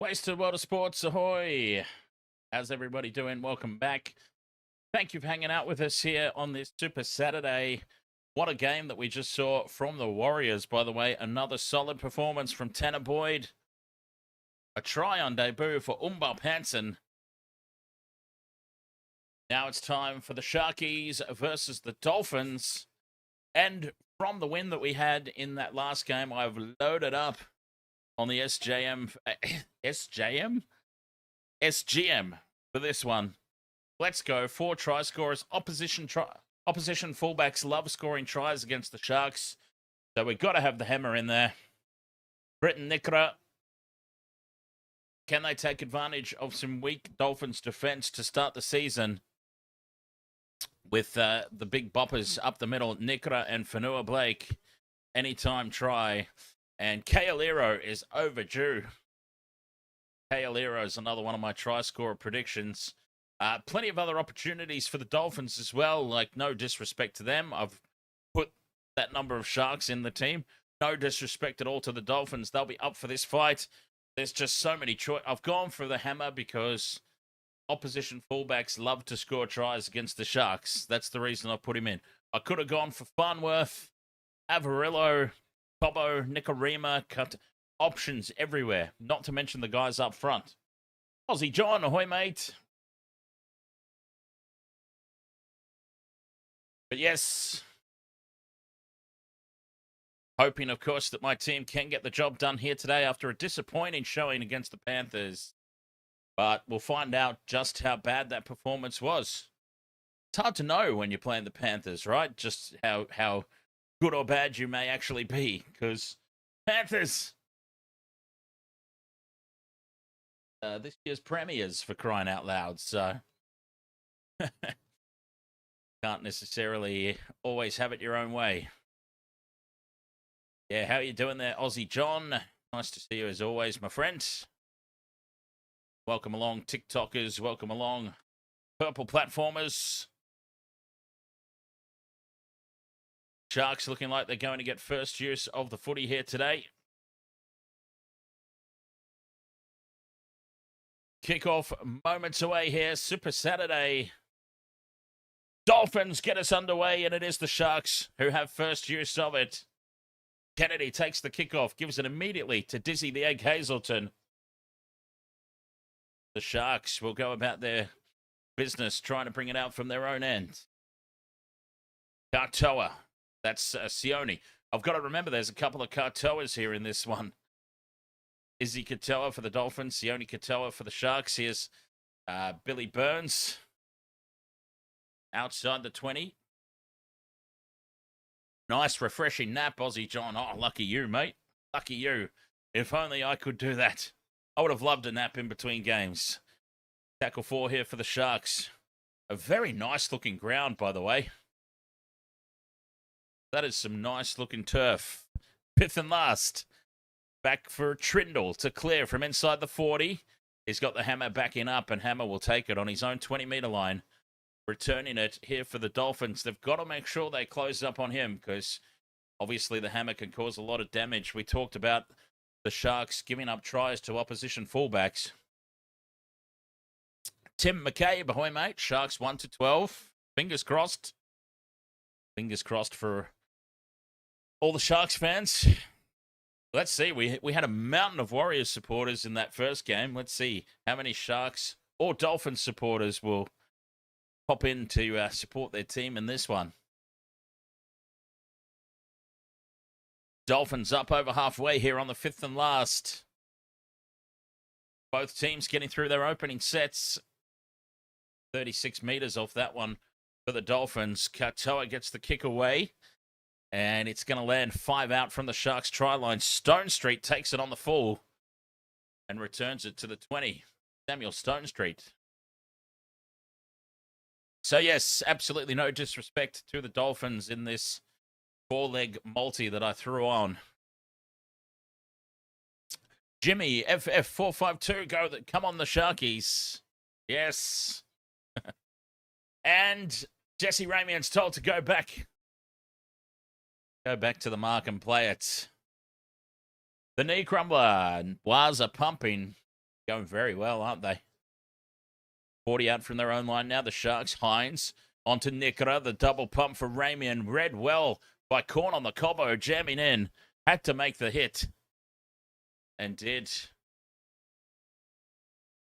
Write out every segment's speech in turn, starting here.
Wasted World of Sports, ahoy! How's everybody doing? Welcome back. Thank you for hanging out with us here on this Super Saturday. What a game that we just saw from the Warriors, by the way. Another solid performance from Tanner Boyd. A try on debut for Umba Hansen. Now it's time for the Sharkies versus the Dolphins. And from the win that we had in that last game, I've loaded up on the SGM for this one. Let's go. 4 try scorers. Opposition fullbacks love scoring tries against the Sharks. So we've got to have the hammer in there. Britain Nikra. Can they take advantage of some weak Dolphins defense to start the season? With the big boppers up the middle, Nikra and Fanua Blake. Anytime try. And Kaolero is overdue. Kaolero is another one of my try scorer predictions. Plenty of other opportunities for the Dolphins as well. Like, no disrespect to them. I've put that number of Sharks in the team. No disrespect at all to the Dolphins. They'll be up for this fight. There's just so many choices. I've gone for the hammer because opposition fullbacks love to score tries against the Sharks. That's the reason I put him in. I could have gone for Farnworth, Avarillo, Bobo, Nicarima, cut options everywhere, not to mention the guys up front. Aussie John, ahoy, mate. But yes, hoping, of course, that my team can get the job done here today after a disappointing showing against the Panthers. But we'll find out just how bad that performance was. It's hard to know when you're playing the Panthers, right? Just how good or bad you may actually be, because Panthers, this year's premiers, for crying out loud, so can't necessarily always have it your own way. Yeah, how are you doing there, Aussie John? Nice to see you as always, my friend. Welcome along, TikTokers. Welcome along, Purple Platformers. Sharks looking like they're going to get first use of the footy here today. Kickoff moments away here. Super Saturday. Dolphins get us underway, and it is the Sharks who have first use of it. Kennedy takes the kickoff, gives it immediately to Dizzy the Egg Hazelton. The Sharks will go about their business trying to bring it out from their own end. Katoa. That's Sione. I've got to remember there's a couple of Katoas here in this one. Izzy Katoa for the Dolphins. Sione Katoa for the Sharks. Here's Billy Burns. Outside the 20. Nice, refreshing nap, Aussie John. Oh, lucky you, mate. Lucky you. If only I could do that. I would have loved a nap in between games. Tackle 4 here for the Sharks. A very nice looking ground, by the way. That is some nice looking turf. 5th and last. Back for Trindle to clear from inside the 40. He's got the hammer backing up, and Hammer will take it on his own 20-meter line. Returning it here for the Dolphins. They've got to make sure they close up on him because obviously the hammer can cause a lot of damage. We talked about the Sharks giving up tries to opposition fullbacks. Tim McCabe, ahoy, mate. Sharks 1-12. Fingers crossed. Fingers crossed for all the Sharks fans. Let's see. We had a mountain of Warriors supporters in that first game. Let's see how many Sharks or Dolphins supporters will pop in to support their team in this one. Dolphins up over halfway here on the 5th and last. Both teams getting through their opening sets. 36 meters off that one for the Dolphins. Katoa gets the kick away. And it's going to land 5 out from the Sharks try line. Stone Street takes it on the full and returns it to the 20. Samuel Stone Street. So, yes, absolutely no disrespect to the Dolphins in this 4-leg multi that I threw on. Jimmy, FF452, come on the Sharkies. Yes. And Jesse Ramian's told to go back. Go back to the mark and play it. The knee crumbler. Waza pumping. Going very well, aren't they? 40 out from their own line now. The Sharks, Hines onto Nikora. The double pump for Ramian. Read well by Corn on the Cobbo, jamming in. Had to make the hit. And did.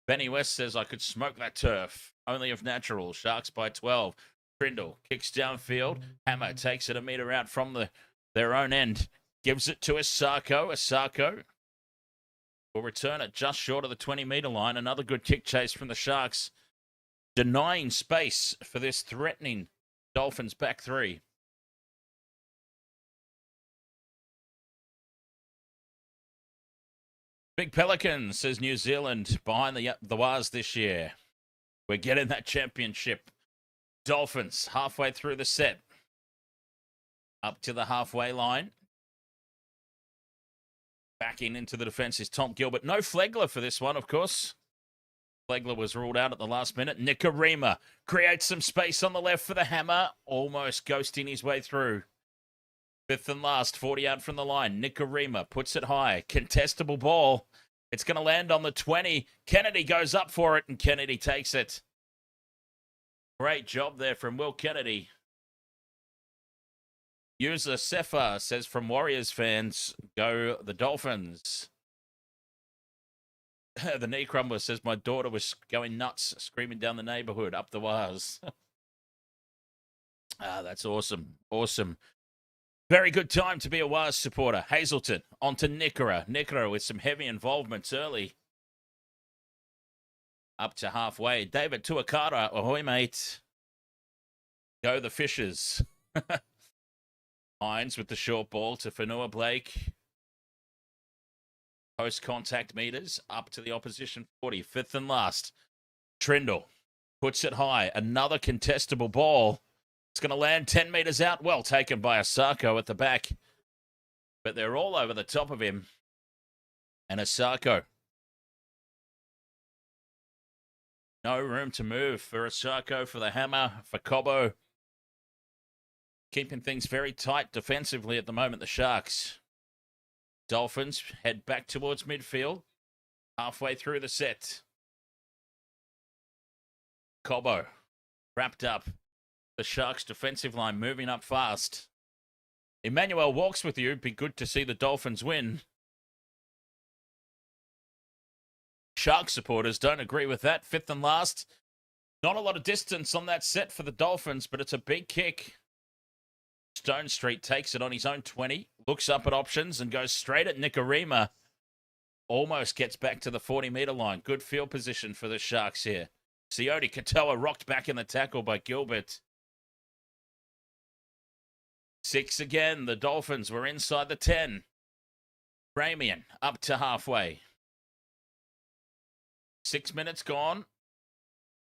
Benny West says, I could smoke that turf. Only if natural. Sharks by 12. Trindle kicks downfield. Hammer takes it a metre out from their own end. Gives it to Asako. Asako will return it just short of the 20-metre line. Another good kick chase from the Sharks. Denying space for this threatening Dolphins back three. Big Pelicans, says New Zealand, behind the Wars this year. We're getting that championship. Dolphins, halfway through the set. Up to the halfway line. Backing into the defense is Tom Gilbert. No Flegler for this one, of course. Flegler was ruled out at the last minute. Nikorima creates some space on the left for the Hammer. Almost ghosting his way through. Fifth and last, 40 out from the line. Nikorima puts it high. Contestable ball. It's going to land on the 20. Kennedy goes up for it, and Kennedy takes it. Great job there from Will Kennedy. User Sefa says from Warriors fans, go the Dolphins. The knee crumbler says my daughter was going nuts, screaming down the neighborhood, up the wires. That's awesome. Awesome. Very good time to be a Wars supporter. Hazelton onto Nikora. Nikora with some heavy involvements early. Up to halfway. David Tuakara. Ahoy, mate. Go the Fishers. Hines with the short ball to Fanua Blake. Post-contact meters up to the opposition 40. Fifth and last. Trindle puts it high. Another contestable ball. It's going to land 10 meters out. Well taken by Asako at the back. But they're all over the top of him. And Asako. No room to move for Asako, for the Hammer, for Cobbo. Keeping things very tight defensively at the moment, the Sharks. Dolphins head back towards midfield. Halfway through the set. Cobbo wrapped up. The Sharks defensive line moving up fast. Emmanuel walks with you. Be good to see the Dolphins win. Shark supporters don't agree with that. Fifth and last. Not a lot of distance on that set for the Dolphins, but it's a big kick. Stone Street takes it on his own 20. Looks up at options and goes straight at Nikorima. Almost gets back to the 40-metre line. Good field position for the Sharks here. Sione Katoa rocked back in the tackle by Gilbert. 6 again. The Dolphins were inside the 10. Ramian up to halfway. 6 minutes gone.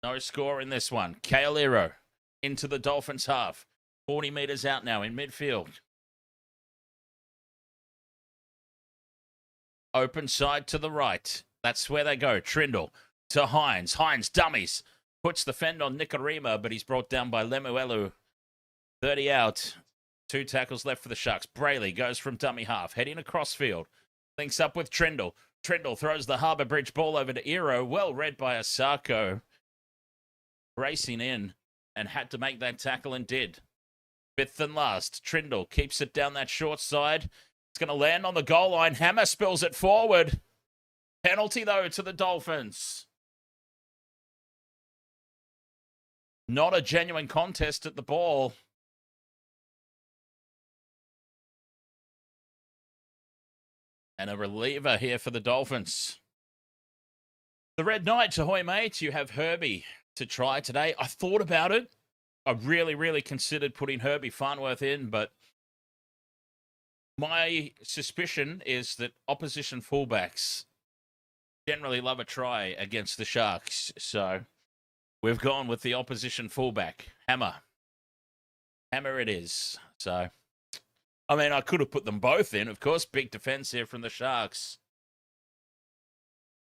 No score in this one. Kaolero into the Dolphins half. 40 meters out now in midfield. Open side to the right. That's where they go. Trindle to Hines. Hines dummies. Puts the fend on Nikorima, but he's brought down by Lemuelu. 30 out. 2 tackles left for the Sharks. Brayley goes from dummy half, heading across field. Links up with Trindle. Trindle throws the Harbour Bridge ball over to Iro. Well read by Asako. Racing in and had to make that tackle and did. Fifth and last. Trindle keeps it down that short side. It's going to land on the goal line. Hammer spills it forward. Penalty, though, to the Dolphins. Not a genuine contest at the ball. And a reliever here for the Dolphins. The Red Knights, ahoy, mate. You have Herbie to try today. I thought about it. I really considered putting Herbie Farnworth in, but my suspicion is that opposition fullbacks generally love a try against the Sharks. So we've gone with the opposition fullback. Hammer. Hammer it is. So, I mean, I could have put them both in, of course. Big defense here from the Sharks.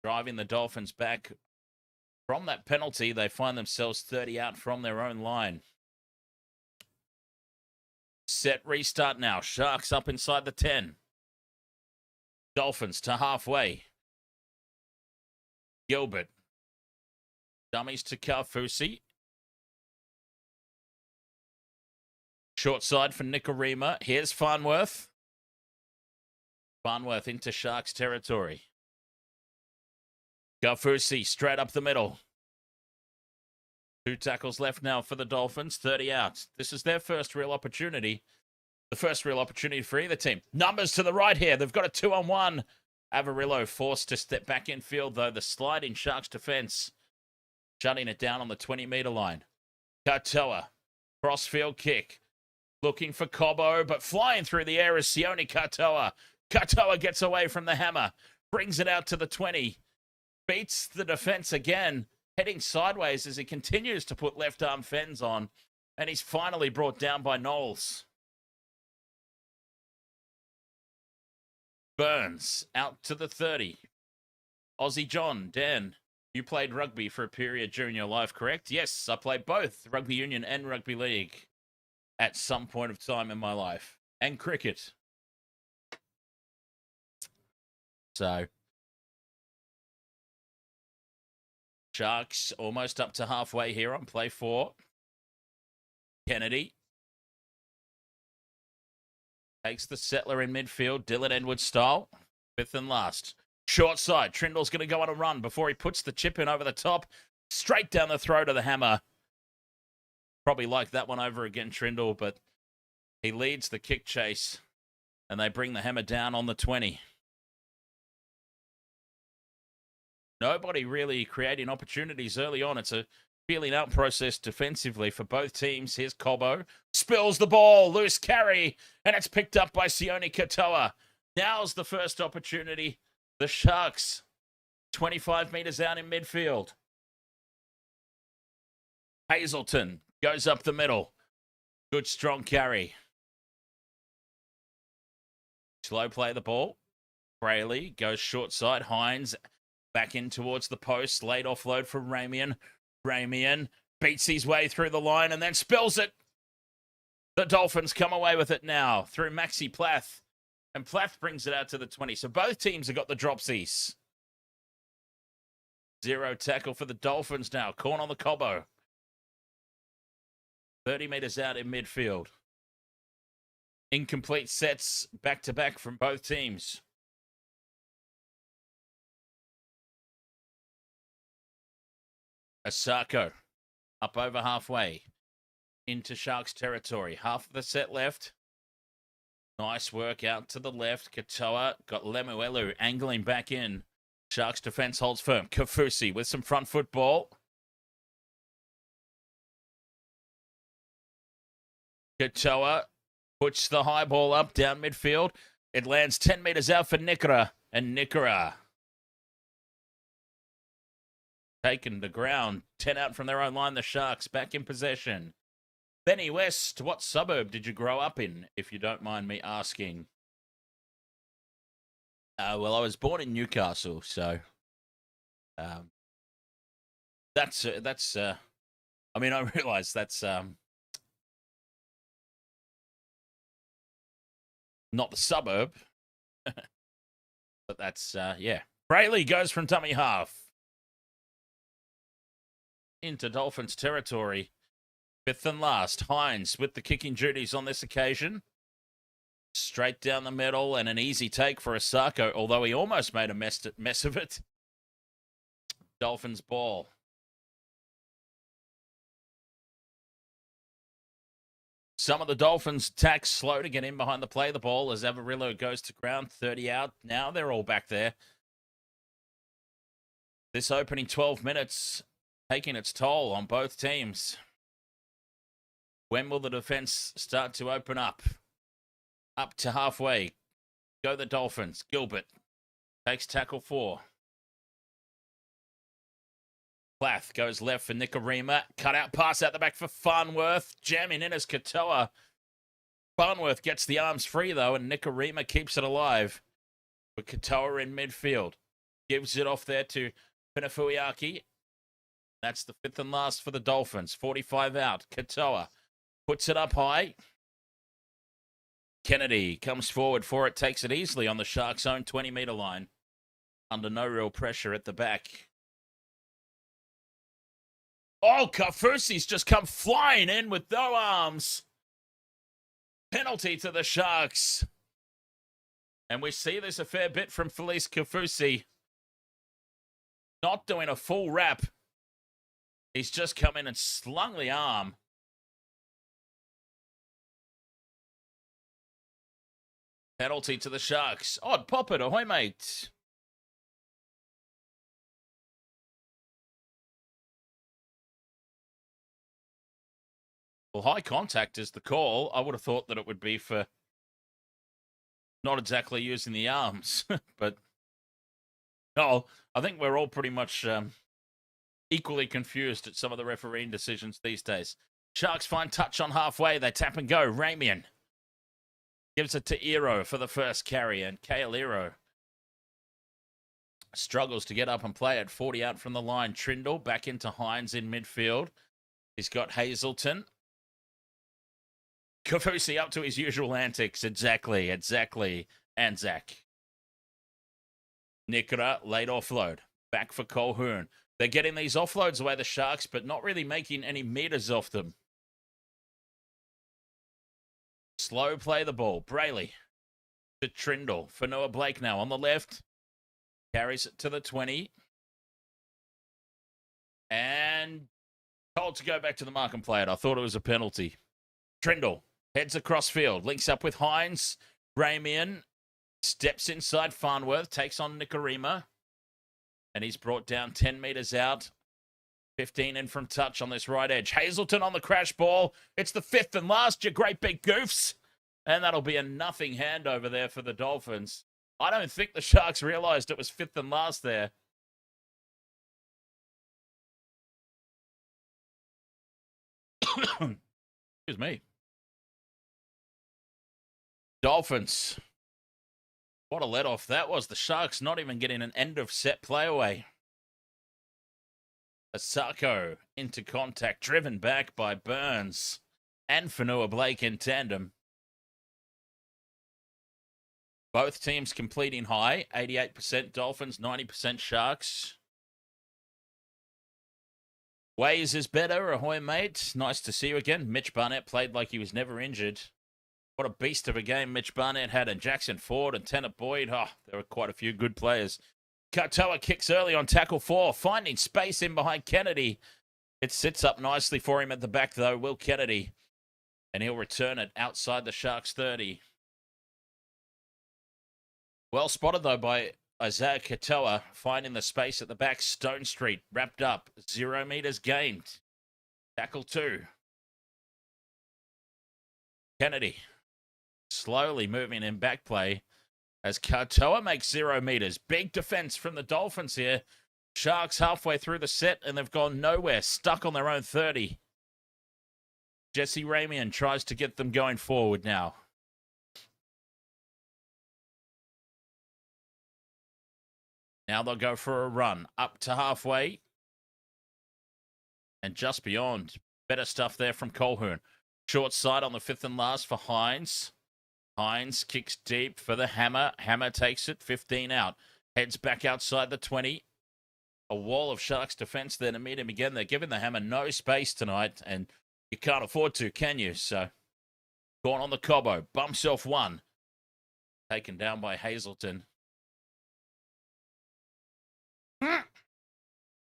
Driving the Dolphins back. From that penalty, they find themselves 30 out from their own line. Set restart now. Sharks up inside the 10. Dolphins to halfway. Gilbert. Dummies to Carfusi. Short side for Nikorima. Here's Farnworth. Farnworth into Sharks territory. Carfusi straight up the middle. 2 tackles left now for the Dolphins. 30 out. This is their first real opportunity. The first real opportunity for either team. Numbers to the right here. They've got a 2-on-1. Averillo forced to step back in field, though. The slide in Sharks defense, shutting it down on the 20-meter line. Katoa. Crossfield kick. Looking for Cobbo, but flying through the air is Sione Katoa. Katoa gets away from the hammer. Brings it out to the 20. Beats the defense again. Heading sideways as he continues to put left-arm fens on. And he's finally brought down by Knowles. Burns out to the 30. Aussie John, Dan, you played rugby for a period during your life, correct? Yes, I played both rugby union and rugby league at some point of time in my life. And cricket. So, Sharks almost up to halfway here on play 4. Kennedy takes the settler in midfield, Dylan Edwards style. 5th and last. Short side. Trindle's going to go on a run before he puts the chip in over the top. Straight down the throat of the hammer. Probably like that one over again, Trindle, but he leads the kick chase and they bring the hammer down on the 20. Nobody really creating opportunities early on. It's a feeling out process defensively for both teams. Here's Cobbo. Spills the ball. Loose carry. And it's picked up by Sione Katoa. Now's the first opportunity. The Sharks, 25 metres out in midfield. Hazelton goes up the middle. Good strong carry. Slow play the ball. Brayley goes short side. Hines back in towards the post. Late offload from Ramian. Ramian beats his way through the line and then spills it. The Dolphins come away with it now through Maxi Plath. And Plath brings it out to the 20. So both teams have got the dropsies. 0 tackle for the Dolphins now. Corn on the Cobbo. 30 metres out in midfield. Incomplete sets back-to-back from both teams. Asako up over halfway into Sharks territory. Half of the set left. Nice work out to the left. Katoa got Lemuelu angling back in. Sharks defense holds firm. Kafusi with some front foot ball. Katoa puts the high ball up down midfield. It lands 10 metres out for Nikora. And Nikora taken the ground. 10 out from their own line. The Sharks back in possession. Benny West, what suburb did you grow up in, if you don't mind me asking? Well, I was born in Newcastle, so that's. I mean, I realise that's not the suburb, but that's yeah. Brayley goes from dummy half into Dolphins territory. 5th and last. Hines with the kicking duties on this occasion. Straight down the middle and an easy take for Asako, although he almost made a mess of it. Dolphins ball. Some of the Dolphins attack slow to get in behind the play the ball as Averillo goes to ground. 30 out. Now they're all back there. This opening 12 minutes taking its toll on both teams. When will the defense start to open up? Up to halfway. Go the Dolphins. Gilbert takes tackle 4. Plath goes left for Nikorima. Cut out pass out the back for Farnworth. Jamming in as Katoa. Farnworth gets the arms free though, and Nikorima keeps it alive. But Katoa in midfield. Gives it off there to Penafuiaki. That's the 5th and last for the Dolphins. 45 out. Katoa puts it up high. Kennedy comes forward for it, takes it easily on the Sharks' own 20-meter line. Under no real pressure at the back. Oh, Kafusi's just come flying in with no arms. Penalty to the Sharks. And we see this a fair bit from Felice Kafusi. Not doing a full wrap. He's just come in and slung the arm. Penalty to the Sharks. Odd pop it, ahoy, mate. Well, high contact is the call. I would have thought that it would be for not exactly using the arms, but no, I think we're all pretty much equally confused at some of the refereeing decisions these days. Sharks find touch on halfway. They tap and go. Ramian gives it to Ero for the first carry, and Kale Ero struggles to get up and play at 40 out from the line. Trindle back into Hines in midfield. He's got Hazelton. Kafusi up to his usual antics. Exactly. And Zach. Nikora, late offload. Back for Colquhoun. They're getting these offloads away, the Sharks, but not really making any meters off them. Slow play the ball. Brayley to Trindle. Fanua Blake now on the left. Carries it to the 20. And told to go back to the mark and play it. I thought it was a penalty. Trindle heads across field. Links up with Hines. Ramian steps inside Farnworth. Takes on Nikorima. And he's brought down 10 meters out. 15 in from touch on this right edge. Hazelton on the crash ball. It's the fifth and last, you great big goofs. And that'll be a nothing handover there for the Dolphins. I don't think the Sharks realized it was fifth and last there. Excuse me. Dolphins. What a let-off that was. The Sharks not even getting an end of set play away. Asako into contact, driven back by Burns and Fanua Blake in tandem. Both teams completing high, 88% Dolphins, 90% Sharks. Ways is better, ahoy mate. Nice to see you again. Mitch Barnett played like he was never injured. What a beast of a game Mitch Barnett had, and Jackson Ford and Tanner Boyd. Oh, there were quite a few good players. Katoa kicks early on tackle 4, finding space in behind Kennedy. It sits up nicely for him at the back, though, Will Kennedy. And he'll return it outside the Sharks' 30. Well spotted, though, by Isaiah Katoa, finding the space at the back. Stone Street wrapped up. 0 meters gained. Tackle 2. Kennedy slowly moving in back play as Katoa makes 0 meters. Big defense from the Dolphins here. Sharks halfway through the set and they've gone nowhere. Stuck on their own 30. Jesse Ramian tries to get them going forward now. Now they'll go for a run up to halfway and just beyond. Better stuff there from Colquhoun. Short side on the fifth and last for Hines. Hines kicks deep for the Hammer. Hammer takes it 15 out. Heads back outside the 20. A wall of Sharks defense there to meet him again. They're giving the Hammer no space tonight, and you can't afford to, can you? So, going on the Cobbo. Bumps off one. Taken down by Hazelton.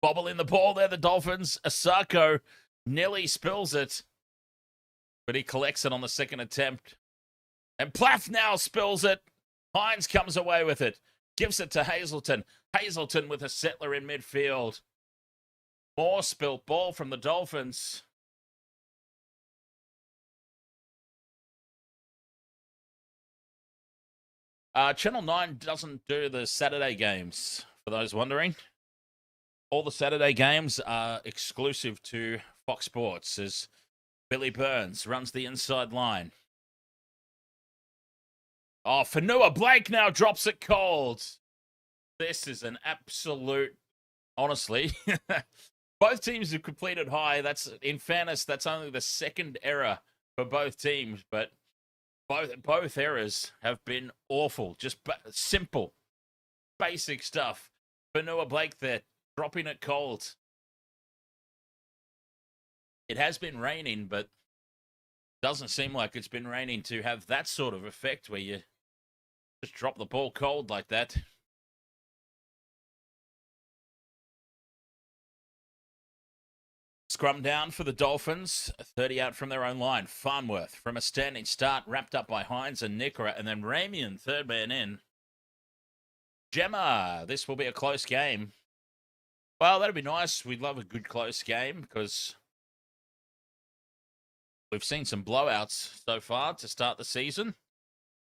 Bobble in the ball there, the Dolphins. Asako nearly spills it, but he collects it on the second attempt. And Plath now spills it. Hines comes away with it. Gives it to Hazelton. Hazelton with a settler in midfield. More spilt ball from the Dolphins. Channel 9 doesn't do the Saturday games, for those wondering. All the Saturday games are exclusive to Fox Sports as Billy Burns runs the inside line. Oh, Fanua Blake now drops it cold. This is an absolute, honestly, both teams have completed high. That's, in fairness, that's only the second error for both teams, but both errors have been awful. Just simple, basic stuff. Fanua Blake there, dropping it cold. It has been raining, but doesn't seem like it's been raining to have that sort of effect where you just drop the ball cold like that. Scrum down for the Dolphins. 30 out from their own line. Farnworth from a standing start, wrapped up by Hines and Nickera, and then Ramian, third man in. Gemma, this will be a close game. Well, that'd be nice. We'd love a good close game because we've seen some blowouts so far to start the season.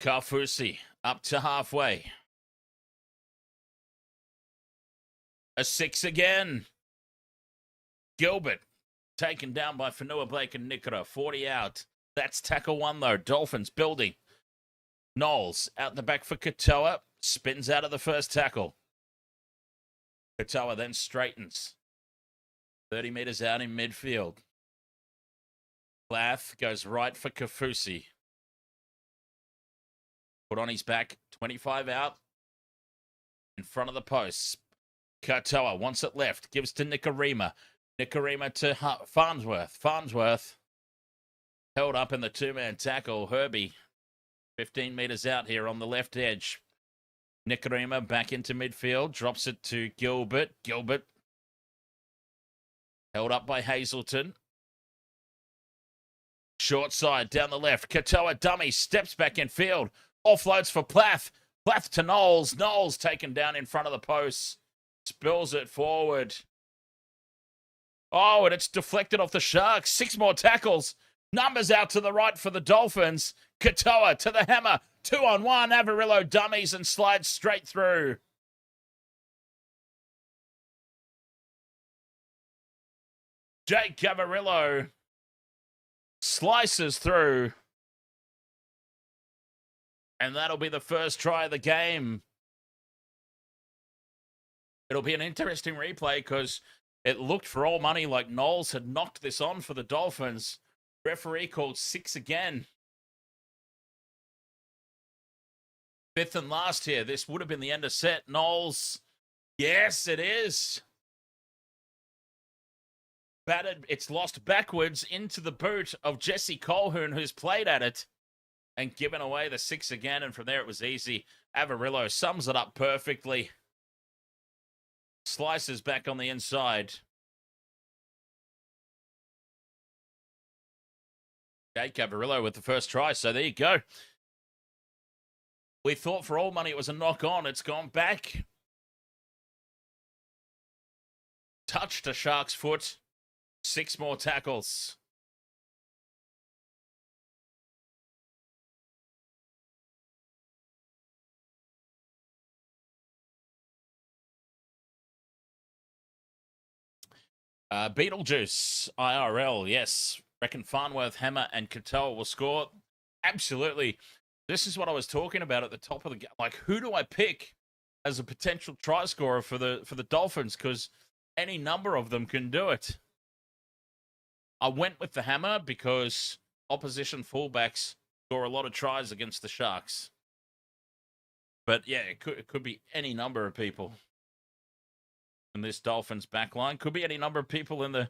Kaufusi up to halfway. A 6 again. Gilbert taken down by Fanua Blake and Nickera. 40 out. That's tackle 1 though. Dolphins building. Knowles out the back for Katoa. Spins out of the first tackle. Katoa then straightens. 30 metres out in midfield. Plath goes right for Kaufusi. Put on his back. 25 out. In front of the posts. Katoa wants it left. Gives to Nikorima. Nikorima to Farnsworth. Farnsworth held up in the two-man tackle. Herbie 15 metres out here on the left edge. Nikorima back into midfield. Drops it to Gilbert. Gilbert held up by Hazelton. Short side down the left. Katoa dummy steps back in field. Offloads for Plath. Plath to Knowles. Knowles taken down in front of the posts. Spills it forward. Oh, and it's deflected off the Sharks. 6 more tackles. Numbers out to the right for the Dolphins. Katoa to the hammer. 2-on-1. Averillo dummies and slides straight through. Jake Averillo slices through. And that'll be the first try of the game. It'll be an interesting replay because it looked for all money like Knowles had knocked this on for the Dolphins. Referee called 6 again. 5th and last here. This would have been the end of set. Knowles. Yes, it is. Battered. It's lost backwards into the boot of Jesse Colquhoun, who's played at it and given away the 6 again. And from there it was easy. Averillo sums it up perfectly. Slices back on the inside. Jake Averillo with the first try. So there you go. We thought for all money it was a knock on. It's gone back. Touch to Sharks' foot. 6 more tackles. Beetlejuice, IRL, yes. Reckon Farnworth, Hammer, and Katoa will score. Absolutely. This is what I was talking about at the top of the game. Like, who do I pick as a potential try scorer for the Dolphins? Because any number of them can do it. I went with the Hammer because opposition fullbacks score a lot of tries against the Sharks. But yeah, it could be any number of people in this Dolphins back line. Could be any number of people in the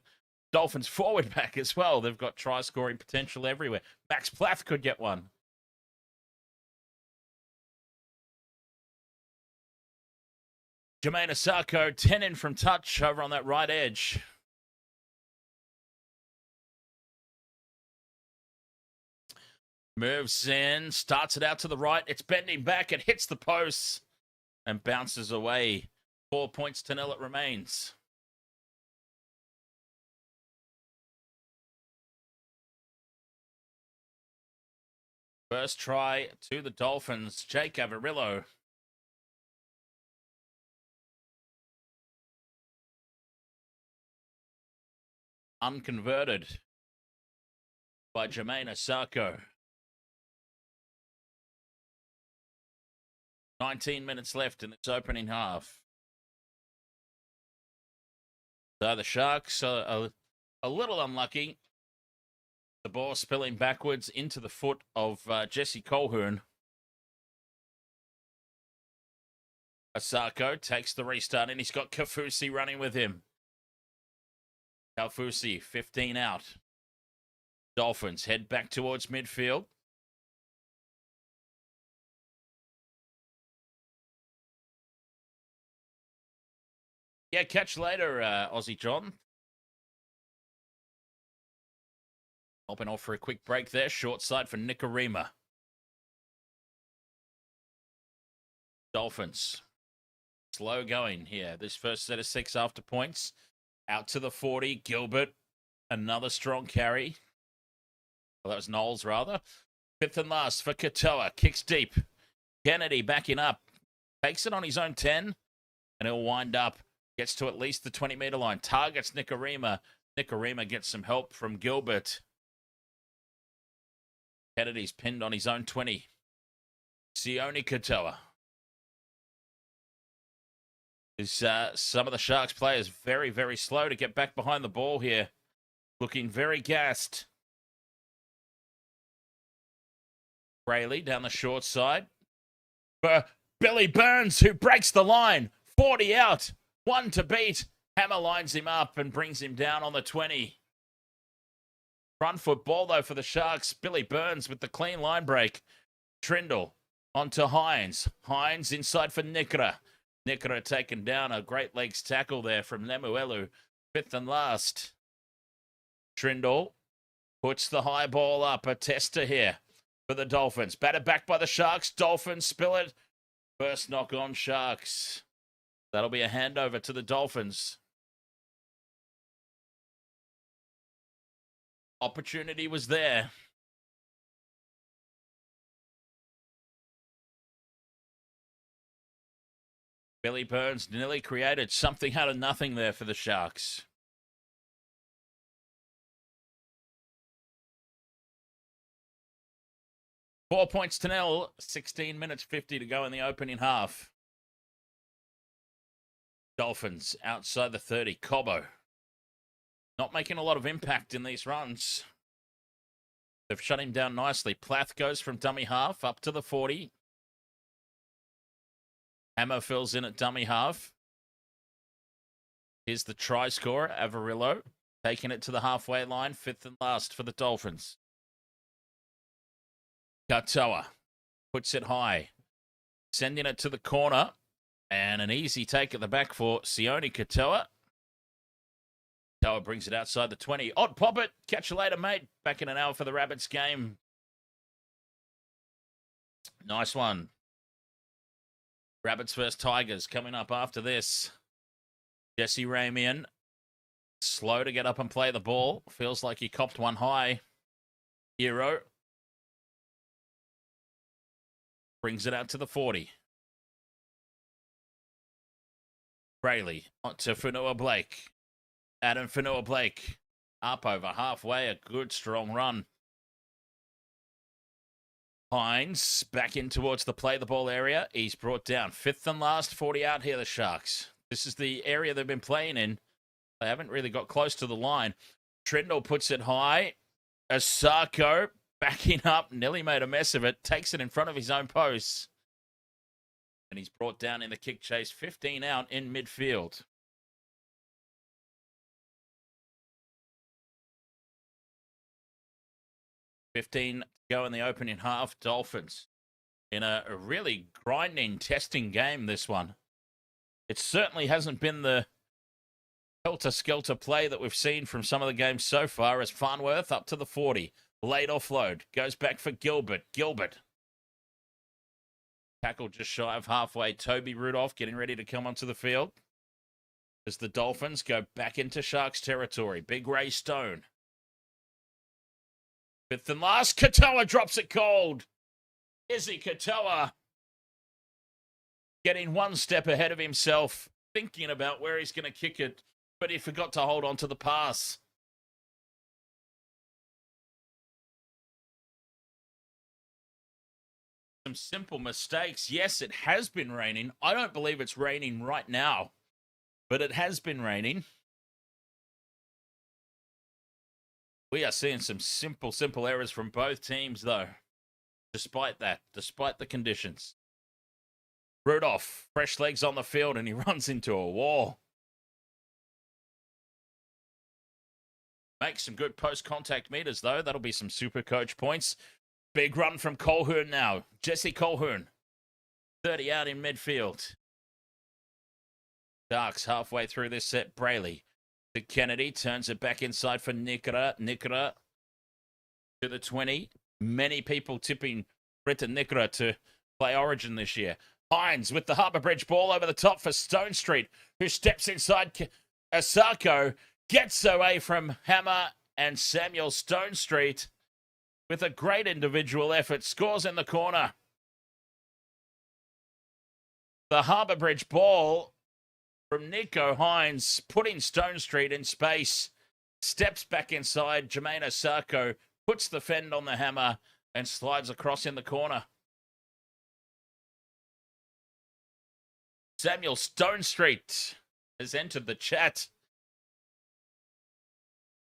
Dolphins forward back as well. They've got try-scoring potential everywhere. Max Plath could get one. Jermaine Asako, 10 in from touch over on that right edge. Moves in, starts it out to the right. It's bending back. It hits the posts and bounces away. 4 points to 0 it remains. First try to the Dolphins. Jake Averillo. Unconverted by Jermaine Asako. 19 minutes left in this opening half. So the Sharks are a little unlucky. The ball spilling backwards into the foot of Jesse Colquhoun. Asako takes the restart and he's got Kaufusi running with him. Kaufusi, 15 out. Dolphins head back towards midfield. Yeah, catch later, Aussie John. Hopping off for a quick break there. Short side for Nikorima. Dolphins. Slow going here. This first set of 6 after points. Out to the 40. Gilbert. Another strong carry. Well, that was Knowles, rather. 5th and last for Katoa. Kicks deep. Kennedy backing up. Takes it on his own 10. And he'll wind up. Gets to at least the 20-meter line. Targets Nikorima. Nikorima gets some help from Gilbert. Kennedy's pinned on his own 20. Sione Katoa. Some of the Sharks players very, very slow to get back behind the ball here. Looking very gassed. Brayley down the short side. For Billy Burns, who breaks the line. 40 out. 1 to beat. Hammer lines him up and brings him down on the 20. Front foot ball, though, for the Sharks. Billy Burns with the clean line break. Trindle onto Hines. Hines inside for Nikora. Nikora taken down. A great legs tackle there from Lemuelu. 5th and last. Trindle puts the high ball up. A tester here for the Dolphins. Batted back by the Sharks. Dolphins spill it. First knock on Sharks. That'll be a handover to the Dolphins. Opportunity was there. Billy Burns nearly created something out of nothing there for the Sharks. Four points to nil. 16 minutes 50 to go in the opening half. Dolphins outside the 30. Cobbo. Not making a lot of impact in these runs. They've shut him down nicely. Plath goes from dummy half up to the 40. Hammer fills in at dummy half. Here's the try scorer, Avarillo. Taking it to the halfway line. 5th and last for the Dolphins. Katoa puts it high. Sending it to the corner. And an easy take at the back for Sione Katoa. Katoa brings it outside the 20. Odd pop it. Catch you later, mate. Back in an hour for the Rabbits game. Nice one. Rabbits versus Tigers coming up after this. Jesse Ramian. Slow to get up and play the ball. Feels like he copped one high. Hero. Brings it out to the 40. Brayley onto Fanua Blake. Adam Fanua Blake up over halfway. A good strong run. Hines back in towards the play the ball area. He's brought down. 5th and last. 40 out here, the Sharks. This is the area they've been playing in. They haven't really got close to the line. Trindle puts it high. Asako backing up. Nearly made a mess of it. Takes it in front of his own posts. And he's brought down in the kick chase. 15 out in midfield. $15 to go in the opening half. Dolphins in a really grinding, testing game, this one. It certainly hasn't been the helter-skelter play that we've seen from some of the games so far, as Farnworth up to the 40. Late offload. Goes back for Gilbert. Gilbert. Tackle just shy of halfway. Toby Rudolph getting ready to come onto the field as the Dolphins go back into Sharks territory. Big Ray Stone. 5th and last. Katoa drops it cold. Izzy Katoa getting one step ahead of himself, thinking about where he's going to kick it, but he forgot to hold on to the pass. Some simple mistakes. Yes, it has been raining. I don't believe it's raining right now, but it has been raining. We are seeing some simple errors from both teams, though. Despite that, despite the conditions. Rudolph, fresh legs on the field, and he runs into a wall. Make some good post-contact meters, though. That'll be some super coach points. Big run from Colquhoun now. Jesse Colquhoun. 30 out in midfield. Sharks halfway through this set. Brayley to Kennedy. Turns it back inside for Nikora. Nikora to the 20. Many people tipping Britton Nikora to play Origin this year. Hines with the Harbour Bridge ball over the top for Stone Street, who steps inside Asako. Gets away from Hammer and Samuel Stone Street with a great individual effort. Scores in the corner. The Harbour Bridge ball from Nico Hines, putting Stone Street in space. Steps back inside. Jermaine Asako puts the fend on the hammer and slides across in the corner. Samuel Stone Street has entered the chat,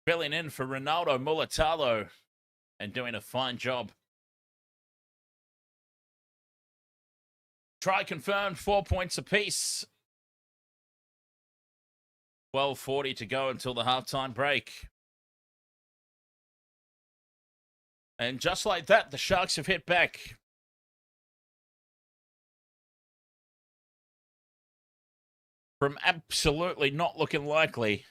filling in for Ronaldo Mulatalo and doing a fine job. Try confirmed, 4 points apiece. 12:40 to go until the halftime break. And just like that, the Sharks have hit back. From absolutely not looking likely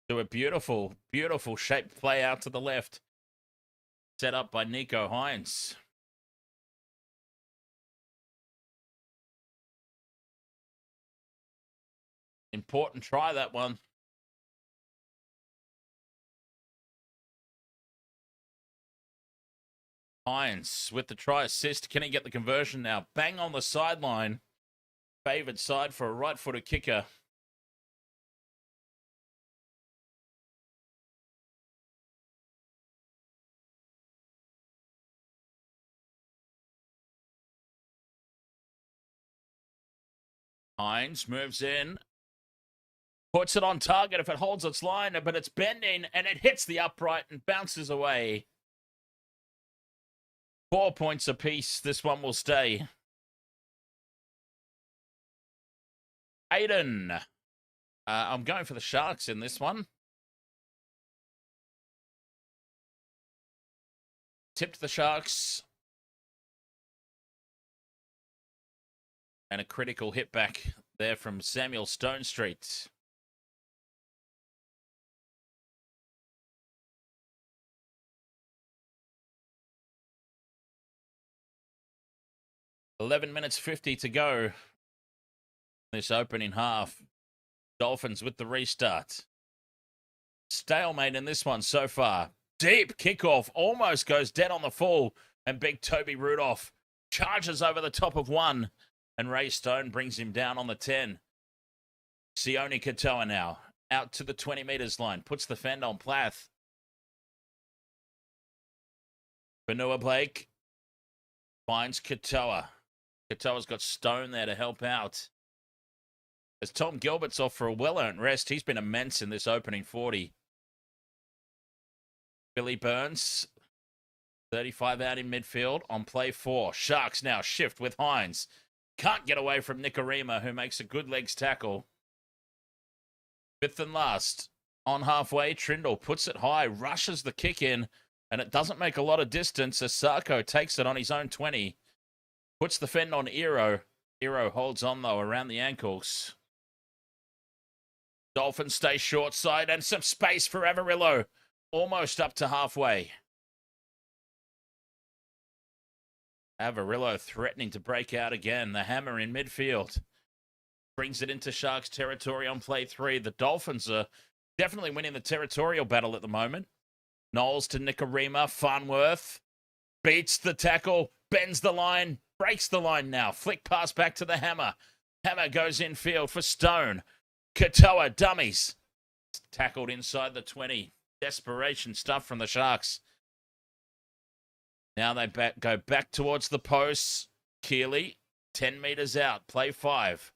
to a beautiful, beautiful shaped play out to the left. Set up by Nico Hines. Important try, that one. Hines with the try assist. Can he get the conversion now? Bang on the sideline. Favoured side for a right-footed kicker. Hines moves in. Puts it on target if it holds its line, but it's bending and it hits the upright and bounces away. 4 points apiece. This one will stay. Aiden. I'm going for the Sharks in this one. Tipped the Sharks. And a critical hit back there from Samuel Stone Street. $11 minutes 50 to go. This opening half. Dolphins with the restart. Stalemate in this one so far. Deep kickoff. Almost goes dead on the full. And big Toby Rudolph charges over the top of one. And Ray Stone brings him down on the 10. Sione Katoa now. Out to the 20 meters line. Puts the fend on Plath. Benua Blake finds Katoa. Katoa's got Stone there to help out. As Tom Gilbert's off for a well-earned rest, he's been immense in this opening 40. Billy Burns, 35 out in midfield on play 4. Sharks now shift with Hines. Can't get away from Nikorima, who makes a good legs tackle. Fifth and last. On halfway, Trindle puts it high, rushes the kick in, and it doesn't make a lot of distance as Sarko takes it on his own 20. Puts the fend on Eero. Eero holds on, though, around the ankles. Dolphins stay short side and some space for Averillo. Almost up to halfway. Averillo threatening to break out again. The hammer in midfield. Brings it into Sharks territory on play 3. The Dolphins are definitely winning the territorial battle at the moment. Knowles to Nikorima. Farnworth beats the tackle. Bends the line. Breaks the line now. Flick pass back to the hammer. Hammer goes infield for Stone. Katoa dummies. Tackled inside the 20. Desperation stuff from the Sharks. Now they go back towards the posts. Keeley, 10 meters out. Play 5.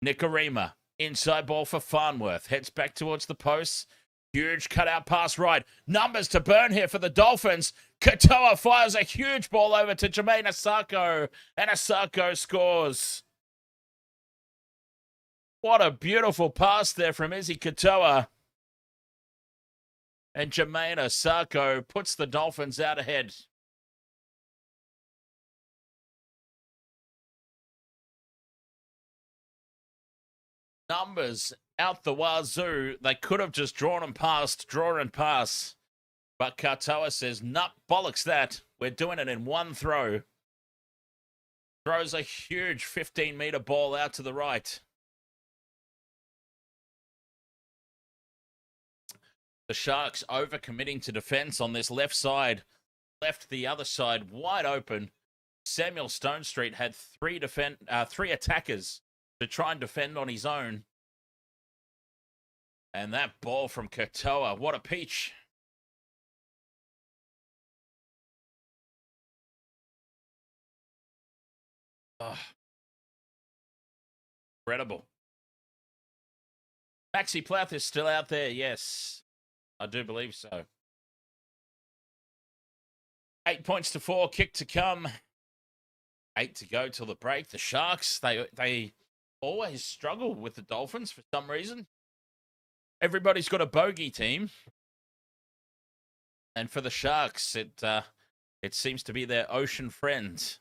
Nikorima, inside ball for Farnworth. Heads back towards the posts. Huge cutout pass right. Numbers to burn here for the Dolphins. Katoa fires a huge ball over to Jermaine Asako. And Asako scores. What a beautiful pass there from Izzy Katoa. And Jermaine Osako puts the Dolphins out ahead. Numbers out the wazoo. They could have just draw and pass. But Katoa says, "Nup, bollocks that. We're doing it in one throw." Throws a huge 15-meter ball out to the right. The Sharks overcommitting to defense on this left side. Left the other side wide open. Samuel Stonestreet had three attackers to try and defend on his own. And that ball from Katoa, what a peach. Oh, incredible. Maxi Plath is still out there, yes. I do believe so. 8 points to 4, kick to come. 8 to go till the break. The Sharks, they always struggle with the Dolphins for some reason. Everybody's got a bogey team. And for the Sharks, it seems to be their ocean friend.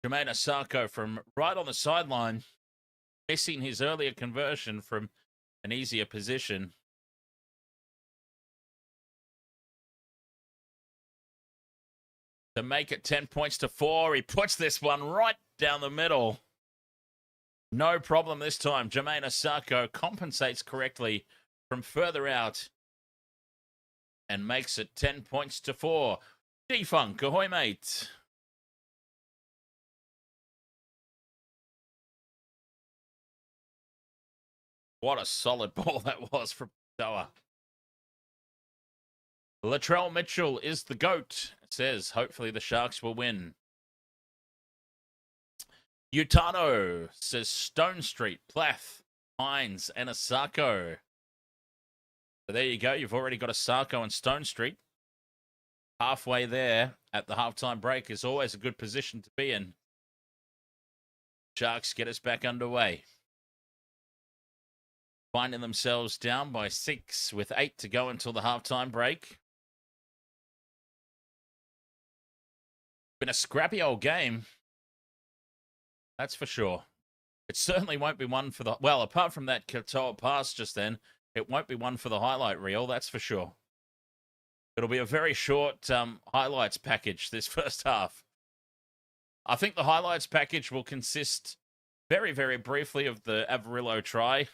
Jermaine Osako from right on the sideline, missing his earlier conversion from an easier position. To make it 10 points to 4, he puts this one right down the middle. No problem this time. Jermaine Osako compensates correctly from further out and makes it 10 points to 4. Defunk, ahoy, mate. What a solid ball that was from Doa. Latrell Mitchell is the GOAT. It says, hopefully the Sharks will win. Utano says Stonestreet, Plath, Hines, and Osako. So there you go. You've already got Osako and Stonestreet. Halfway there at the halftime break is always a good position to be in. Sharks get us back underway. Finding themselves down by 6 with 8 to go until the halftime break. Been a scrappy old game. That's for sure. It certainly won't be one for the... Well, apart from that Katoa pass just then, it won't be one for the highlight reel, that's for sure. It'll be a very short highlights package this first half. I think the highlights package will consist very, very briefly of the Averillo try,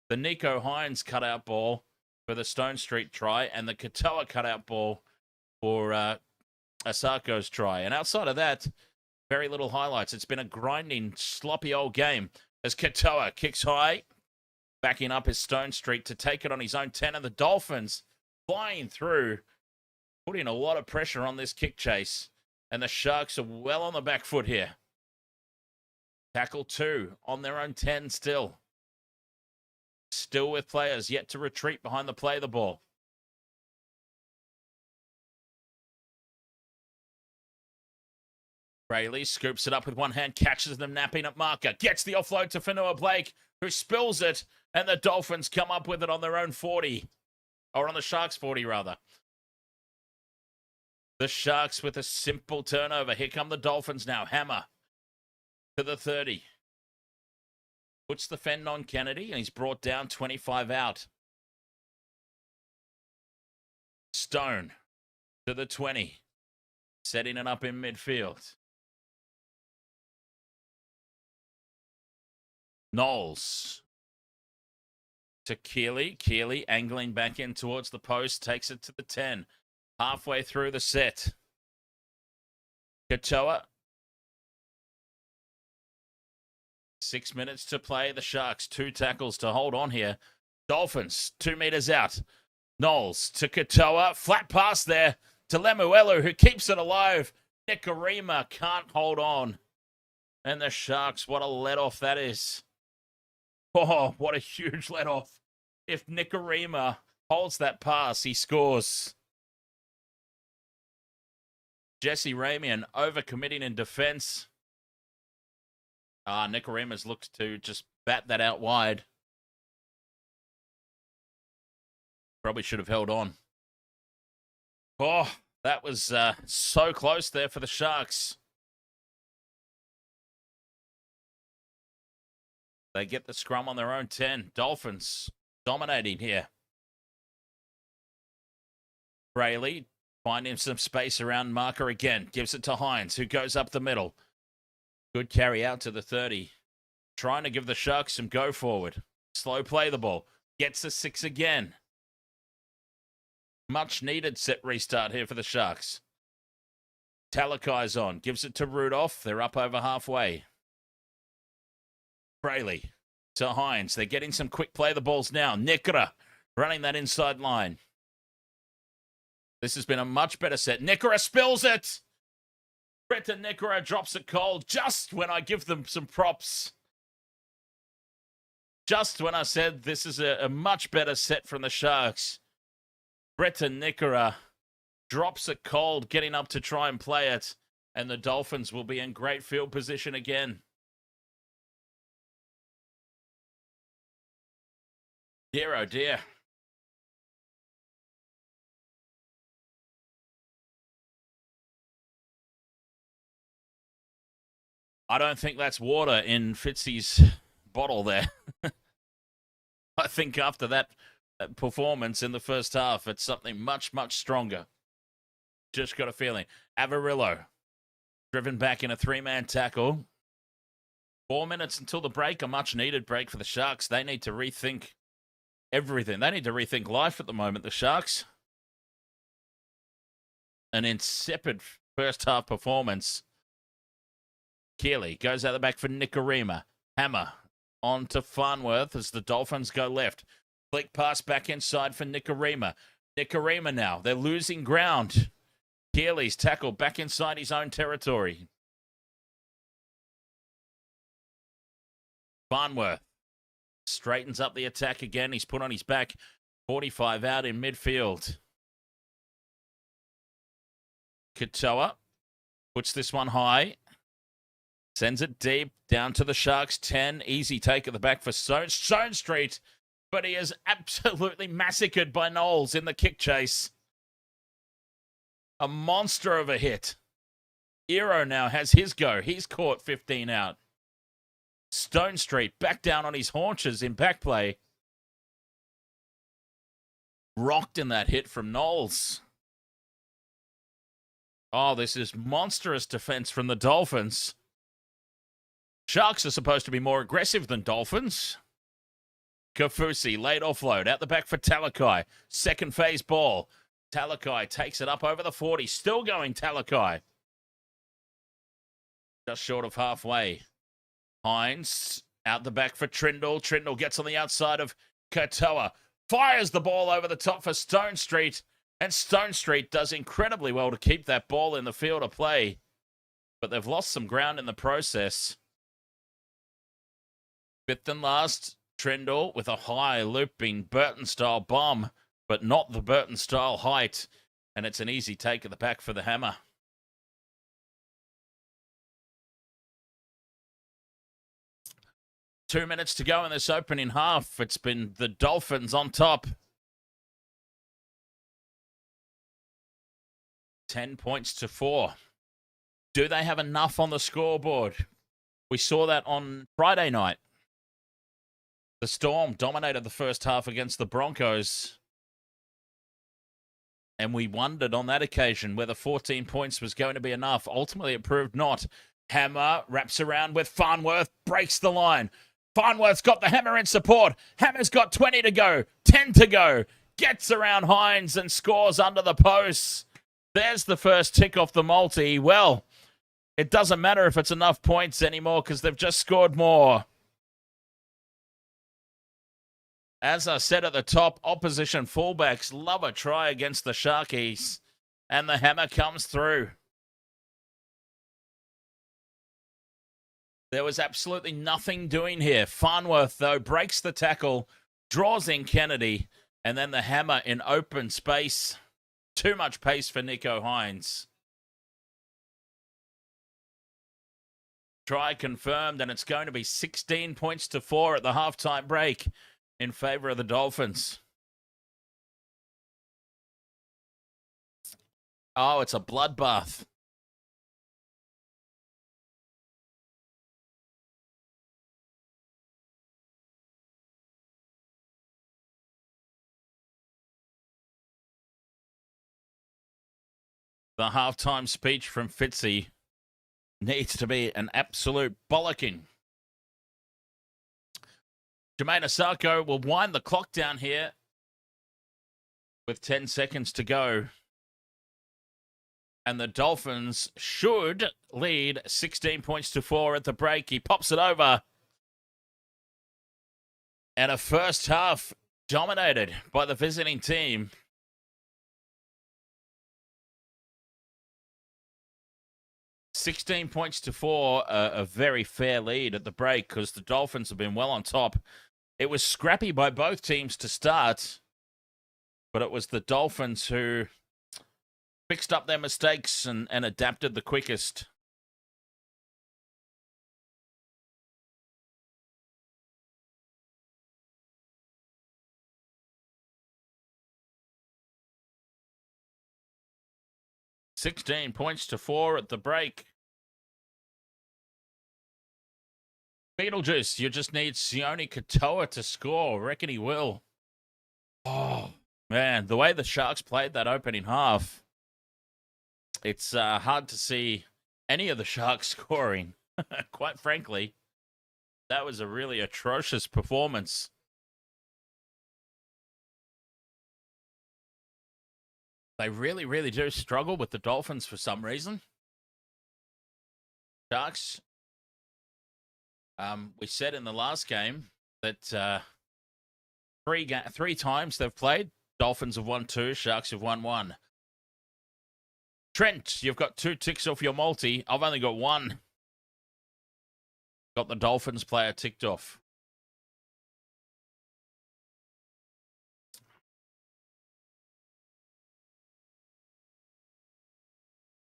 the Nico Hines cutout ball for the Stonestreet try, and the Katoa cutout ball for Osako's try. And outside of that, very little highlights. It's been a grinding, sloppy old game as Katoa kicks high, backing up his Stonestreet to take it on his own 10, and the Dolphins flying through, putting a lot of pressure on this kick chase. And the Sharks are well on the back foot here. Tackle 2 on their own 10 still. Still with players yet to retreat behind the play of the ball. Rayleigh scoops it up with one hand, catches them napping at marker, gets the offload to Fonua Blake, who spills it, and the Dolphins come up with it on their own 40. Or on the Sharks 40, rather. The Sharks with a simple turnover. Here come the Dolphins now. Hammer to the 30. Puts the fend on Kennedy, and he's brought down 25 out. Stone to the 20. Setting it up in midfield. Knowles to Keeley. Keeley angling back in towards the post. Takes it to the 10. Halfway through the set. Katoa. 6 minutes to play. The Sharks, 2 tackles to hold on here. Dolphins, 2 meters out. Knowles to Katoa. Flat pass there to Lemuelu, who keeps it alive. Nikorima can't hold on. And the Sharks, what a let-off that is. Oh, what a huge let-off. If Nikorima holds that pass, he scores. Jesse Ramian overcommitting in defense. Nikorima's looked to just bat that out wide. Probably should have held on. Oh, that was so close there for the Sharks. They get the scrum on their own 10. Dolphins dominating here. Brayley finding some space around marker again. Gives it to Hines, who goes up the middle. Good carry out to the 30. Trying to give the Sharks some go forward. Slow play the ball. Gets a 6 again. Much needed set restart here for the Sharks. Talakai's on. Gives it to Rudolph. They're up over halfway. Brayley to Hines. They're getting some quick play the balls now. Nikora running that inside line. This has been a much better set. Nikora spills it. Bretta Nikora drops it cold just when I give them some props. Just when I said this is a much better set from the Sharks. Bretta Nikora drops it cold, getting up to try and play it. And the Dolphins will be in great field position again. Dear, oh dear. I don't think that's water in Fitzy's bottle there. I think after that performance in the first half, it's something much, much stronger. Just got a feeling. Avarillo driven back in a 3-man tackle. 4 minutes until the break, a much-needed break for the Sharks. They need to rethink everything. They need to rethink life at the moment, the Sharks. An insipid first half performance. Keeley goes out the back for Nikorima. Hammer on to Farnworth as the Dolphins go left. Flick pass back inside for Nikorima. Nikorima now. They're losing ground. Keeley's tackle back inside his own territory. Farnworth straightens up the attack again. He's put on his back. 45 out in midfield. Katoa puts this one high. Sends it deep down to the Sharks 10. Easy take at the back for Stone Street. But he is absolutely massacred by Knowles in the kick chase. A monster of a hit. Eero now has his go. He's caught 15 out. Stone Street back down on his haunches in back play. Rocked in that hit from Knowles. Oh, this is monstrous defense from the Dolphins. Sharks are supposed to be more aggressive than Dolphins. Kafusi, late offload, out the back for Talakai. Second phase ball. Talakai takes it up over the 40. Still going Talakai. Just short of halfway. Hines, out the back for Trindle. Trindle gets on the outside of Katoa. Fires the ball over the top for Stone Street. And Stone Street does incredibly well to keep that ball in the field of play. But they've lost some ground in the process. Fifth and last, Trindle with a high looping Burton-style bomb, but not the Burton-style height. And it's an easy take at the back for the Hammer. Two minutes to go in this opening half. It's been the Dolphins on top. 10 points to 4. Do they have enough on the scoreboard? We saw that on Friday night. The Storm dominated the first half against the Broncos. And we wondered on that occasion whether 14 points was going to be enough. Ultimately, it proved not. Hammer wraps around with Farnworth, breaks the line. Farnworth's got the Hammer in support. Hammer's got 20 to go, 10 to go. Gets around Hines and scores under the posts. There's the first tick off the multi. Well, it doesn't matter if it's enough points anymore because they've just scored more. As I said at the top, opposition fullbacks love a try against the Sharkies. And the Hammer comes through. There was absolutely nothing doing here. Farnworth, though, breaks the tackle, draws in Kennedy, and then the Hammer in open space. Too much pace for Nico Hines. try confirmed, and it's going to be 16 points to 4 at the halftime break in favor of the Dolphins. Oh, it's a bloodbath. The halftime speech from Fitzy needs to be an absolute bollocking. Jermaine Osako will wind the clock down here with 10 seconds to go. And the Dolphins should lead 16 points to 4 at the break. He pops it over. And a first half dominated by the visiting team. $16 points to 4, a very fair lead at the break because the Dolphins have been well on top. It was scrappy by both teams to start, but it was the Dolphins who fixed up their mistakes and adapted the quickest. $16 points to 4 at the break. Beetlejuice, you just need Sione Katoa to score. I reckon he will. Oh, man, the way the Sharks played that opening half, it's hard to see any of the Sharks scoring. Quite frankly, that was a really atrocious performance. They really, really do struggle with the Dolphins for some reason. Sharks, we said in the last game that three times they've played. Dolphins have won 2, Sharks have won 1. Trent, you've got 2 ticks off your multi. I've only got 1. Got the Dolphins player ticked off.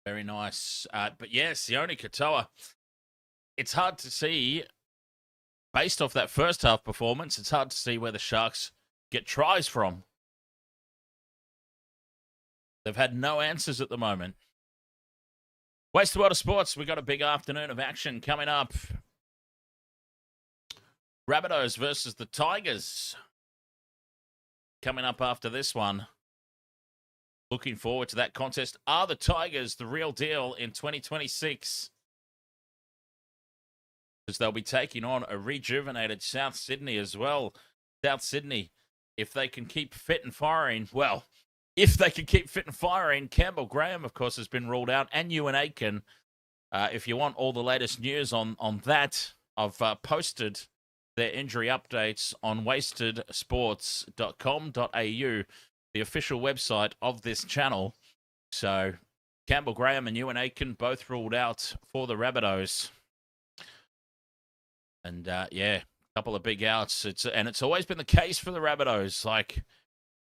Very nice. But yeah, Sione Katoa, it's hard to see, based off that first half performance, it's hard to see where the Sharks get tries from. They've had no answers at the moment. Waste of Water Sports, we got a big afternoon of action coming up. Rabbitohs versus the Tigers. Coming up after this one. Looking forward to that contest. Are the Tigers the real deal in 2026? Because they'll be taking on a rejuvenated South Sydney as well. South Sydney, if they can keep fit and firing, well, if they can keep fit and firing, Campbell Graham, of course, has been ruled out, and Ewan Aitken. If you want all the latest news on that, I've posted their injury updates on wastedsports.com.au, the official website of this channel. So Campbell Graham and Ewan Aitken both ruled out for the Rabbitohs. And yeah, a couple of big outs. It's always been the case for the Rabbitohs. Like,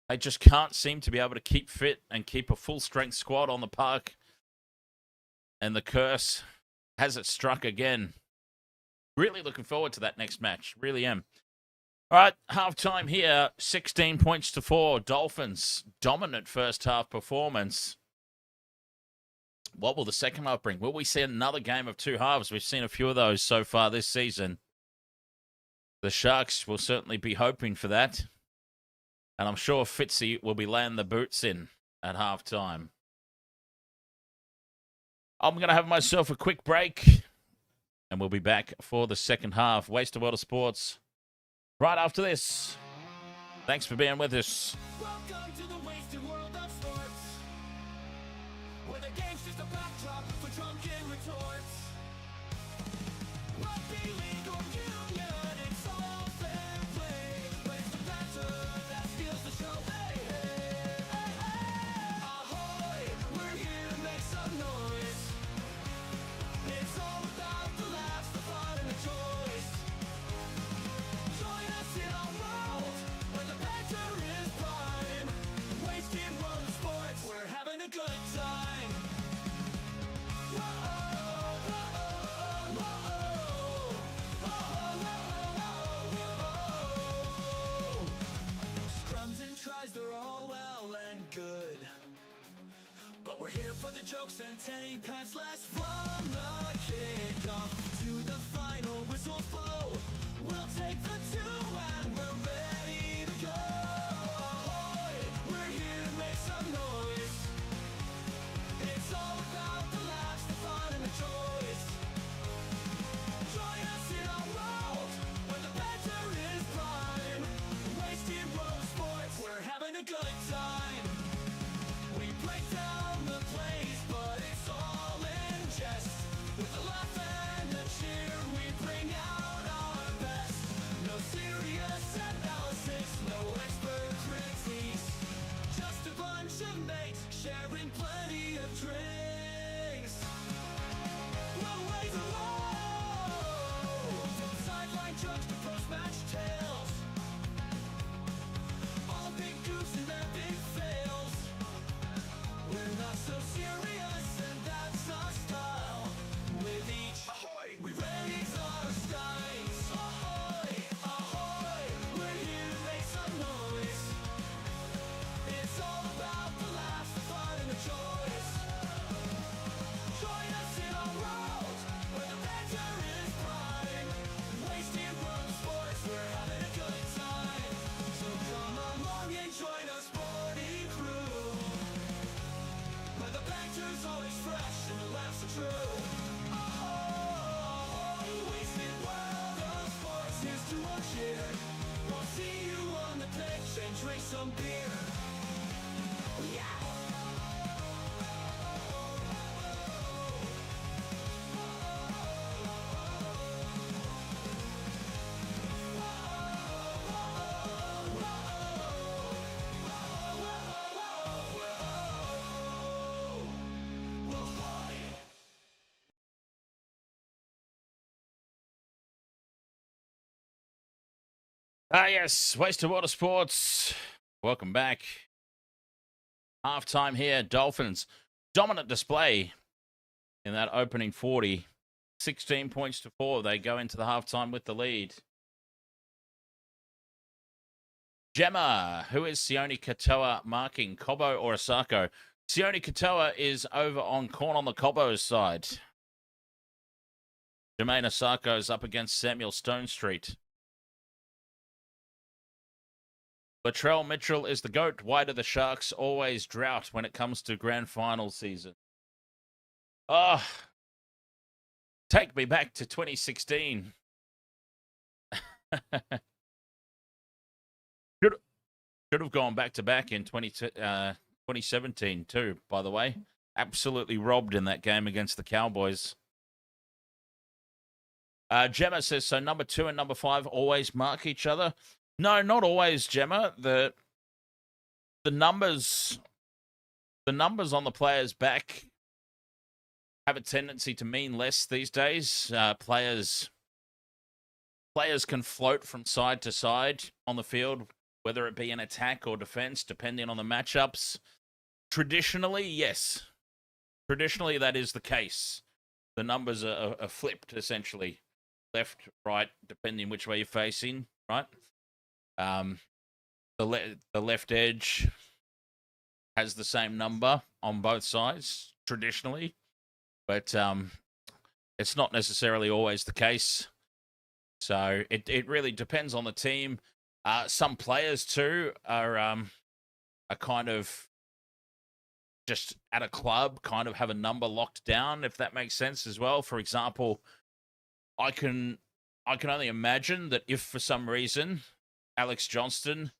they just can't seem to be able to keep fit and keep a full-strength squad on the park. And the curse has it struck again. Really looking forward to that next match. Really am. All right, halftime here. 16 points to 4. Dolphins, dominant first half performance. What will the second half bring? Will we see another game of 2 halves? We've seen a few of those so far this season. The Sharks will certainly be hoping for that. And I'm sure Fitzy will be laying the boots in at halftime. I'm going to have myself a quick break. And we'll be back for the second half. Waste of Water Sports right after this. Thanks for being with us. Welcome to the wasted world of sports, where the game's just a backdrop for drunken retorts. Rugby league or union, it's all fair play. But it's the banter that steals the show. Hey, hey, hey, hey. Ahoy, we're here to make some noise. It's all about the laughs, the fun, and the joys. Join us in our world where the banter is prime. Wasted world of sports, we're having a good time. Whoa, whoa, whoa, whoa. For the jokes and tank pass, let's from the kickoff to the final whistle blow. We'll take the 2 and we're ready to go. Ahoy, we're here to make some noise. It's all about the laughs, the fun, and the joys. Join us in our world where the banter is prime. Wasted road sports, we're having a good time. We break down the plays, but it's all in jest. With a laugh and a cheer, we bring out our best. No serious analysis, no expert critiques. Just a bunch of mates sharing plenty of drinks. We'll raise a low. From sideline jokes to post-match tales. All big goofs and their big fails. We're not so serious, and that's our style. With each ahoy, we raise our skies. Ahoy, ahoy, we're here to make some noise. It's all about the laughs, the fun, and the joys. Join us in our world where the banter is prime. Wasted world of sports, we're having a good time. So come along and join our sporty crew. Where the banter's always fresh and the laughs are true. Oh, wasted world of sports, here's to our cheer. We'll see you on the pitch and drink some beer. Yeah. Ah, yes, Wasted Water Sports. Welcome back. Halftime here. Dolphins. Dominant display in that opening 40. 16 points to 4. They go into the halftime with the lead. Gemma, who is Sione Katoa marking? Cobo or Asako? Sione Katoa is over on Corn on the Cobo's side. Jermaine Asako is up against Samuel Stone Street. Latrell Mitchell is the GOAT. Why do the Sharks always drought when it comes to grand final season? Oh, take me back to 2016. Should have gone back to back in 2017 too, by the way. Absolutely robbed in that game against the Cowboys. Gemma says, so number 2 and number 5 always mark each other? No, not always, Gemma. The numbers on the players' back have a tendency to mean less these days. Players can float from side to side on the field, whether it be in attack or defense, depending on the matchups. Traditionally, yes. Traditionally, that is the case. The numbers are flipped, essentially. Left, right, depending which way you're facing, right? The left edge has the same number on both sides, traditionally. But it's not necessarily always the case. So it really depends on the team. Some players, too, are kind of just at a club, kind of have a number locked down, if that makes sense as well. For example, I can only imagine that if for some reason Alex Johnston,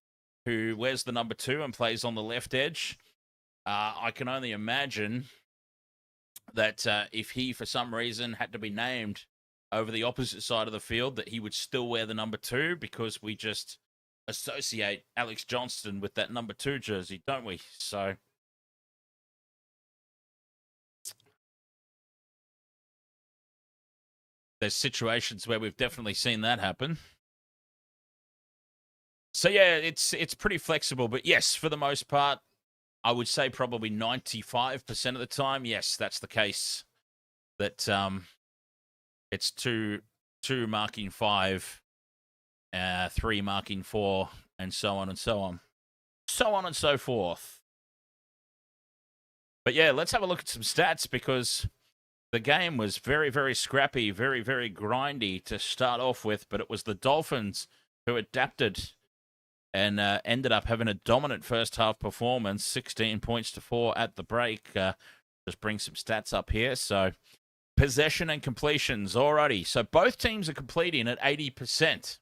who wears the number 2 and plays on the left edge, I can only imagine that if he for some reason had to be named over the opposite side of the field, that he would still wear the number 2, because we just associate Alex Johnston with that number 2 jersey, don't we? So there's situations where we've definitely seen that happen. So yeah, it's pretty flexible, but yes, for the most part, I would say probably 95% of the time, yes, that's the case. That it's two marking 5, 3 marking 4, and so on and so on. So on and so forth. But yeah, let's have a look at some stats because the game was very, very scrappy, very, very grindy to start off with. But it was the Dolphins who adapted and ended up having a dominant first half performance, 16 points to 4 at the break. Just bring some stats up here. So possession and completions, alrighty. So both teams are completing at 80%.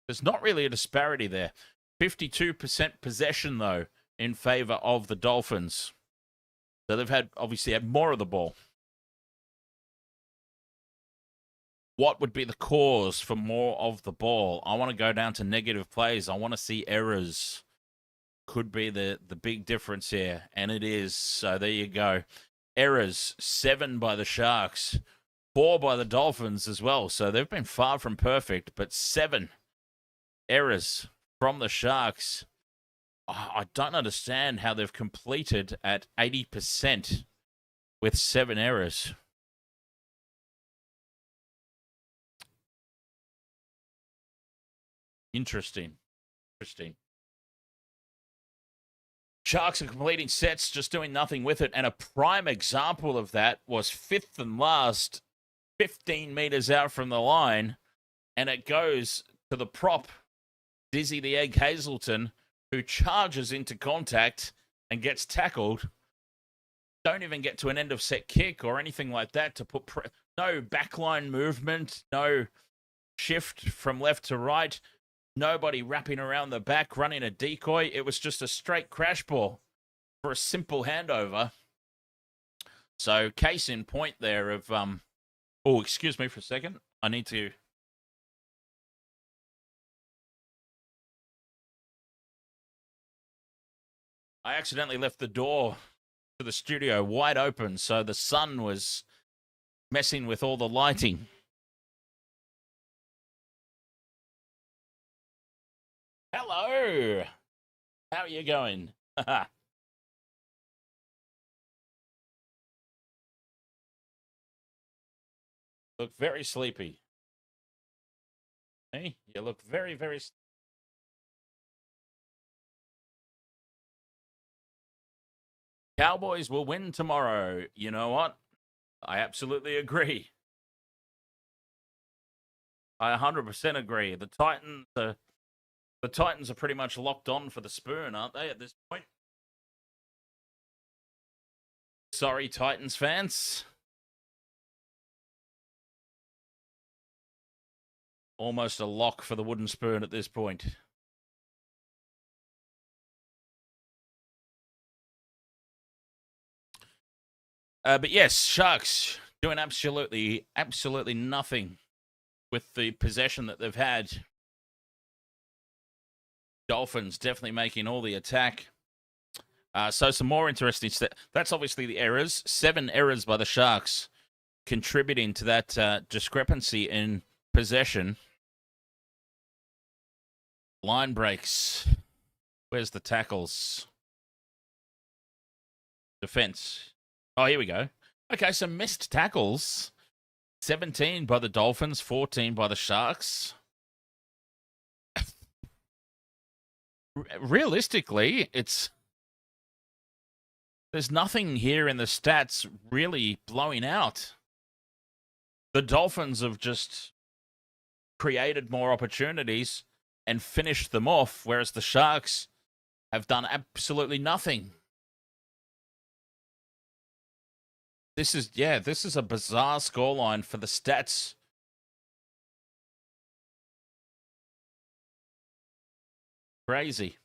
There's not really a disparity there. 52% possession, though, in favor of the Dolphins. So they've obviously had more of the ball. What would be the cause for more of the ball? I want to go down to negative plays. I want to see errors. Could be the big difference here, and it is. So there you go. Errors, 7 by the Sharks, 4 by the Dolphins as well. So they've been far from perfect, but 7 errors from the Sharks. I don't understand how they've completed at 80% with 7 errors. Interesting. Sharks are completing sets, just doing nothing with it. And a prime example of that was 5th and last, 15 meters out from the line. And it goes to the prop, Dizzy the Egg Hazelton, who charges into contact and gets tackled. Don't even get to an end of set kick or anything like that to put no backline movement, no shift from left to right. Nobody wrapping around the back, running a decoy. It was just a straight crash ball for a simple handover. So, case in point there of... Oh, excuse me for a second. I need to... I accidentally left the door to the studio wide open, so the sun was messing with all the lighting. Hello! How are you going? Look very sleepy. Hey, you look very, very... Cowboys will win tomorrow. You know what? I absolutely agree. I 100% agree. The Titans are pretty much locked on for the spoon, aren't they, at this point? Sorry, Titans fans. Almost a lock for the wooden spoon at this point. But yes, Sharks doing absolutely nothing with the possession that they've had. Dolphins definitely making all the attack. So some more interesting stuff. That's obviously the errors. 7 errors by the Sharks contributing to that discrepancy in possession. Line breaks. Where's the tackles? Defense. Oh, here we go. Okay, so missed tackles. 17 by the Dolphins, 14 by the Sharks. Realistically, there's nothing here in the stats really blowing out. The Dolphins have just created more opportunities and finished them off, whereas the Sharks have done absolutely nothing. This is a bizarre scoreline for the stats. Crazy.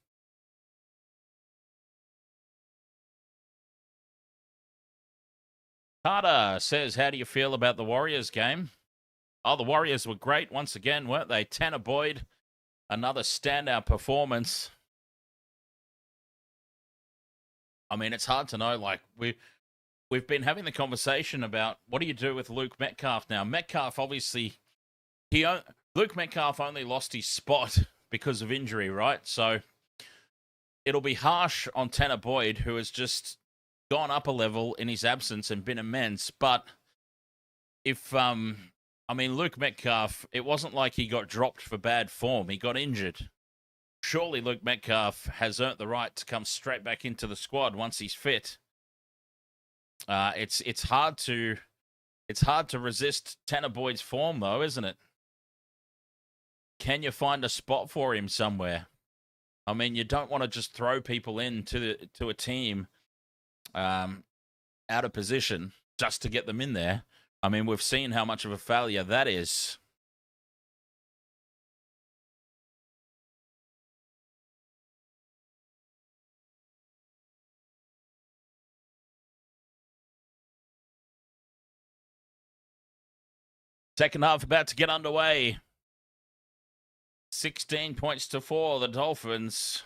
Carter says, how do you feel about the Warriors game? Oh, the Warriors were great once again, weren't they? Tanner Boyd, another standout performance. I mean, it's hard to know. Like, we've been having the conversation about what do you do with Luke Metcalf now. Metcalf, obviously, Luke Metcalf only lost his spot because of injury, right? So it'll be harsh on Tanner Boyd, who has just gone up a level in his absence and been immense. But if, Luke Metcalf, it wasn't like he got dropped for bad form. He got injured. Surely Luke Metcalf has earned the right to come straight back into the squad once he's fit. It's hard to resist Tanner Boyd's form, though, isn't it? Can you find a spot for him somewhere? I mean, you don't want to just throw people into a team out of position just to get them in there. I mean, we've seen how much of a failure that is. Second half about to get underway. 16 points to 4, the Dolphins.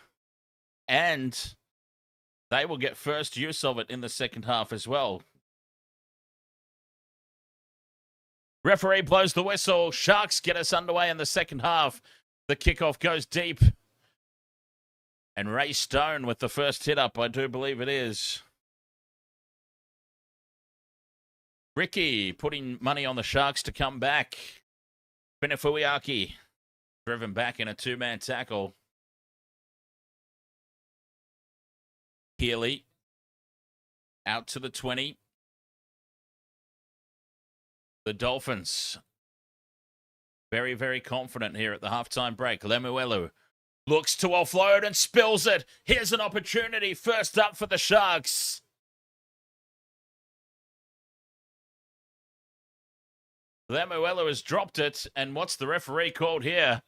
And they will get first use of it in the second half as well. Referee blows the whistle. Sharks get us underway in the second half. The kickoff goes deep. And Ray Stone with the first hit up, I do believe it is. Ricky putting money on the Sharks to come back. Finifuiaki driven back in a two-man tackle. Healy out to the 20. The Dolphins very, very confident here at the halftime break. Lemuelu looks to offload and spills it. Here's an opportunity. First up for the Sharks. Lemuelu has dropped it. And what's the referee called here?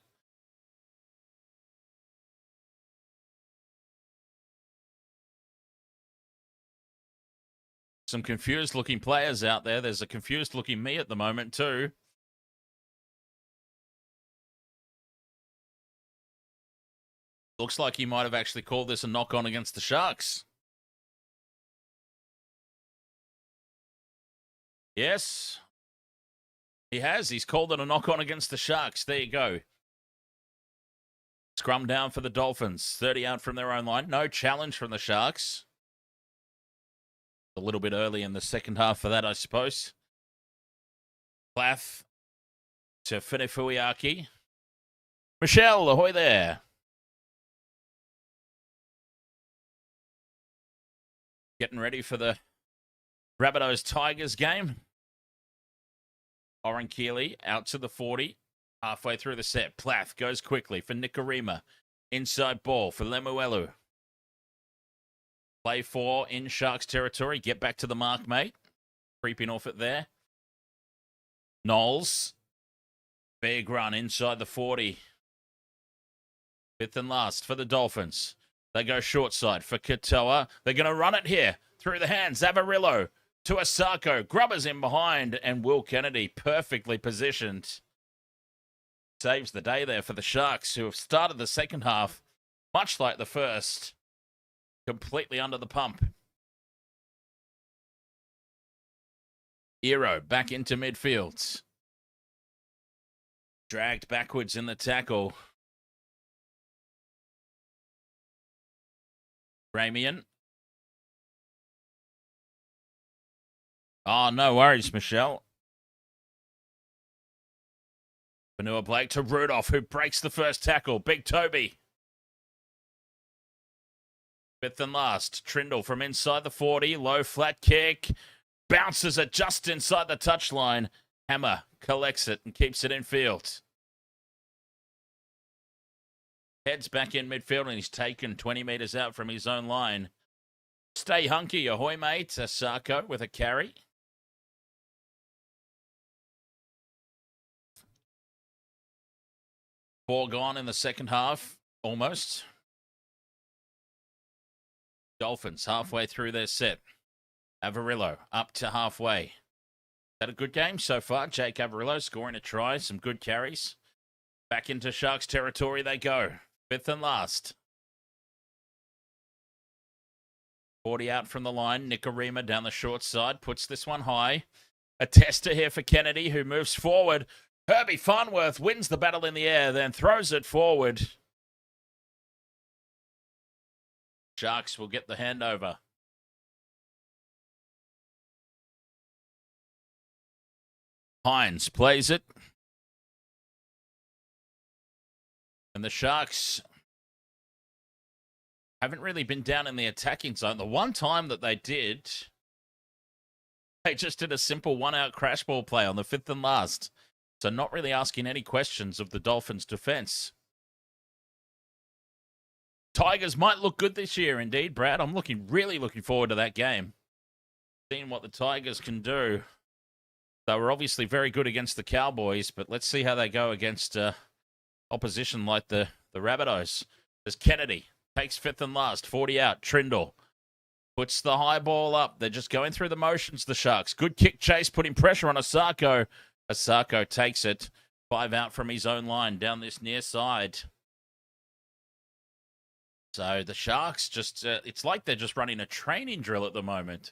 Some confused looking players out there. There's a confused looking me at the moment too. Looks like he might have actually called this a knock on against the Sharks. Yes, he has. He's called it a knock on against the Sharks. There you go. Scrum down for the Dolphins. 30 out from their own line. No challenge from the Sharks. A little bit early in the second half for that, I suppose. Plath to Finifuiaki. Michelle, ahoy there. Getting ready for the Rabbitohs Tigers game. Oren Keeley out to the 40. Halfway through the set. Plath goes quickly for Nikorima. Inside ball for Lemuelu. Play 4 in Sharks territory. Get back to the mark, mate. Creeping off it there. Knowles. Big run inside the 40. Fifth and last for the Dolphins. They go short side for Katoa. They're going to run it here. Through the hands. Avarillo to Asako. Grubbers in behind. And Will Kennedy perfectly positioned. Saves the day there for the Sharks, who have started the second half much like the first. Completely under the pump. Hero back into midfield. Dragged backwards in the tackle. Ramian. Oh, no worries, Michelle. Vanua Blake to Rudolph, who breaks the first tackle. Big Toby. Fifth and last. Trindle from inside the 40. Low flat kick. Bounces it just inside the touchline. Hammer collects it and keeps it in field. Heads back in midfield and he's taken 20 metres out from his own line. Stay hunky, ahoy, mate. Asako with a carry. Four gone in the second half, almost. Dolphins halfway through their set. Avarillo up to halfway. Had a good game so far. Jake Avarillo scoring a try, some good carries. Back into Sharks territory they go. Fifth and last. 40 out from the line. Nikorima down the short side. Puts this one high. A tester here for Kennedy, who moves forward. Herbie Farnworth wins the battle in the air, then throws it forward. Sharks will get the handover. Hines plays it. And the Sharks haven't really been down in the attacking zone. The one time that they did, They just did a simple one-out crash ball play on the fifth and last. So not really asking any questions of the Dolphins' defense. Tigers might look good this year, indeed, Brad. I'm really looking forward to that game. Seeing what the Tigers can do. They were obviously very good against the Cowboys, but let's see how they go against opposition like the Rabbitohs. There's Kennedy. Takes fifth and last. 40 out. Trindle. Puts the high ball up. They're just going through the motions, the Sharks. Good kick chase, putting pressure on Asako. Asako takes it. 5 out from his own line down this near side. So the Sharks just, it's like they're just running a training drill at the moment.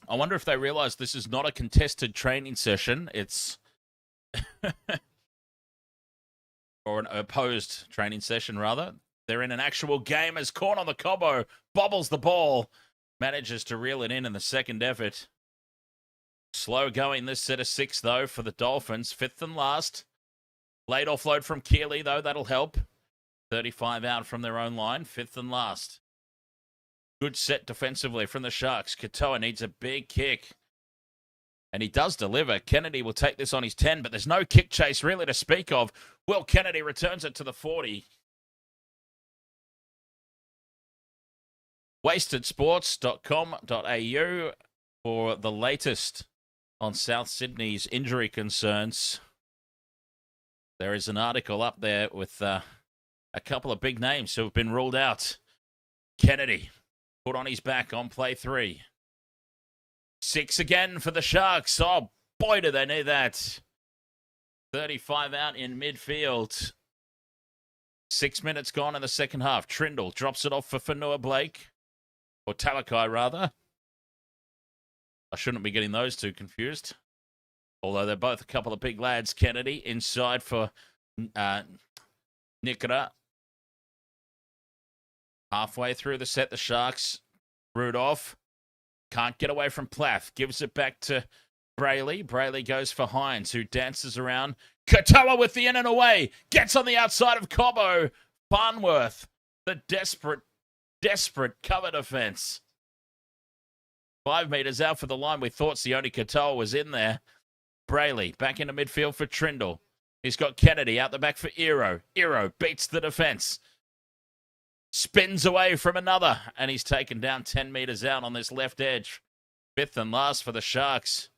I wonder if they realize this is not a contested training session. It's or an opposed training session, rather. They're in an actual game as Corn on the Cobbo bobbles the ball. Manages to reel it in the second effort. Slow going this set of 6, though, for the Dolphins. Fifth and last. Late offload from Keeley, though. That'll help. 35 out from their own line. Fifth and last. Good set defensively from the Sharks. Katoa needs a big kick. And he does deliver. Kennedy will take this on his 10, but there's no kick chase really to speak of. Will Kennedy returns it to the 40. wastedsports.com.au for the latest on South Sydney's injury concerns. There is an article up there with a couple of big names who have been ruled out. Kennedy put on his back on play 3. 6 again for the Sharks. Oh, boy, do they need that. 35 out in midfield. 6 minutes gone in the second half. Trindle drops it off for Fanua Blake. Or Talakai, rather. I shouldn't be getting those two confused. Although they're both a couple of big lads. Kennedy inside for Nikora. Halfway through the set, the Sharks. Rudolph. Can't get away from Plath. Gives it back to Brayley. Brayley goes for Hines, who dances around. Katoa with the in and away. Gets on the outside of Cobbo. Farnworth. The desperate cover defense. 5 meters out for the line. We thought Sione Katoa was in there. Brayley back into midfield for Trindle. He's got Kennedy out the back for Ero. Ero beats the defense. Spins away from another. And he's taken down 10 meters out on this left edge. Fifth and last for the Sharks.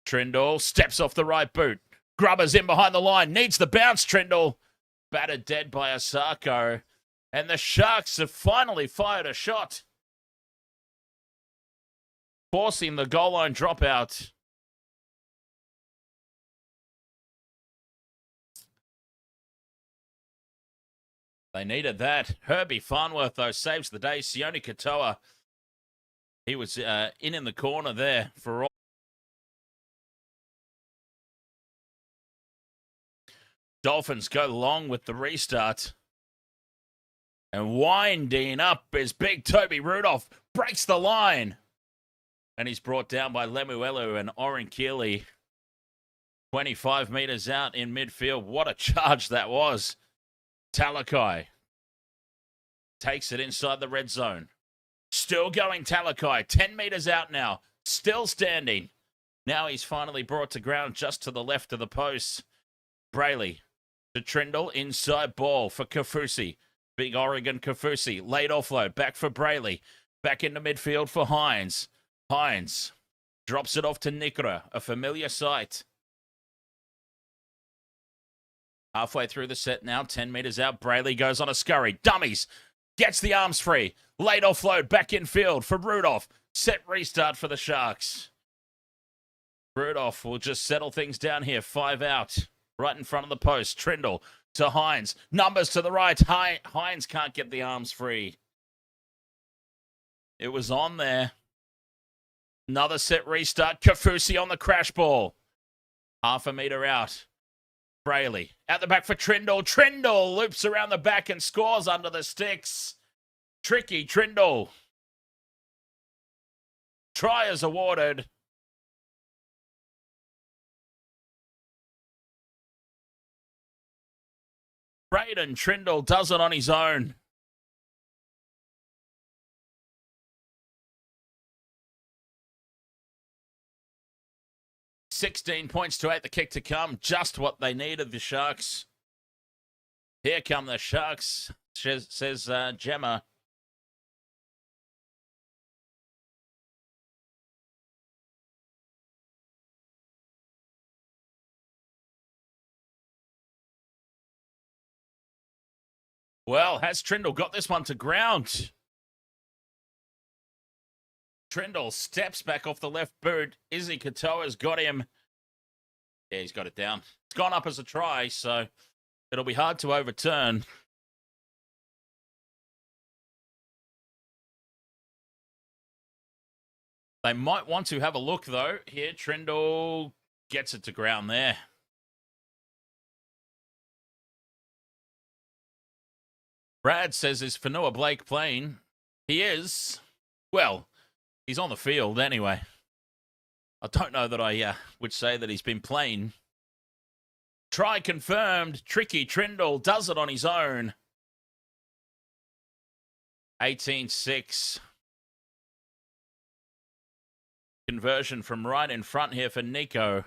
Trindle steps off the right boot. Grubber's in behind the line. Needs the bounce, Trindle. Battered dead by Asako. And the Sharks have finally fired a shot. Forcing the goal line dropout. They needed that. Herbie Farnworth, though, saves the day. Sione Katoa, he was in the corner there for all. Dolphins go long with the restart. And winding up is big Toby Rudolph. Breaks the line. And he's brought down by Lemuelu and Oren Keeley. 25 meters out in midfield. What a charge that was. Talakai takes it inside the red zone. Still going Talakai. 10 meters out now. Still standing. Now he's finally brought to ground just to the left of the post. Brayley to Trindle. Inside ball for Kafusi. Big Oregon Kafusi. Late offload. Back for Brayley. Back into midfield for Hines. Hines drops it off to Nikora. A familiar sight. Halfway through the set now. 10 meters out. Brayley goes on a scurry. Dummies. Gets the arms free. Late offload. Back in field for Rudolph. Set restart for the Sharks. Rudolph will just settle things down here. 5 out. Right in front of the post. Trindle to Hines. Numbers to the right. Hines can't get the arms free. It was on there. Another set restart. Kafusi on the crash ball. Half a meter out. Brayley out the back for Trindle. Trindle loops around the back and scores under the sticks. Tricky Trindle. Try is awarded. Braden Trindle does it on his own. 16 points to 8. The kick to come. Just what they needed, the Sharks. Here come the Sharks, says Gemma. Well, has Trindle got this one to ground? Trindle steps back off the left boot. Izzy Katoa's got him. Yeah, he's got it down. It's gone up as a try, so it'll be hard to overturn. They might want to have a look, though. Here, Trindle gets it to ground there. Brad says, is Fonua Blake playing? He is. Well, he's on the field anyway. I don't know that I would say that he's been playing. Try confirmed. Tricky Trindle does it on his own. 18-6. Conversion from right in front here for Nico.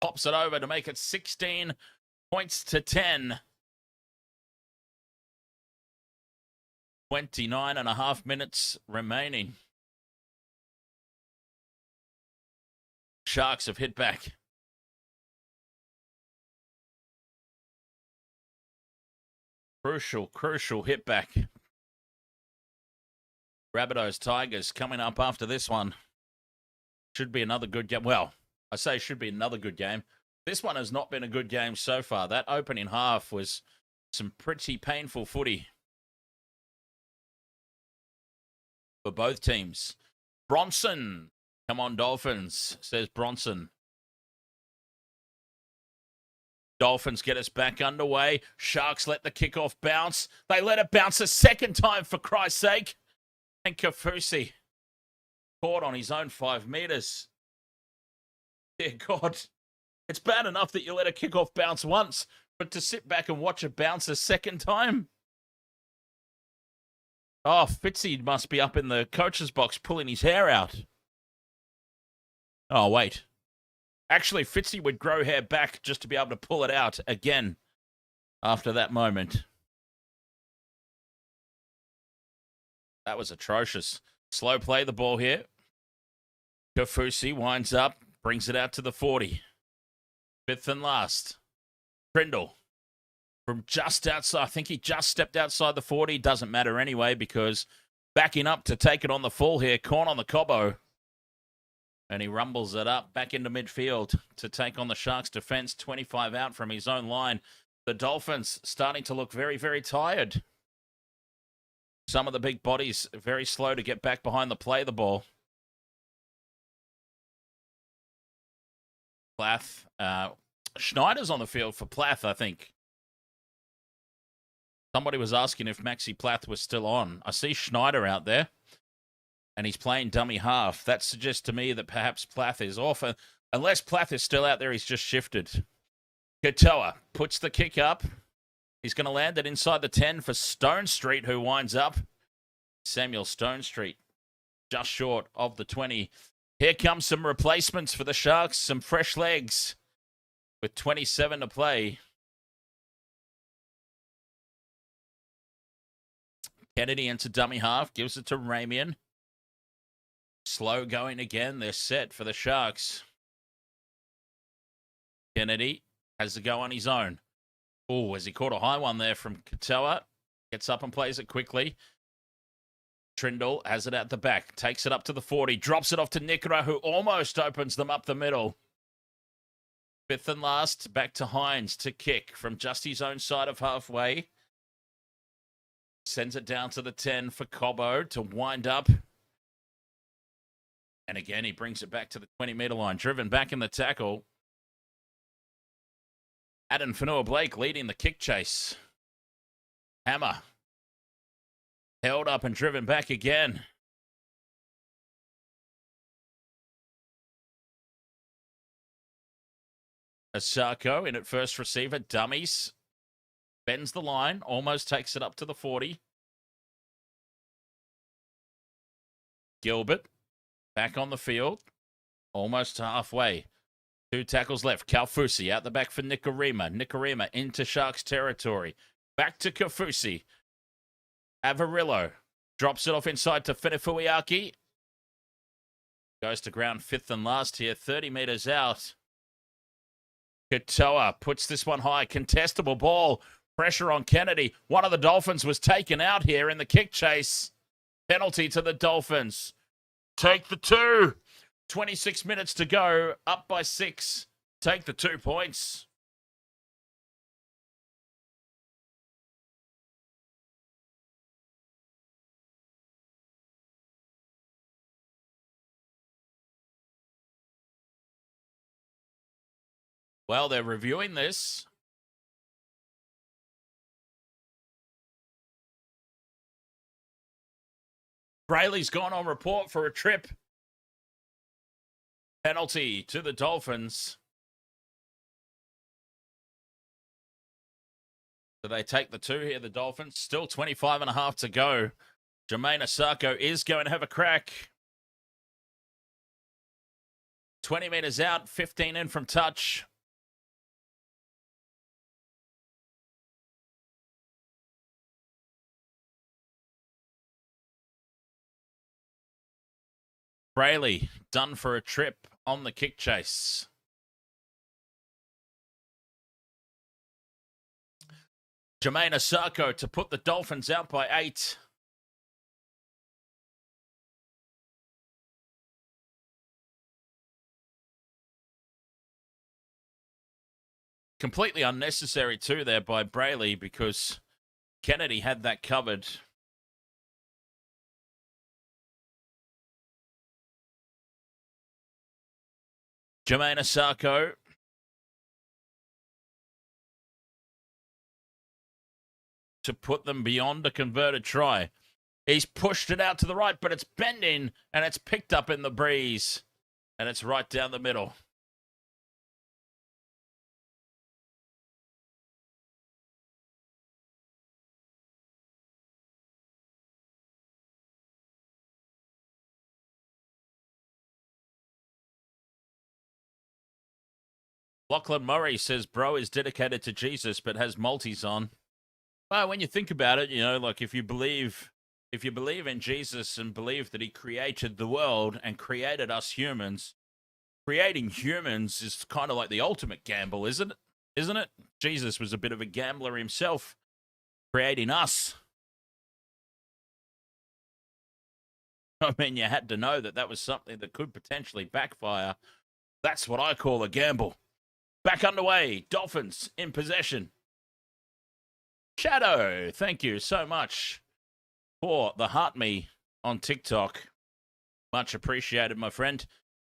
Pops it over to make it 16 points to 10. 29.5 minutes remaining. Sharks have hit back. Crucial hit back. Rabbitohs Tigers coming up after this one. Should be another good game. Well, I say should be another good game. This one has not been a good game so far. That opening half was some pretty painful footy for both teams. Bronson. Come on, Dolphins, says Bronson. Dolphins get us back underway. Sharks let the kickoff bounce. They let it bounce a second time, for Christ's sake. And Kafusi caught on his own 5 meters. Dear God. It's bad enough that you let a kickoff bounce once, but to sit back and watch it bounce a second time? Oh, Fitzy must be up in the coach's box pulling his hair out. Oh, wait. Actually, Fitzy would grow hair back just to be able to pull it out again after that moment. That was atrocious. Slow play the ball here. Kafusi winds up, brings it out to the 40. Fifth and last. Trindle from just outside. I think he just stepped outside the 40. Doesn't matter anyway because backing up to take it on the full here. Corn on the Cobbo. And he rumbles it up back into midfield to take on the Sharks defense. 25 out from his own line. The Dolphins starting to look very, very tired. Some of the big bodies very slow to get back behind the play of the ball. Plath. Schneider's on the field for Plath, I think. Somebody was asking if Maxi Plath was still on. I see Schneider out there. And he's playing dummy half. That suggests to me that perhaps Plath is off. Unless Plath is still out there, he's just shifted. Katoa puts the kick up. He's going to land it inside the 10 for Stone Street, who winds up. Samuel Stone Street, just short of the 20. Here comes some replacements for the Sharks. Some fresh legs with 27 to play. Kennedy into dummy half. Gives it to Ramian. Slow going again. They're set for the Sharks. Kennedy has to go on his own. Oh, has he caught a high one there from Katoa? Gets up and plays it quickly. Trindle has it at the back. Takes it up to the 40. Drops it off to Nikora, who almost opens them up the middle. Fifth and last. Back to Hines to kick from just his own side of halfway. Sends it down to the 10 for Cobbo to wind up. And again, he brings it back to the 20-meter line. Driven back in the tackle. Adam Fonua Blake leading the kick chase. Hammer. Held up and driven back again. Asako in at first receiver. Dummies. Bends the line. Almost takes it up to the 40. Gilbert back on the field, almost halfway. 2 tackles left. Kaufusi out the back for Nikorima. Nikorima into Sharks territory. Back to Kaufusi. Avarillo drops it off inside to Fenefuiaki. Goes to ground 5th and last here, 30 metres out. Katoa puts this one high. Contestable ball. Pressure on Kennedy. One of the Dolphins was taken out here in the kick chase. Penalty to the Dolphins. Take the 2. 26 minutes to go. Up by 6. Take the 2 points. Well, they're reviewing this. Brayley's gone on report for a trip. Penalty to the Dolphins. So they take the 2 here, the Dolphins. Still 25 and a half to go. Jermaine Asako is going to have a crack. 20 metres out, 15 in from touch. Brayley done for a trip on the kick chase. Jermaine Asako to put the Dolphins out by 8. Completely unnecessary too there by Brayley because Kennedy had that covered. Jermaine Asako. To put them beyond a converted try. He's pushed it out to the right, but it's bending and it's picked up in the breeze. And it's right down the middle. Lachlan Murray says, bro is dedicated to Jesus, but has multis on. Well, when you think about it, you know, like if you believe in Jesus and believe that he created the world and created us humans, creating humans is kind of like the ultimate gamble, isn't it? Isn't it? Jesus was a bit of a gambler himself, creating us. I mean, you had to know that that was something that could potentially backfire. That's what I call a gamble. Back underway. Dolphins in possession. Shadow, thank you so much for the heart me on TikTok. Much appreciated, my friend.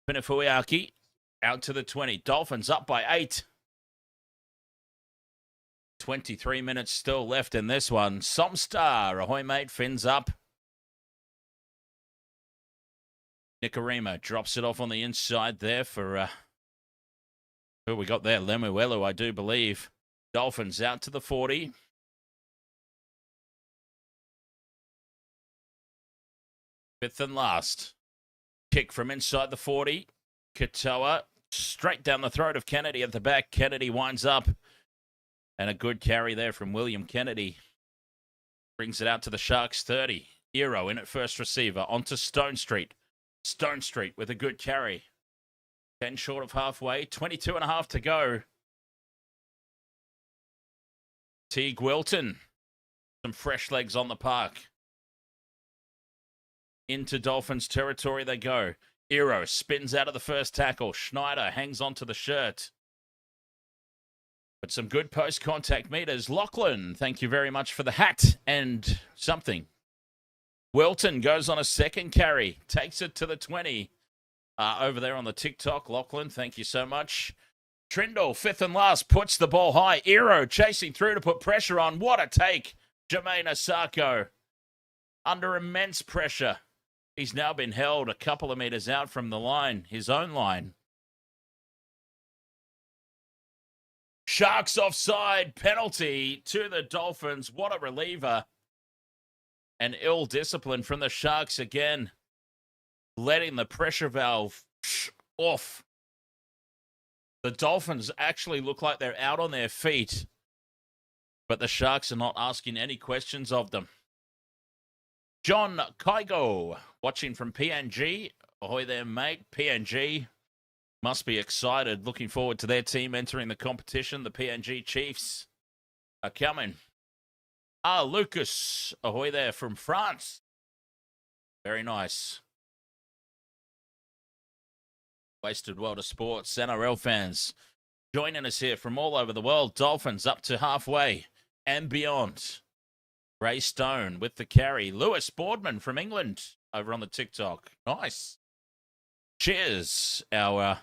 Penefuiaki out to the 20. Dolphins up by 8. 23 minutes still left in this one. Somstar, ahoy mate, fins up. Nikorima drops it off on the inside there for... who we got there? Lemuelu, I do believe. Dolphins out to the 40. Fifth and last. Kick from inside the 40. Katoa straight down the throat of Kennedy at the back. Kennedy winds up. And a good carry there from William Kennedy. Brings it out to the Sharks 30. Hero in at first receiver. Onto Stone Street. Stone Street with a good carry. 10 short of halfway. 22 and a half to go. Teague Wilton. Some fresh legs on the park. Into Dolphins territory they go. Hero spins out of the first tackle. Schneider hangs onto the shirt. But some good post-contact meters. Lachlan, thank you very much for the hat and something. Wilton goes on a second carry. Takes it to the 20. Over there on the TikTok. Lachlan, thank you so much. Trindle, fifth and last, puts the ball high. Hero chasing through to put pressure on. What a take. Jermaine Asako. Under immense pressure. He's now been held a couple of meters out from the line, his own line. Sharks offside, penalty to the Dolphins. What a reliever. And ill discipline from the Sharks again. letting the pressure valve off. The Dolphins actually look like they're out on their feet, but the Sharks are not asking any questions of them. John Kygo, watching from PNG. Ahoy there, mate. PNG must be excited. Looking forward to their team entering the competition. The PNG Chiefs are coming. Lucas, ahoy there from France. Very nice. Wasted World of Sports, NRL fans joining us here from all over the world. Dolphins up to halfway and beyond. Ray Stone with the carry. Lewis Boardman from England over on the TikTok. Nice. Cheers. Our,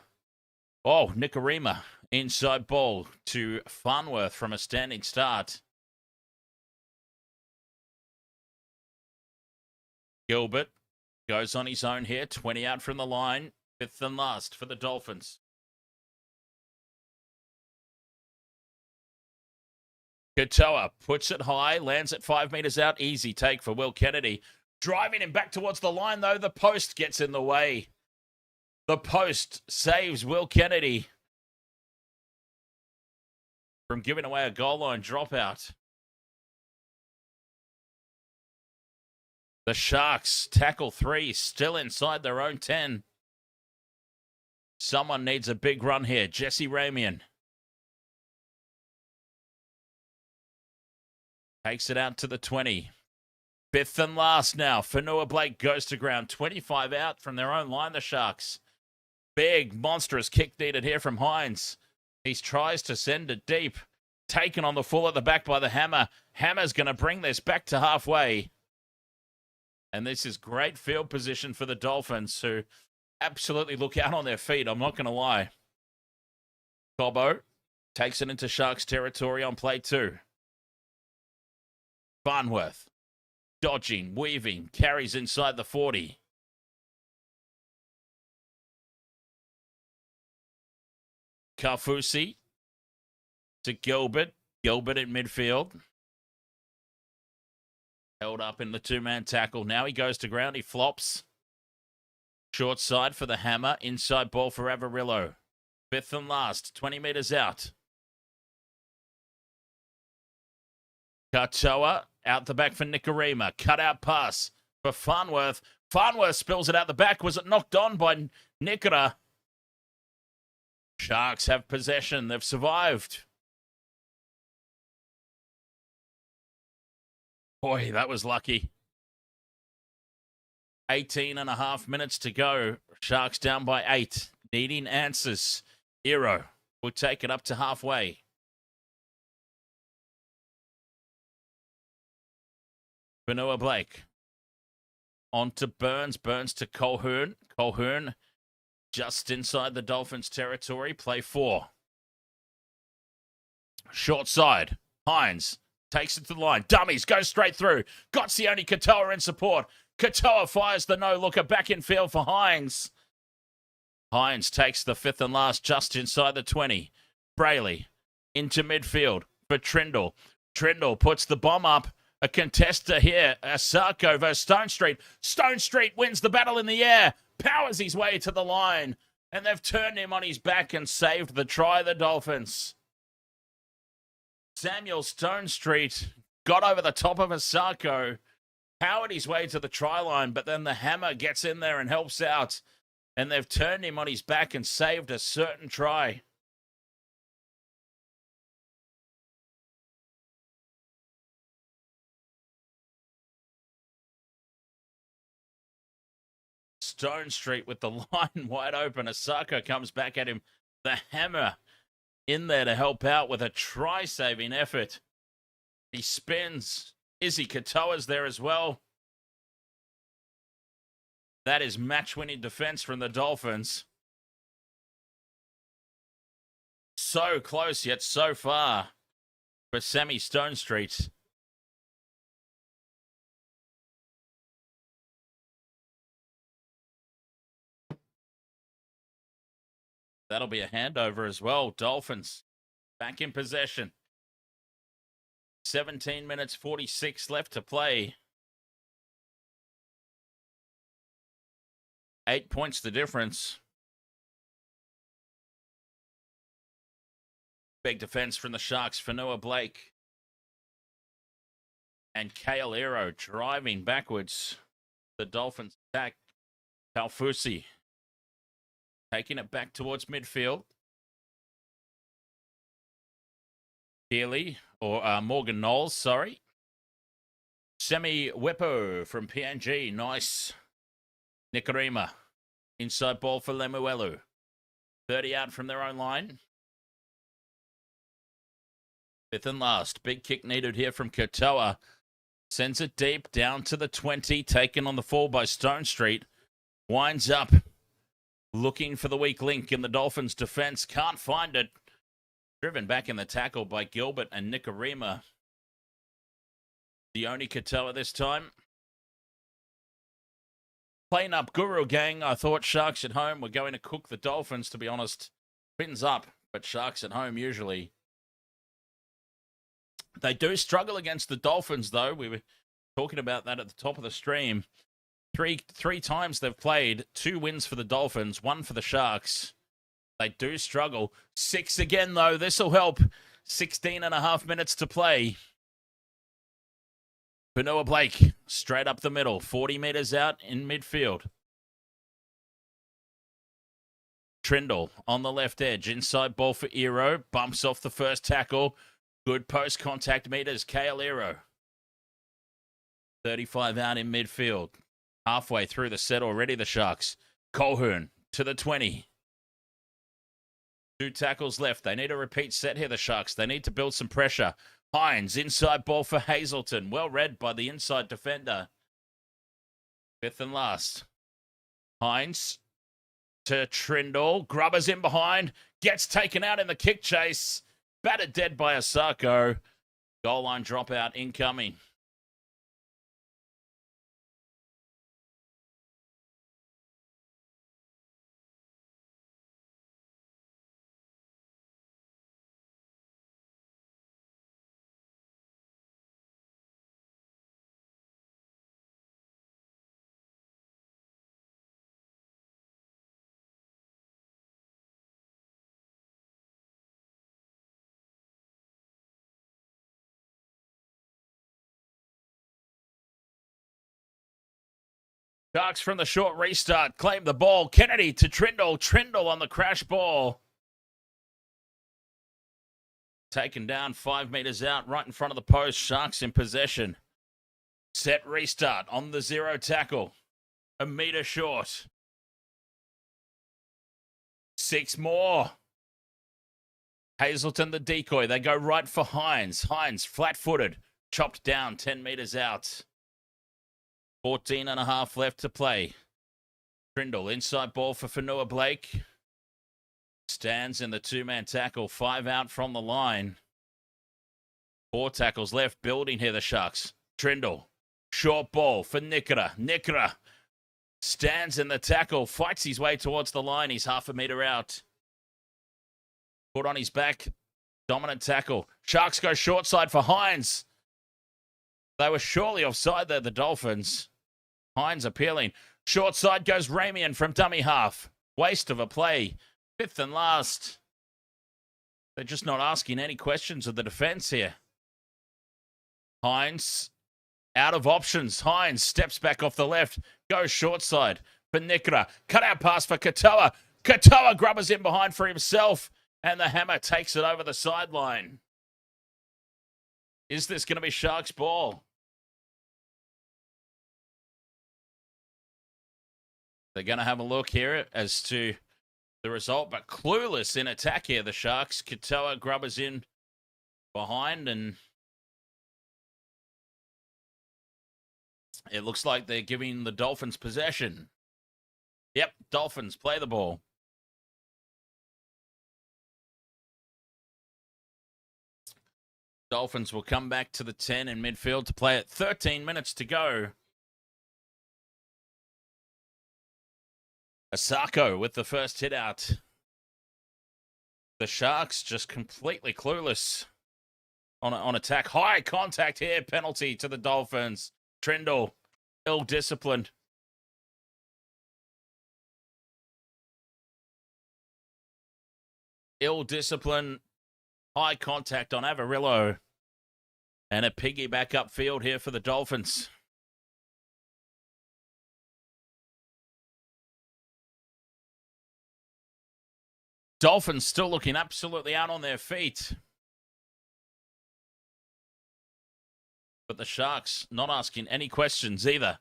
Nicarima inside ball to Farnworth from a standing start. Gilbert goes on his own here. 20 out from the line. Fifth and last for the Dolphins. Katoa puts it high, lands it 5 meters out. Easy take for Will Kennedy. Driving him back towards the line, though. The post gets in the way. The post saves Will Kennedy from giving away a goal line dropout. The Sharks tackle 3, still inside their own 10. Someone needs a big run here. Jesse Ramian takes it out to the 20. Fifth and last now. Fanua Blake goes to ground. 25 out from their own line, the Sharks. Big, monstrous kick needed here from Hines. He tries to send it deep. Taken on the full at the back by the Hammer. Hammer's going to bring this back to halfway. And this is great field position for the Dolphins, who absolutely look out on their feet. I'm not going to lie. Cobbo takes it into Sharks territory on play 2. Farnworth dodging, weaving, carries inside the 40. Carfusi to Gilbert. Gilbert in midfield. Held up in the 2-man tackle. Now he goes to ground. He flops. Short side for the Hammer. Inside ball for Avarillo. Fifth and last. 20 meters out. Katoa out the back for Nicarima. Cut out pass for Farnworth. Farnworth spills it out the back. Was it knocked on by Nicara? Sharks have possession. They've survived. Boy, that was lucky. 18 and a half minutes to go. Sharks down by 8. Needing answers. Hero will take it up to halfway. Fanua Blake. On to Burns. Burns to Colquhoun. Colquhoun just inside the Dolphins territory. Play 4. Short side. Hines takes it to the line. Dummies. Goes straight through. Gotzioni Katoa in support. Katoa fires the no-looker back in field for Hines. Hines takes the 5th and last just inside the 20. Brayley into midfield for Trindle. Trindle puts the bomb up. A contester here. Asako versus Stone Street. Stone Street wins the battle in the air. Powers his way to the line. And they've turned him on his back and saved the try, the Dolphins. Samuel Stone Street got over the top of Asako. Powered his way to the try line, but then the Hammer gets in there and helps out. And they've turned him on his back and saved a certain try. Stone Street with the line wide open. Asako comes back at him. The Hammer in there to help out with a try-saving effort. He spins. Izzy Katoa's there as well. That is match-winning defense from the Dolphins. So close, yet so far for Sammy Stone Street. That'll be a handover as well. Dolphins back in possession. 17 minutes, 46 left to play. 8 points the difference. Big defense from the Sharks. Fonua Blake and Kale Ero driving backwards. The Dolphins attack. Talfusi taking it back towards midfield. Keely, or Morgan Knowles, sorry. Semi Whippo from PNG. Nice. Nikarima. Inside ball for Lemuelu. 30 out from their own line. Fifth and last. Big kick needed here from Katoa. Sends it deep down to the 20. Taken on the fall by Stone Street. Winds up. Looking for the weak link in the Dolphins' defense. Can't find it. Driven back in the tackle by Gilbert and Nikarima. The only Katoa this time. Playing up Guru gang. I thought Sharks at home were going to cook the Dolphins, to be honest. Fins up, but Sharks at home usually. They do struggle against the Dolphins, though. We were talking about that at the top of the stream. Three times they've played. 2 wins for the Dolphins, 1 for the Sharks. They do struggle. 6 again, though. This will help. 16 and a half minutes to play. Fonua Blake, straight up the middle. 40 metres out in midfield. Trindle on the left edge. Inside ball for Ero. Bumps off the first tackle. Good post-contact meters. Kale Ero. 35 out in midfield. Halfway through the set already, the Sharks. Colhoun to the 20. 2 tackles left. They need a repeat set here, the Sharks. They need to build some pressure. Hines, inside ball for Hazelton. Well read by the inside defender. Fifth and last. Hines to Trindle. Grubbers in behind. Gets taken out in the kick chase. Battered dead by Asako. Goal line dropout incoming. Sharks from the short restart. Claim the ball. Kennedy to Trindle. Trindle on the crash ball. Taken down 5 metres out, right in front of the post. Sharks in possession. Set restart on the 0 tackle. A metre short. 6 more. Hazelton the decoy. They go right for Hines. Hines flat-footed. Chopped down 10 metres out. 14 and a half left to play. Trindle, inside ball for Fonua Blake. Stands in the 2-man tackle. 5 out from the line. 4 tackles left. Building here, the Sharks. Trindle, short ball for Nikora. Nikora stands in the tackle. Fights his way towards the line. He's half a metre out. Put on his back. Dominant tackle. Sharks go short side for Hines. They were surely offside there, the Dolphins. Hines appealing. Short side goes Ramian from dummy half. Waste of a play. 5th and last. They're just not asking any questions of the defense here. Hines out of options. Hines steps back off the left. Goes short side for Nikora. Cut out pass for Katoa. Katoa grubbers in behind for himself. And the hammer takes it over the sideline. Is this going to be Sharks ball? They're going to have a look here as to the result, but clueless in attack here, the Sharks. Katoa grubbers in behind, and it looks like they're giving the Dolphins possession. Yep, Dolphins play the ball. Dolphins will come back to the 10 in midfield to play it. 13 minutes to go. Asako with the first hit out. The Sharks just completely clueless on attack. High contact here. Penalty to the Dolphins. Trindle, ill-disciplined. Ill discipline, high contact on Avarillo. And a piggyback upfield here for the Dolphins. Dolphins still looking absolutely out on their feet. But the Sharks not asking any questions either.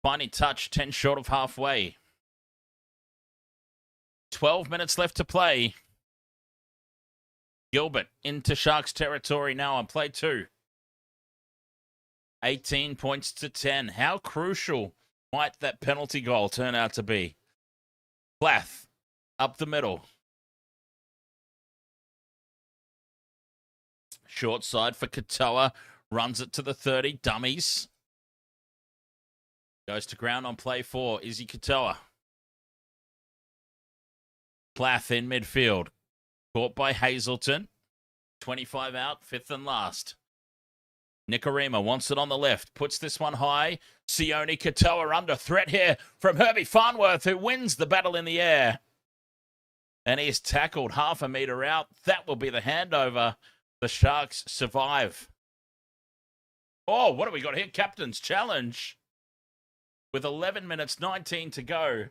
Finding touch, 10 short of halfway. 12 minutes left to play. Gilbert into Sharks territory now on play 2. 18 points to 10. How crucial might that penalty goal turn out to be? Plath up the middle. Short side for Katoa. Runs it to the 30. Dummies. Goes to ground on play 4. Izzy Katoa. Plath in midfield. Caught by Hazelton. 25 out. 5th and last. Nikorima wants it on the left. Puts this one high. Sione Katoa under threat here from Herbie Farnworth, who wins the battle in the air. And he's tackled half a metre out. That will be the handover. The Sharks survive. Oh, what have we got here? Captain's challenge. With 11 minutes, 19 to go.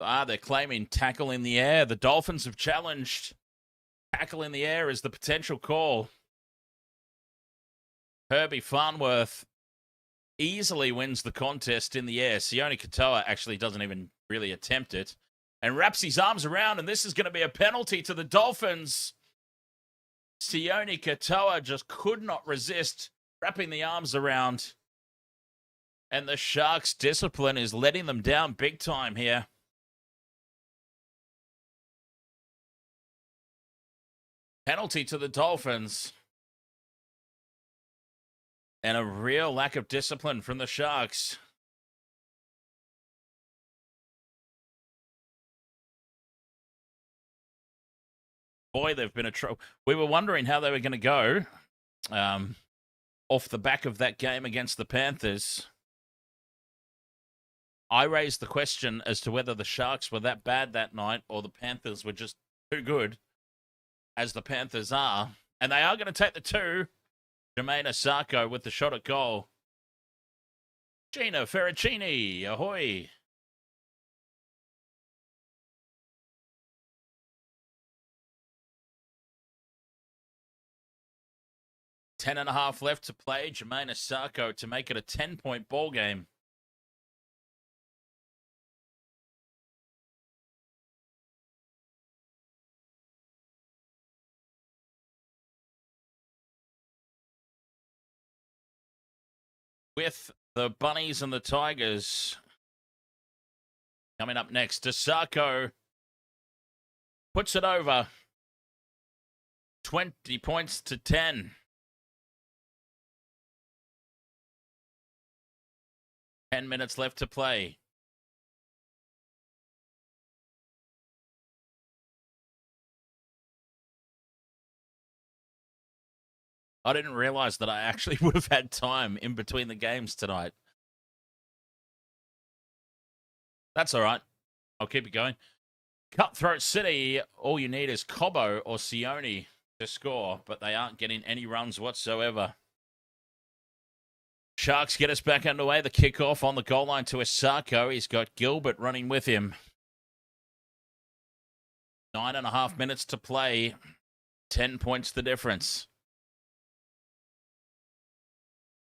They're claiming tackle in the air. The Dolphins have challenged. Tackle in the air is the potential call. Herbie Farnworth easily wins the contest in the air. Sione Katoa actually doesn't even really attempt it. And wraps his arms around, and this is going to be a penalty to the Dolphins. Sione Katoa just could not resist wrapping the arms around. And the Sharks' discipline is letting them down big time here. Penalty to the Dolphins. And a real lack of discipline from the Sharks. Boy, they've been a trouble. We were wondering how they were going to go off the back of that game against the Panthers. I raised the question as to whether the Sharks were that bad that night or the Panthers were just too good, as the Panthers are. And they are going to take the 2. Jermaine Asako with the shot at goal. Gina Ferracini, ahoy. Ten and a half left to play. Jermaine Asako to make it a 10-point ball game. With the Bunnies and the Tigers coming up next. Asako puts it over. 20 points to 10. 10 minutes left to play. I didn't realize that I actually would have had time in between the games tonight. That's all right. I'll keep it going. Cutthroat City, all you need is Cobbo or Sione to score, but they aren't getting any runs whatsoever. Sharks get us back underway. The kickoff on the goal line to Asako. He's got Gilbert running with him. 9.5 minutes to play. 10 points the difference.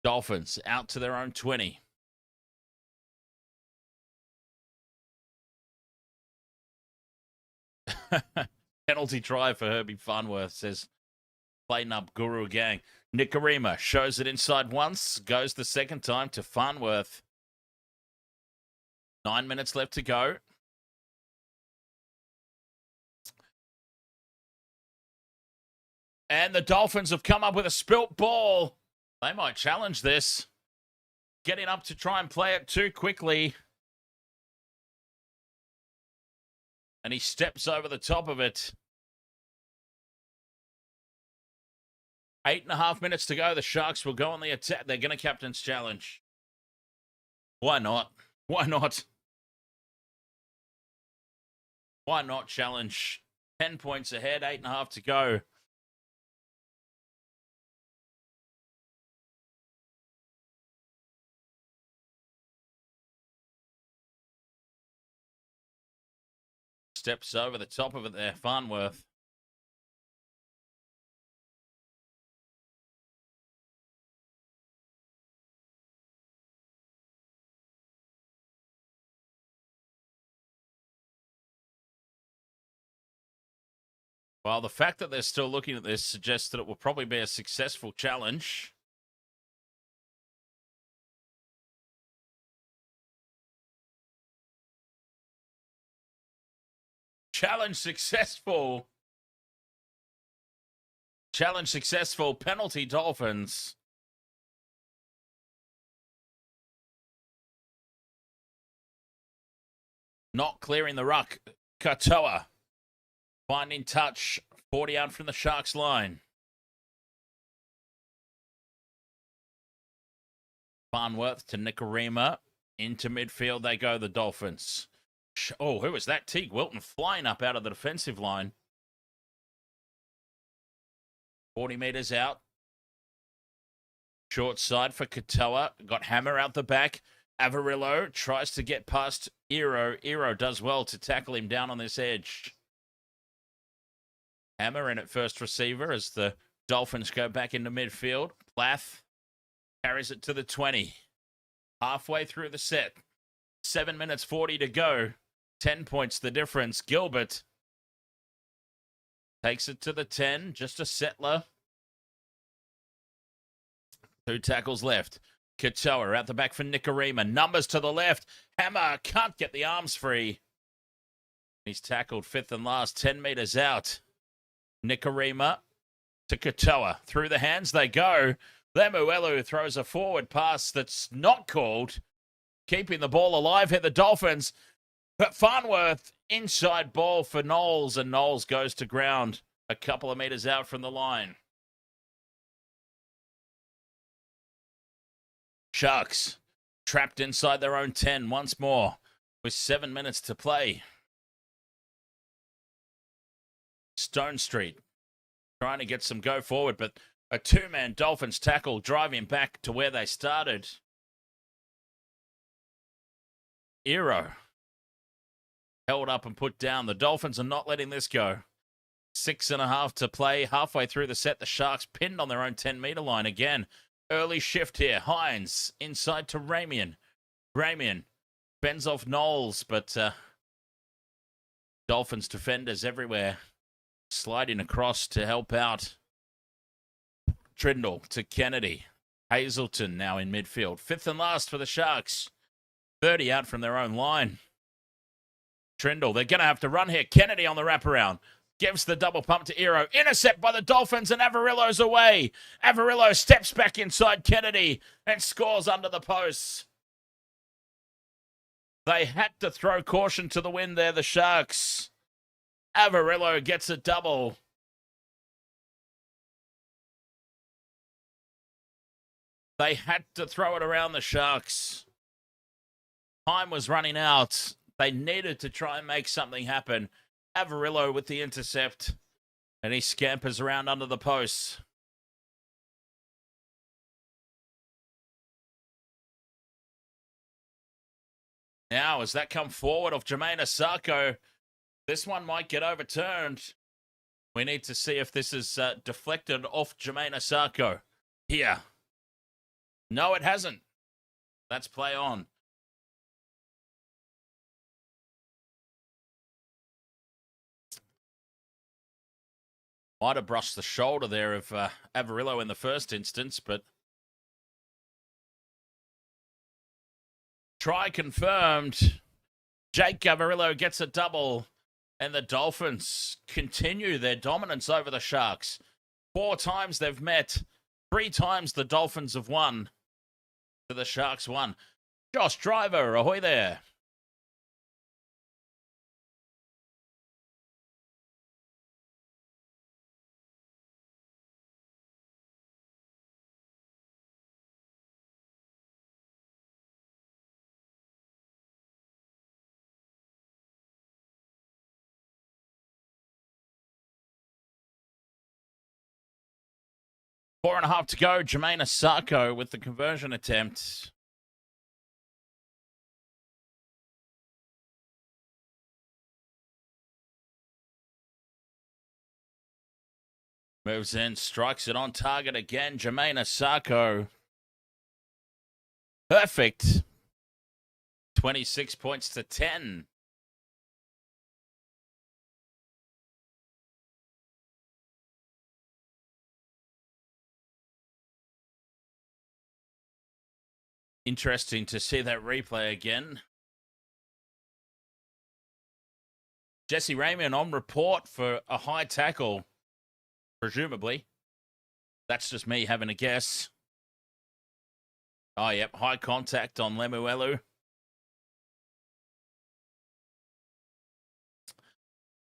Dolphins out to their own 20. Penalty try for Herbie Farnworth, says Clayton Up Guru Gang. Nikorima shows it inside once, goes the second time to Farnworth. 9 minutes left to go. And the Dolphins have come up with a spilt ball. They might challenge this. Getting up to try and play it too quickly. And he steps over the top of it. 8.5 minutes to go. The Sharks will go on the attack. They're going to captain's challenge. Why not? Why not? Why not challenge? 10 points ahead, 8.5 to go. Steps over the top of it there, Farnworth. Well, the fact that they're still looking at this suggests that it will probably be a successful challenge. Challenge successful. Challenge successful. Penalty Dolphins. Not clearing the ruck. Katoa. Finding touch. 40 out from the Sharks line. Farnworth to Nikorima. Into midfield they go, the Dolphins. Oh, who was that? Teague Wilton flying up out of the defensive line. 40 metres out. Short side for Katoa. Got Hammer out the back. Averillo tries to get past Ero. Ero does well to tackle him down on this edge. Hammer in at first receiver as the Dolphins go back into midfield. Plath carries it to the 20. Halfway through the set. 7 minutes 40 to go. 10 points the difference. Gilbert takes it to the 10. Just a settler. 2 tackles left. Katoa out the back for Nikorima. Numbers to the left. Hammer can't get the arms free. He's tackled 5th and last. 10 metres out. Nikorima to Katoa. Through the hands they go. Lemuelu throws a forward pass that's not called. Keeping the ball alive here, the Dolphins. But Farnworth, inside ball for Knowles, and Knowles goes to ground a couple of metres out from the line. Sharks trapped inside their own 10 once more with 7 minutes to play. Stone Street trying to get some go forward, but a 2-man Dolphins tackle driving back to where they started. Ero held up and put down. The Dolphins are not letting this go. 6.5 to play. Halfway through the set, the Sharks pinned on their own 10-metre line again. Early shift here. Hines inside to Ramian. Ramian bends off Knowles, but Dolphins defenders everywhere sliding across to help out. Trindle to Kennedy. Hazelton now in midfield. 5th and last for the Sharks. 30 out from their own line. Trindle, they're going to have to run here. Kennedy on the wraparound. Gives the double pump to Ero. Intercept by the Dolphins and Averillo's away. Averillo steps back inside Kennedy and scores under the posts. They had to throw caution to the wind there, the Sharks. Averillo gets a double. They had to throw it around the Sharks. Time was running out. They needed to try and make something happen. Averillo with the intercept. And he scampers around under the posts. Now, as that come forward of Jermaine Asako, this one might get overturned. We need to see if this is deflected off Jermaine Asako. Here. No, it hasn't. Let's play on. Might have brushed the shoulder there of Averillo in the first instance, but try confirmed. Jake Averillo gets a double, and the Dolphins continue their dominance over the Sharks. 4 times they've met. 3 times the Dolphins have won. To the Sharks 1. Josh Driver, ahoy there. 4.5 to go. Jermaine Asako with the conversion attempt. Moves in, strikes it on target again. Jermaine Asako. Perfect. 26 points to 10. Interesting to see that replay again. Jesse Ramian on report for a high tackle, presumably. That's just me having a guess. Oh, yep, high contact on Lemuelu.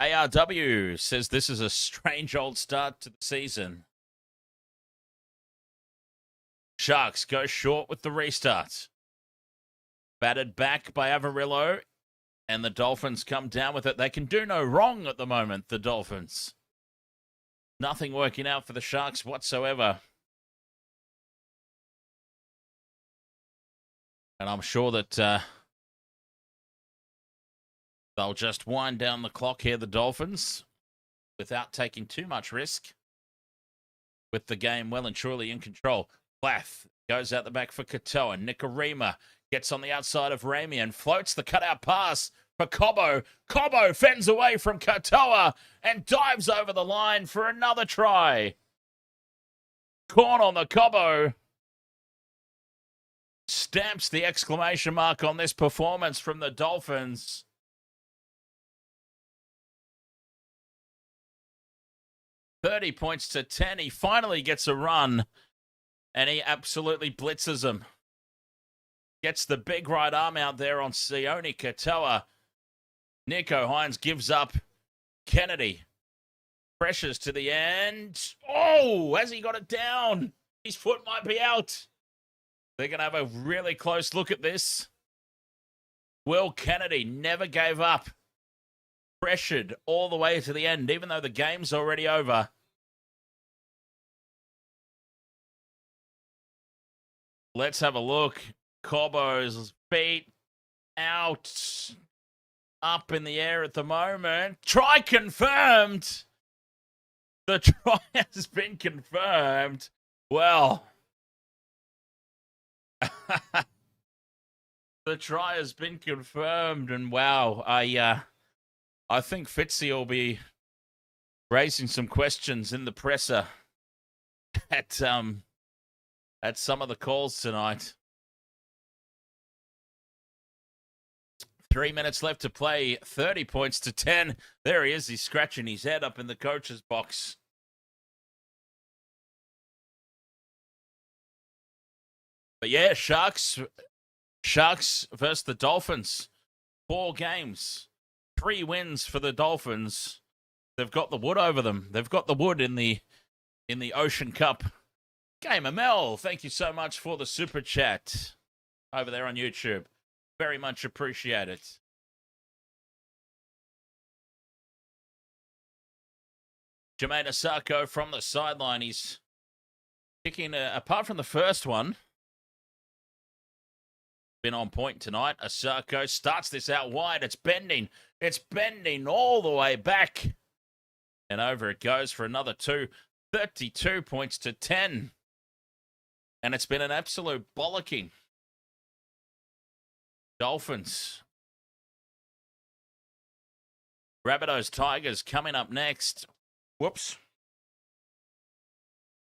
ARW says this is a strange old start to the season. Sharks go short with the restart. Battered back by Avarillo, and the Dolphins come down with it. They can do no wrong at the moment, the Dolphins. Nothing working out for the Sharks whatsoever. And I'm sure that they'll just wind down the clock here, the Dolphins, without taking too much risk, with the game well and truly in control. Plath goes out the back for Katoa. Nikarima gets on the outside of Ramey and floats the cutout pass for Cobbo. Cobbo fends away from Katoa and dives over the line for another try. Corn on the Cobbo. Stamps the exclamation mark on this performance from the Dolphins. $30 points to 10. He finally gets a run, and he absolutely blitzes him. Gets the big right arm out there on Sione Katoa. Nico Hines gives up. Kennedy pressures to the end. Oh, has he got it down? His foot might be out. They're going to have a really close look at this. Will Kennedy never gave up. Pressured all the way to the end, even though the game's already over. Let's have a look. Cobbo's feet out. Up in the air at the moment. Try confirmed. The try has been confirmed. Well, the try has been confirmed, and wow, I think Fitzy will be raising some questions in the presser at some of the calls tonight. 3 minutes left to play. 30 points to 10. There he is. He's scratching his head up in the coach's box. But yeah, Sharks versus the Dolphins. 4 games. 3 wins for the Dolphins. They've got the wood over them. They've got the wood in the Ocean Cup. Gamer Mel, thank you so much for the super chat over there on YouTube. Very much appreciate it. Jermaine Asako from the sideline. He's kicking, apart from the first one, been on point tonight. Asako starts this out wide. It's bending. It's bending all the way back. And over it goes for another 2. 32 points to 10. And it's been an absolute bollocking. Dolphins. Rabbitohs Tigers coming up next. Whoops.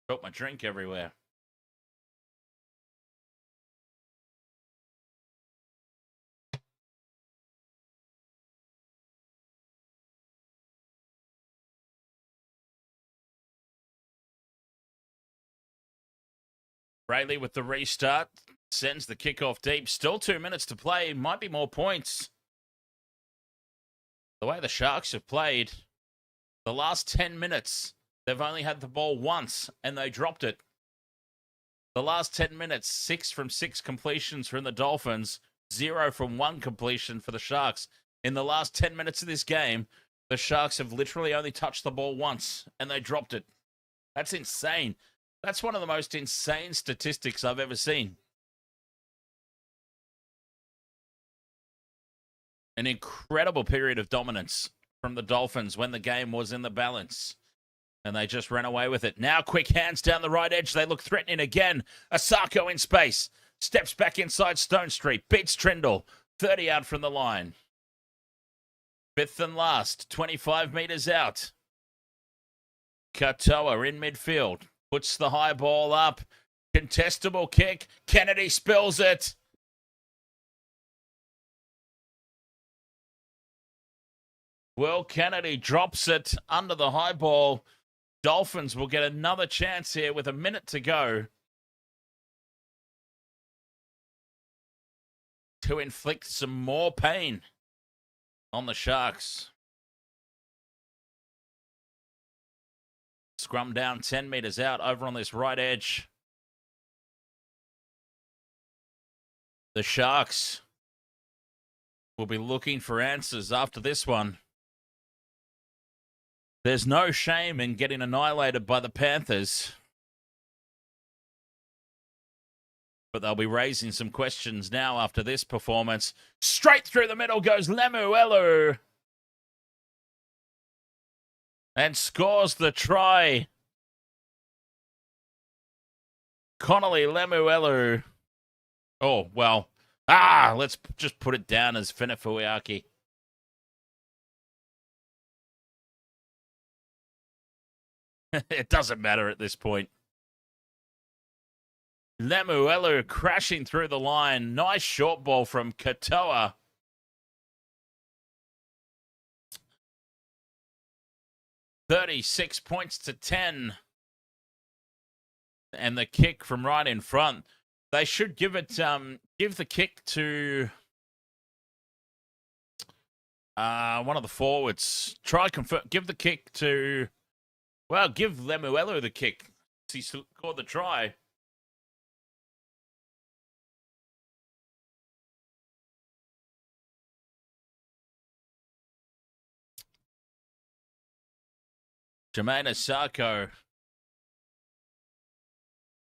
Got my drink everywhere. Rayleigh with the restart. Sends the kickoff deep. Still 2 minutes to play. Might be more points. The way the Sharks have played, the last 10 minutes, they've only had the ball once, and they dropped it. The last 10 minutes, 6 from 6 completions from the Dolphins, 0 from 1 completion for the Sharks. In the last 10 minutes of this game, the Sharks have literally only touched the ball once, and they dropped it. That's insane. That's one of the most insane statistics I've ever seen. An incredible period of dominance from the Dolphins when the game was in the balance. And they just ran away with it. Now quick hands down the right edge. They look threatening again. Asako in space. Steps back inside Stone Street. Beats Trindle. 30 out from the line. Fifth and last. 25 metres out. Katoa in midfield. Puts the high ball up. Contestable kick. Kennedy spills it. Will Kennedy drops it under the high ball. Dolphins will get another chance here with a minute to go to inflict some more pain on the Sharks. Scrum down 10 metres out over on this right edge. The Sharks will be looking for answers after this one. There's no shame in getting annihilated by the Panthers. But they'll be raising some questions now after this performance. Straight through the middle goes Lemuelu. And scores the try. Connolly Lemuelu. Oh, well. Let's just put it down as Fenefuiaki. It doesn't matter at this point. Lemuelu crashing through the line. Nice short ball from Katoa. $36 points to 10. And the kick from right in front. They should give it, give the kick to one of the forwards. Give the kick to, well, give Lemuelu the kick. He scored the try. Jermaine Asako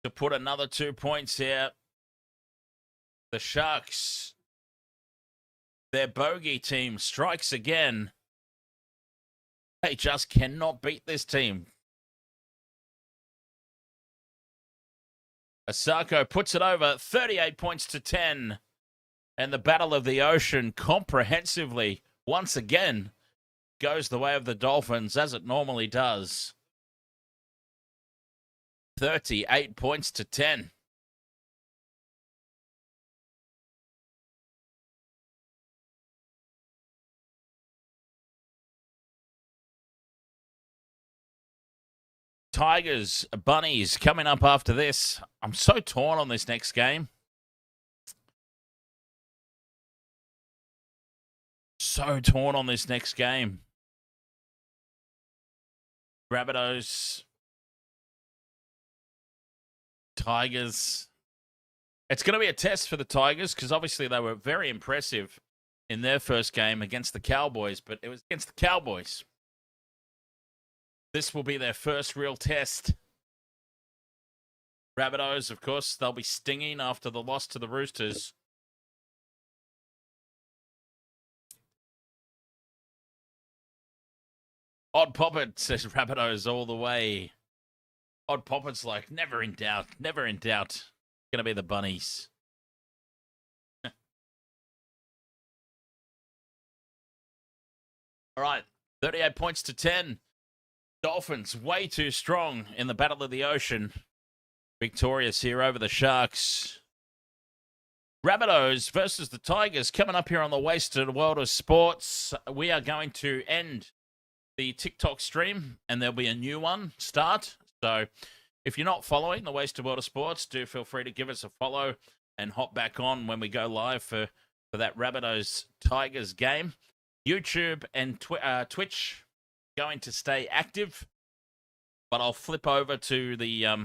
to put another 2 points here. The Sharks, their bogey team, strikes again. They just cannot beat this team. Asako puts it over, 38 points to 10. And the Battle of the Ocean comprehensively, once again, goes the way of the Dolphins, as it normally does. 38 points to 10. Tigers, Bunnies coming up after this. I'm so torn on this next game. So torn on this next game. Rabbitohs, Tigers. It's going to be a test for the Tigers because obviously they were very impressive in their first game against the Cowboys, but it was against the Cowboys. This will be their first real test. Rabbitohs, of course, they'll be stinging after the loss to the Roosters. Odd Poppet says Rabbitohs all the way. Odd Poppet's like, never in doubt, never in doubt. Gonna be the Bunnies. All right, 38 points to 10. Dolphins way too strong in the Battle of the Ocean. Victorious here over the Sharks. Rabbitohs versus the Tigers coming up here on the Wasted World of Sports. We are going to end the TikTok stream and there'll be a new one start. So if you're not following the Wasted World of Sports, do feel free to give us a follow and hop back on when we go live for that Rabbitohs Tigers game. YouTube and Twitch going to stay active, but I'll flip over to the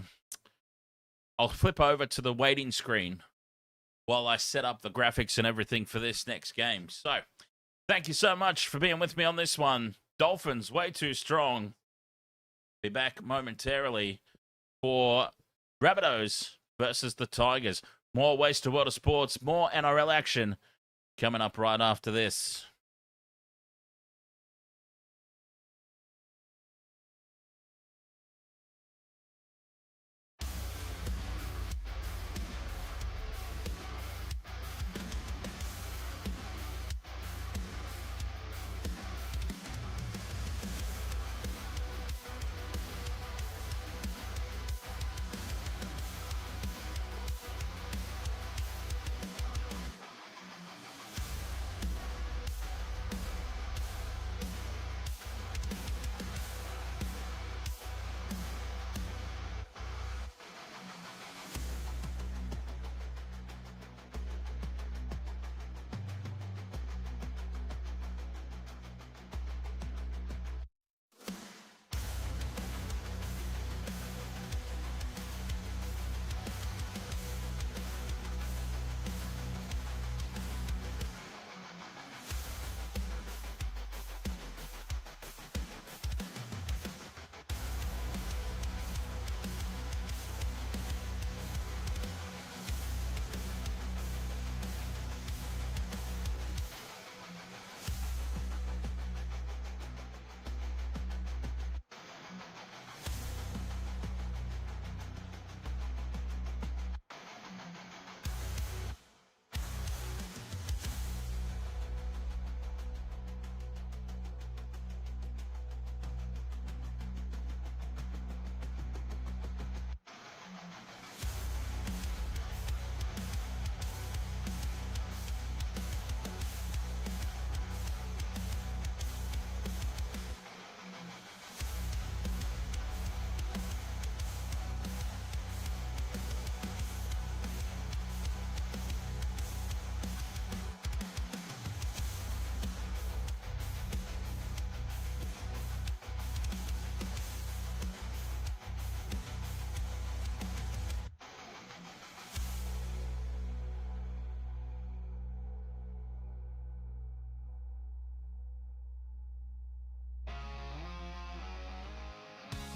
waiting screen while I set up the graphics and everything for this next game. So thank you so much for being with me on this one. Dolphins way too strong. Be back momentarily for Rabbitohs versus the Tigers. More Waste to World of Sports, more NRL action coming up right after this.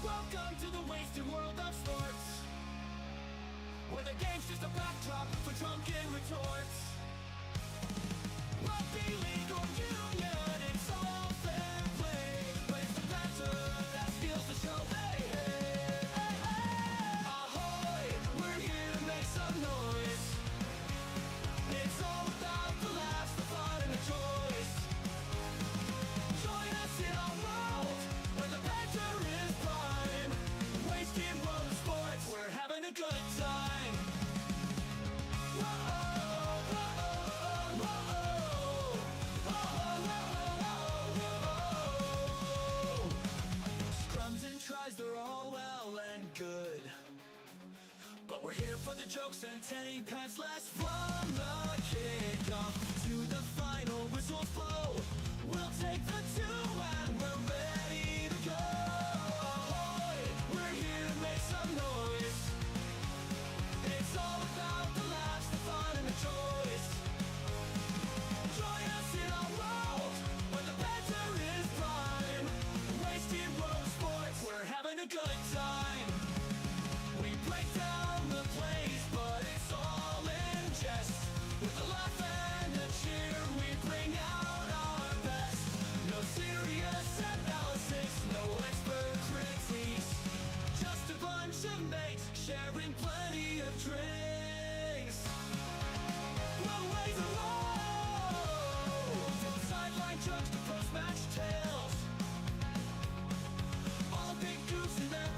Welcome to the wasted world of sports, where the game's just a backdrop for drunken retorts. Rugby league or union, it's all fair play, but it's the banter that steals the show. Hey, hey, hey, hey. Ahoy, we're here to make some noise. It's all about the laughs, the fun, and the choice. Join us in our world, where the banter is prime. Wasted world of sports, we're having a good time. Whoa, whoa, whoa, whoa, whoa, whoa. Scrums and tries, they're all well and good, but we're here for the jokes and take pads less from the kickoff to the final whistles blow. We'll take the two and we're ready to go. Ahoy, we're here to make some noise. It's all about the laughs, the fun, and the choice. Join us in our world, where the banter is prime. Wasted world of sports, we're having a good time. We break down the plays, but it's all in jest. With a laugh and a cheer, we bring out our best. No serious analysis, no expert critiques, just a bunch of mates sharing plenty of drinks. We'll raise a road, from sideline jokes to post-match tales. All big goofs and their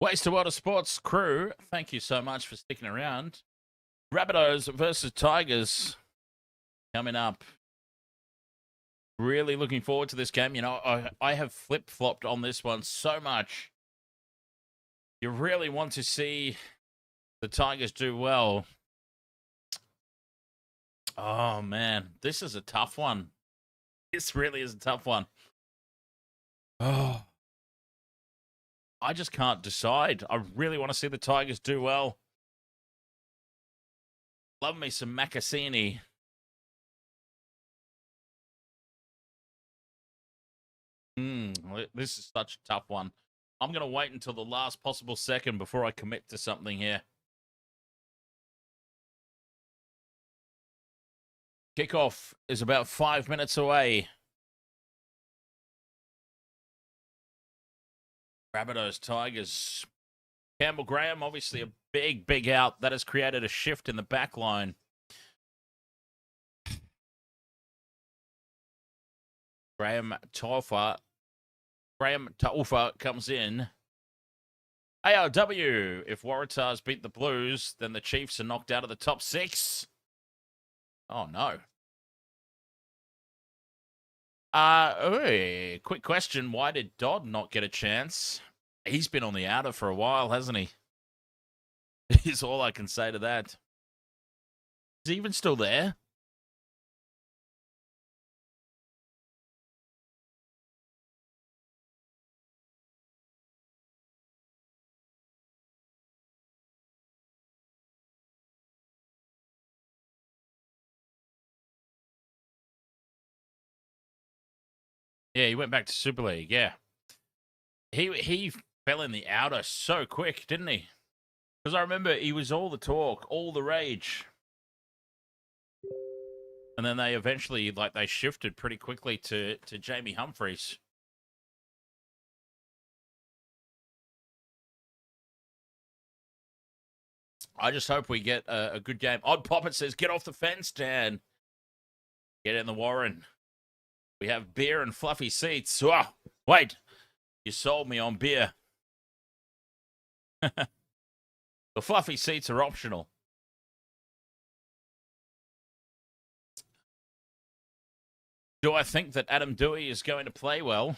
Waste of World of Sports crew, thank you so much for sticking around. Rabbitohs versus Tigers coming up. Really looking forward to this game. You know, I have flip-flopped on this one so much. You really want to see the Tigers do well. Oh, man. This is a tough one. This really is a tough one. Oh. I just can't decide. I really want to see the Tigers do well. Love me some Macassini. This is such a tough one. I'm going to wait until the last possible second before I commit to something here. Kickoff is about 5 minutes away. Rabbitohs, Tigers. Campbell Graham, obviously a big out. That has created a shift in the back line. Graham Taufa comes in. ARW, if Waratahs beat the Blues, then the Chiefs are knocked out of the top 6. Oh, no. Quick question. Why did Dodd not get a chance? He's been on the outer for a while, hasn't he? Is all I can say to that. Is he even still there? Yeah, he went back to Super League, yeah. He fell in the outer so quick, didn't he? Because I remember he was all the talk, all the rage. And then they eventually, they shifted pretty quickly to Jamie Humphreys. I just hope we get a good game. Odd Poppet says, get off the fence, Dan. Get in the Warren. We have beer and fluffy seats. Oh, wait. You sold me on beer. The fluffy seats are optional. Do I think that Adam Dewey is going to play well?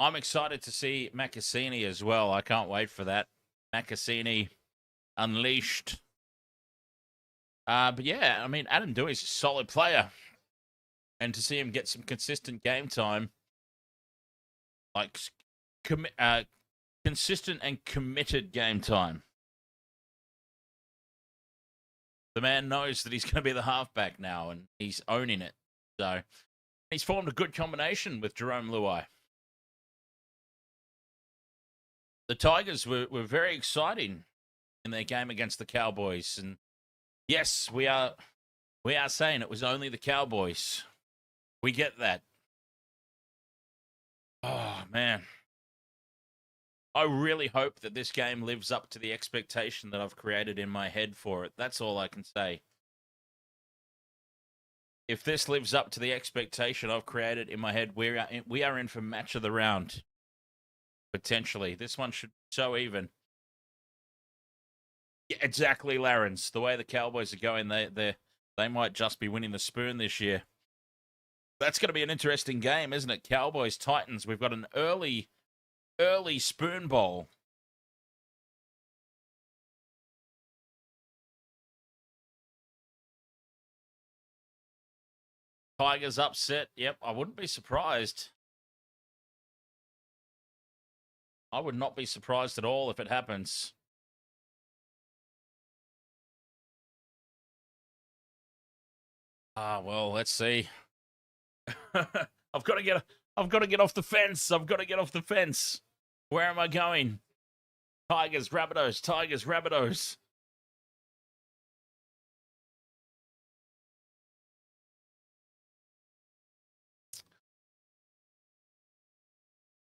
I'm excited to see Macassini as well. I can't wait for that. Macassini unleashed. But yeah, I mean, Adam Dewey's a solid player. And to see him get some consistent game time, consistent and committed game time. The man knows that he's going to be the halfback now, and he's owning it. So he's formed a good combination with Jerome Luai. The Tigers were very exciting in their game against the Cowboys. And yes, we are saying it was only the Cowboys. We get that. Oh, man. I really hope that this game lives up to the expectation that I've created in my head for it. That's all I can say. If this lives up to the expectation I've created in my head, we are in for match of the round. Potentially. This one should be so even. Yeah, exactly, Larrens. The way the Cowboys are going, they might just be winning the spoon this year. That's going to be an interesting game, isn't it? Cowboys, Titans. We've got an early spoon bowl. Tigers upset. Yep, I wouldn't be surprised. I would not be surprised at all if it happens. Well, let's see. I've got to get off the fence. I've got to get off the fence. Where am I going? Tigers, Rabbitohs, Tigers, Rabbitohs.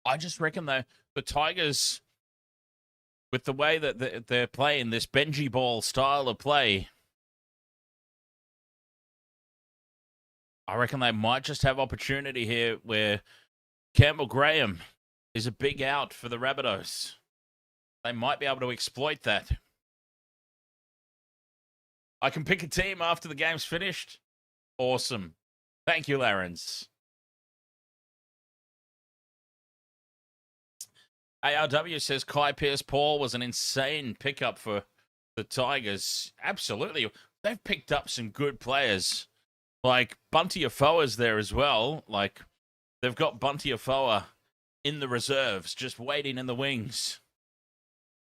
I just reckon, though, the Tigers, with the way that they're playing this Benji ball style of play, I reckon they might just have opportunity here where Campbell Graham is a big out for the Rabbitohs. They might be able to exploit that. I can pick a team after the game's finished. Awesome. Thank you, Larens. ARW says Kai Pearce-Paul was an insane pickup for the Tigers. Absolutely. They've picked up some good players. Like Bunty Afoa's there as well. Like they've got Bunty Afoa in the reserves, just waiting in the wings.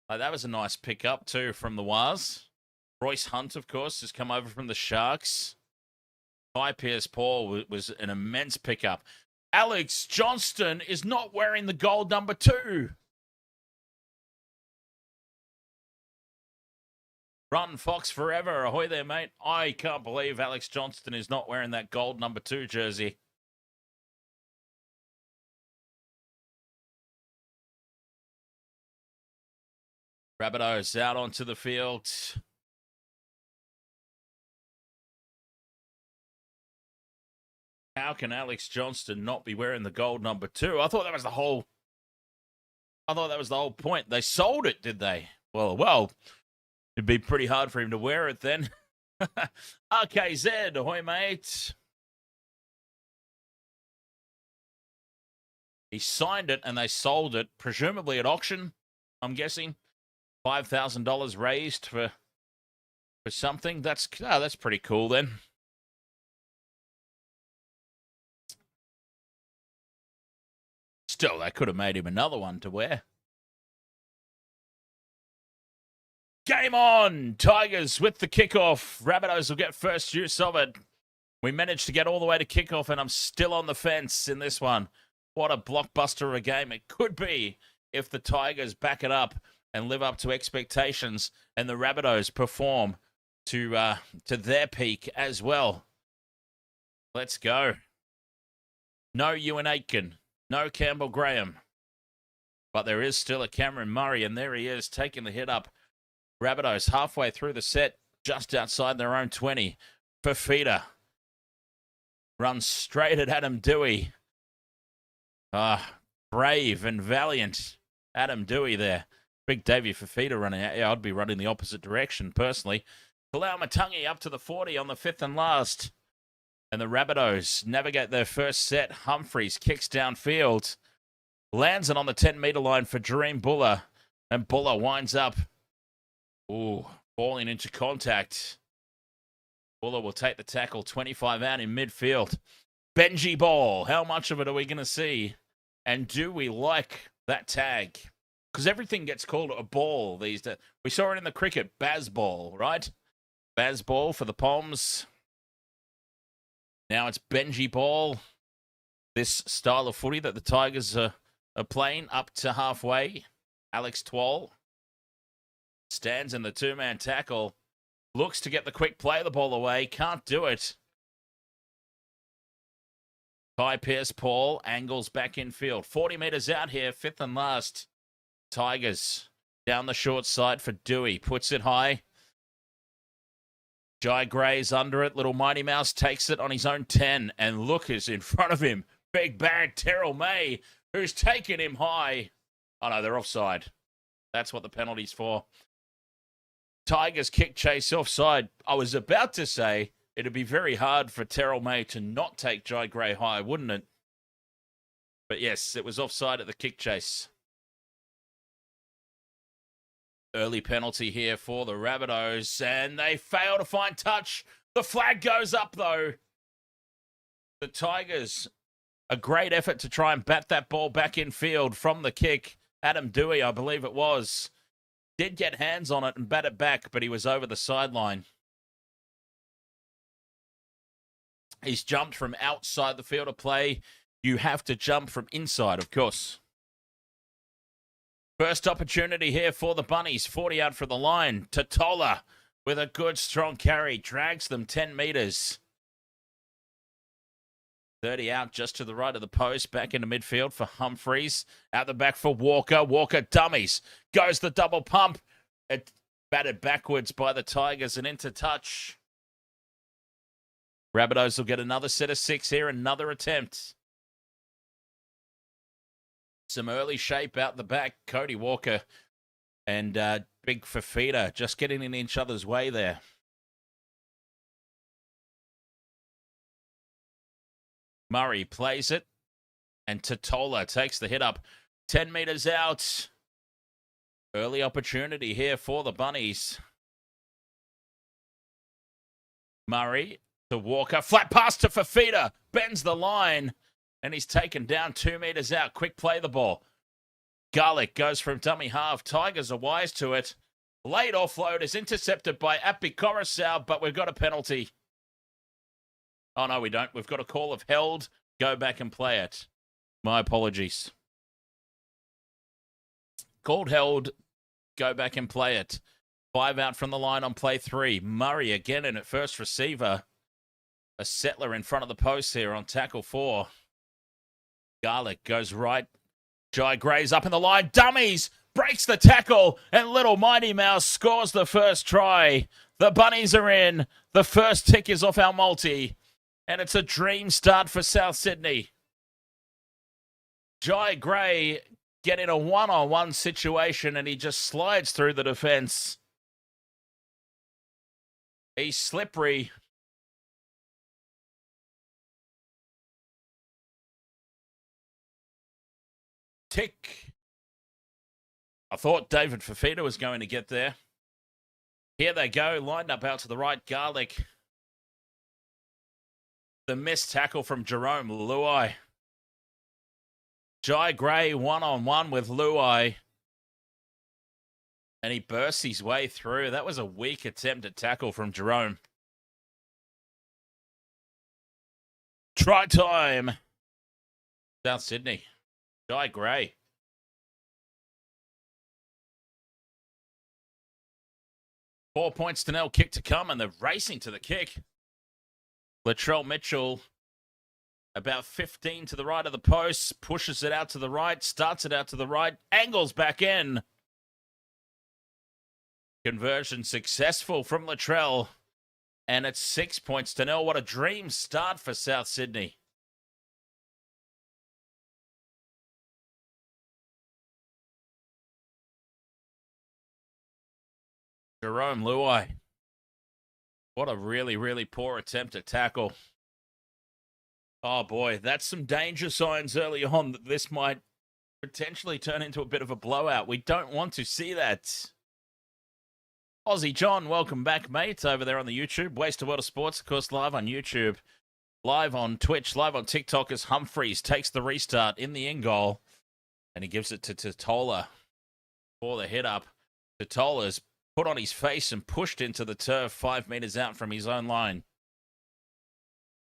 Like, that was a nice pickup too from the Waz. Royce Hunt, of course, has come over from the Sharks. Kai Pearce-Paul was an immense pickup. Alex Johnston is not wearing the gold number 2. Run Fox forever. Ahoy there, mate. I can't believe Alex Johnston is not wearing that gold number 2 jersey. Rabbitohs out onto the field. How can Alex Johnston not be wearing the gold number 2? I thought that was the whole point. They sold it, did they? Well, it'd be pretty hard for him to wear it then. RKZ, ahoy, mate. He signed it and they sold it, presumably at auction, I'm guessing. $5,000 raised for something. That's pretty cool then. Still, they could have made him another one to wear. Game on! Tigers with the kickoff. Rabbitohs will get first use of it. We managed to get all the way to kickoff, and I'm still on the fence in this one. What a blockbuster of a game it could be if the Tigers back it up and live up to expectations, and the Rabbitohs perform to their peak as well. Let's go. No Ewan Aitken. No Campbell Graham. But there is still a Cameron Murray, and there he is, taking the hit up. Rabbitohs halfway through the set, just outside their own 20. Fafita runs straight at Adam Dewey. Brave and valiant Adam Dewey there. Big Davey Fafita running out. Yeah, I'd be running the opposite direction, personally. Palau Matangi up to the 40 on the 5th and last. And the Rabbitohs navigate their first set. Humphreys kicks downfield. Lands it on the 10-metre line for Dream Buller. And Buller winds up. Ooh, falling into contact. Buller will take the tackle 25 out in midfield. Benji ball. How much of it are we going to see? And do we like that tag? Because everything gets called a ball these days. We saw it in the cricket. Baz ball, right? Baz ball for the Poms. Now it's Benji ball. This style of footy that the Tigers are playing up to halfway. Alex Twal stands in the 2-man tackle. Looks to get the quick play the ball away. Can't do it. Kai Pearce-Paul angles back in field. 40 metres out here. 5th and last. Tigers down the short side for Dewey. Puts it high. Jai Gray's under it. Little Mighty Mouse takes it on his own 10. And look is in front of him. Big bag Terrell May, who's taken him high. Oh, no, they're offside. That's what the penalty's for. Tigers kick chase offside. I was about to say it'd be very hard for Terrell May to not take Jai Gray high, wouldn't it? But yes, it was offside at the kick chase. Early penalty here for the Rabbitohs, and they fail to find touch. The flag goes up, though. The Tigers, a great effort to try and bat that ball back in field from the kick. Adam Dewey, I believe it was, did get hands on it and bat it back, but he was over the sideline. He's jumped from outside the field of play. You have to jump from inside, of course. First opportunity here for the Bunnies. 40 out for the line. Totola with a good, strong carry. Drags them 10 metres. 30 out just to the right of the post. Back into midfield for Humphreys. Out the back for Walker. Walker dummies. Goes the double pump. It batted backwards by the Tigers and into touch. Rabbitohs will get another set of 6 here, another attempt. Some early shape out the back. Cody Walker and Big Fafita just getting in each other's way there. Murray plays it, and Totola takes the hit up. 10 metres out. Early opportunity here for the Bunnies. Murray to Walker. Flat pass to Fafita. Bends the line. And he's taken down 2 metres out. Quick play the ball. Garlic goes from dummy half. Tigers are wise to it. Late offload is intercepted by Api Coruscant, but we've got a penalty. Oh, no, we don't. We've got a call of held. Go back and play it. My apologies. Called held. Go back and play it. 5 out from the line on play 3. Murray again in at first receiver. A settler in front of the post here on tackle 4. Garlic goes right. Jai Gray's up in the line. Dummies! Breaks the tackle. And little Mighty Mouse scores the first try. The Bunnies are in. The first tick is off our multi. And it's a dream start for South Sydney. Jai Gray getting a one-on-one situation and he just slides through the defense. He's slippery. Tick. I thought David Fafita was going to get there. Here they go, lined up out to the right. Garlic. The missed tackle from Jerome Luai. Jai Gray one-on-one with Luai. And he bursts his way through. That was a weak attempt at tackle from Jerome. Try time. South Sydney. Jai Gray. Four points to nil, kick to come, and they're racing to the kick. Latrell Mitchell, about 15 to the right of the post, pushes it out to the right, starts it out to the right, angles back in. Conversion successful from Latrell, and it's 6 points to nil. What a dream start for South Sydney. Jerome Luai. What a really, really poor attempt at tackle. Oh, boy. That's some danger signs early on that this might potentially turn into a bit of a blowout. We don't want to see that. Aussie John, welcome back, mate, over there on the YouTube. Waste of World of Sports, of course, live on YouTube. Live on Twitch, live on TikTok as Humphreys takes the restart in the in goal. And he gives it to Totola for the hit up. Totola's put on his face and pushed into the turf 5 meters out from his own line.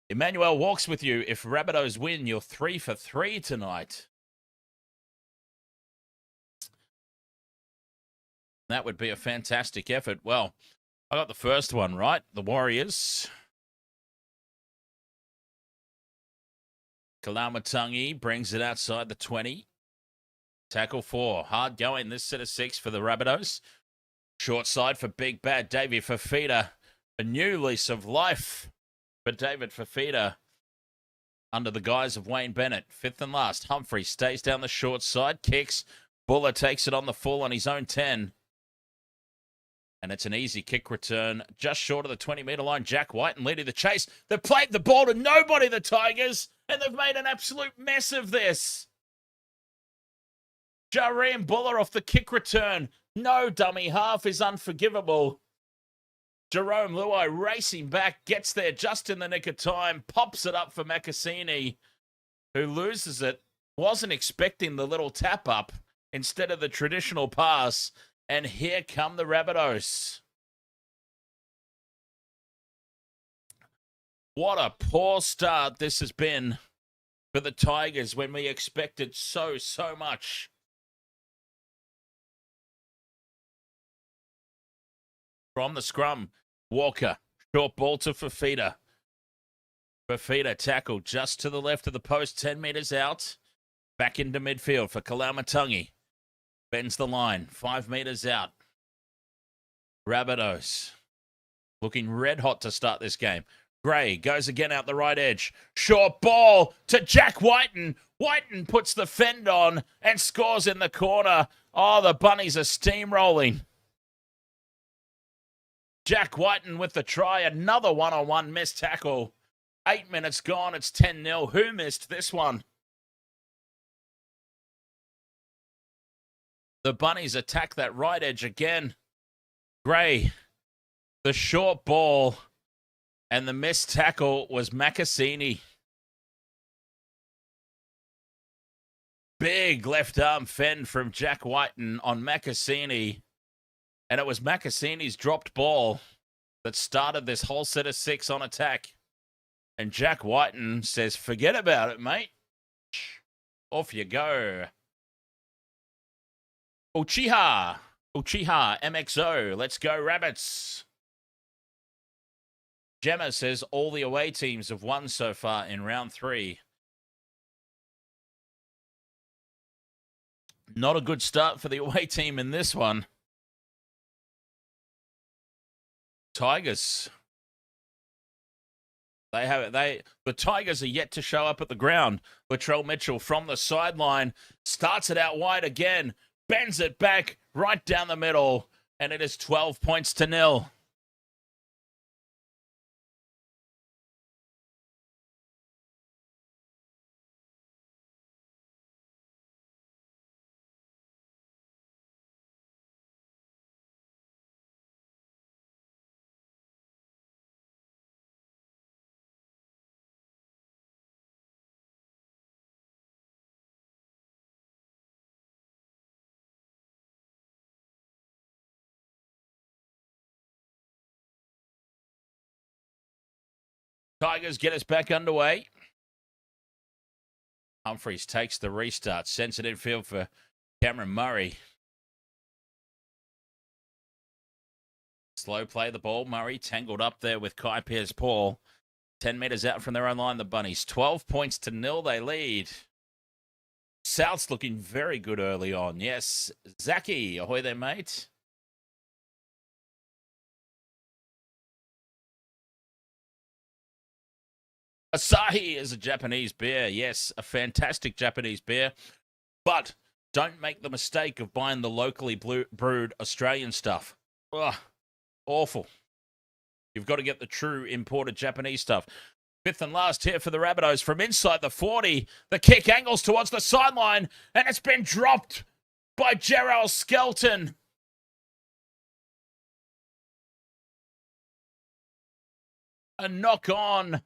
Emmanuel walks with you. If Rabbitohs win, you're 3 for 3 tonight. That would be a fantastic effort. Well, I got the first one right. The Warriors. Kalamatangi brings it outside the 20. Tackle 4. Hard going this set of 6 for the Rabbitohs. Short side for Big Bad Davey Fafita. A new lease of life for David Fafita under the guise of Wayne Bennett. 5th and last. Humphrey stays down the short side. Kicks. Buller takes it on the full on his own 10. And it's an easy kick return just short of the 20-meter line. Jack Whiten leading the chase. They've played the ball to nobody, the Tigers, and they've made an absolute mess of this. Jareem Buller off the kick return. No dummy half is unforgivable. Jerome Luai racing back, gets there just in the nick of time, pops it up for Makasini, who loses it. Wasn't expecting the little tap up instead of the traditional pass. And here come the Rabbitohs. What a poor start this has been for the Tigers when we expected so much. From the scrum, Walker, short ball to Fafita. Fafita tackled just to the left of the post, 10 meters out. Back into midfield for Kalamatangi. Bends the line, 5 meters out. Rabbitohs looking red hot to start this game. Gray goes again out the right edge. Short ball to Jack Whiten. Whiten puts the fend on and scores in the corner. Oh, the Bunnies are steamrolling. Jack Whiten with the try. Another one-on-one missed tackle. 8 minutes gone. It's 10-0. Who missed this one? The Bunnies attack that right edge again. Gray, the short ball, and the missed tackle was Macassini. Big left arm fend from Jack Whiten on Macassini. And it was Macassini's dropped ball that started this whole set of 6 on attack. And Jack Whiten says, forget about it, mate. Off you go. Uchiha, MXO, let's go Rabbits. Gemma says all the away teams have won so far in round 3. Not a good start for the away team in this one. Tigers. The Tigers are yet to show up at the ground. Latrell Mitchell from the sideline starts it out wide again, bends it back right down the middle, and it is 12 points to 0. Tigers get us back underway. Humphreys takes the restart. Sends it infield for Cameron Murray. Slow play the ball. Murray tangled up there with Kai Pierce-Paul. 10 metres out from their own line, the Bunnies. 12 points to 0, they lead. South's looking very good early on. Yes, Zaki, ahoy there, mate. Asahi is a Japanese beer. Yes, a fantastic Japanese beer. But don't make the mistake of buying the locally brewed Australian stuff. Ugh, awful. You've got to get the true imported Japanese stuff. 5th and last here for the Rabbitohs from inside the 40. The kick angles towards the sideline, and it's been dropped by Gerald Skelton. A knock on.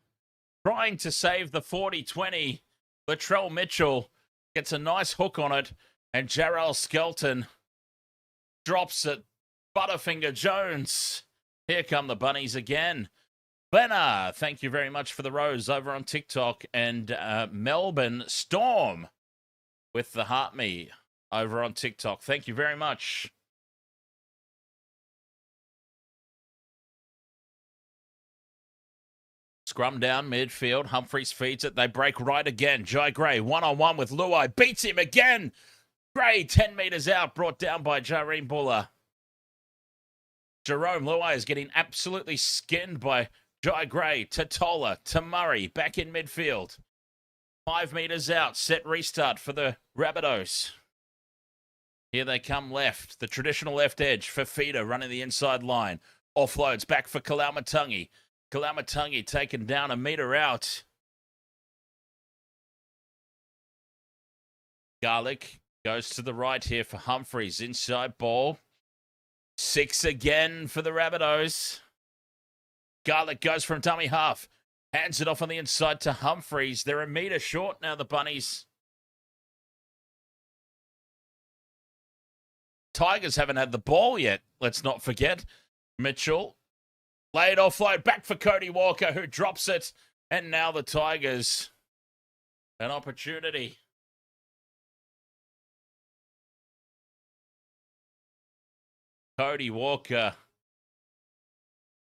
Trying to save the 40-20. Latrell Mitchell gets a nice hook on it, and Gerald Skelton drops it. Butterfinger Jones. Here come the Bunnies again. Benna, thank you very much for the rose over on TikTok. And Melbourne Storm with the Heart Me over on TikTok. Thank you very much. Scrum down midfield. Humphreys feeds it. They break right again. Jai Gray, one-on-one with Luai. Beats him again. Gray, 10 metres out. Brought down by Jareen Buller. Jerome Luai is getting absolutely skinned by Jai Gray. To Tola. To Murray. Back in midfield. 5 metres out. Set restart for the Rabbitohs. Here they come left. The traditional left edge. Fafita running the inside line. Offloads back for Kalaumatangi. Kalaumatangi taken down a metre out. Garlic goes to the right here for Humphreys. Inside ball. 6 again for the Rabbitohs. Garlic goes from dummy half. Hands it off on the inside to Humphreys. They're a metre short now, the Bunnies. Tigers haven't had the ball yet. Let's not forget. Mitchell. Laid offload back for Cody Walker, who drops it. And now the Tigers. An opportunity. Cody Walker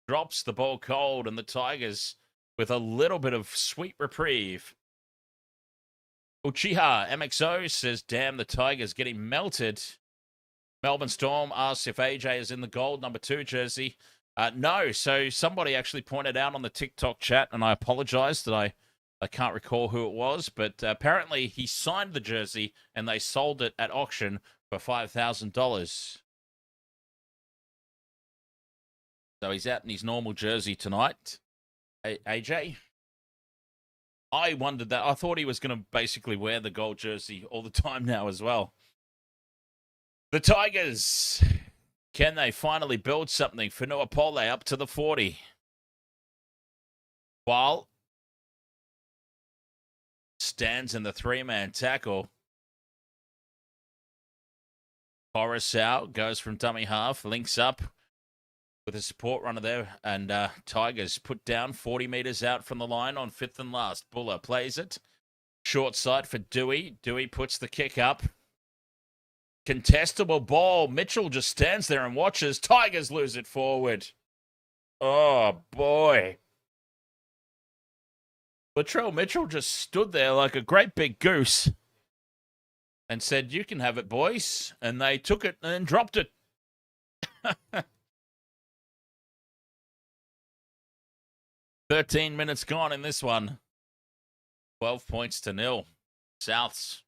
drops the ball cold, and the Tigers with a little bit of sweet reprieve. Uchiha MXO says, damn, the Tigers getting melted. Melbourne Storm asks if AJ is in the gold number 2 jersey. No, so somebody actually pointed out on the TikTok chat, and I apologize that I can't recall who it was, but apparently he signed the jersey and they sold it at auction for $5,000. So he's out in his normal jersey tonight. AJ? I wondered that. I thought he was going to basically wear the gold jersey all the time now as well. The Tigers. Can they finally build something? Fonua Pole up to the 40. While stands in the three-man tackle. Coruscant goes from dummy half, links up with a support runner there, and Tigers put down 40 metres out from the line on fifth and last. Buller plays it. Short side for Dewey. Dewey puts the kick up. Contestable ball. Mitchell just stands there and watches. Tigers lose it forward. Oh, boy. Latrell Mitchell just stood there like a great big goose and said, "You can have it, boys." And they took it and then dropped it. 13 minutes gone in this one. 12 points to 0. Souths.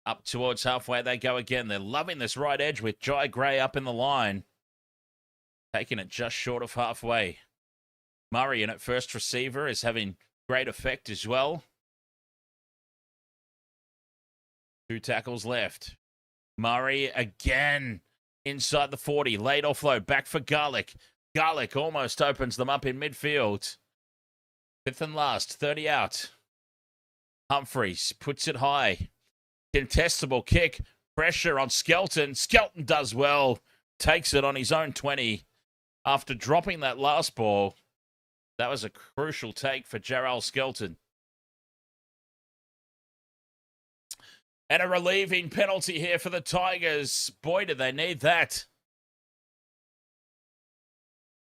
Up towards halfway they go again. They're loving this right edge with Jai Gray up in the line. Taking it just short of halfway. Murray in at first receiver is having great effect as well. 2 tackles left. Murray again inside the 40. Late offload. Back for Garlick. Garlick almost opens them up in midfield. Fifth and last. 30 out. Humphreys puts it high. Contestable kick. Pressure on Skelton. Skelton does well. Takes it on his own 20. After dropping that last ball, that was a crucial take for Jarrell Skelton. And a relieving penalty here for the Tigers. Boy, did they need that.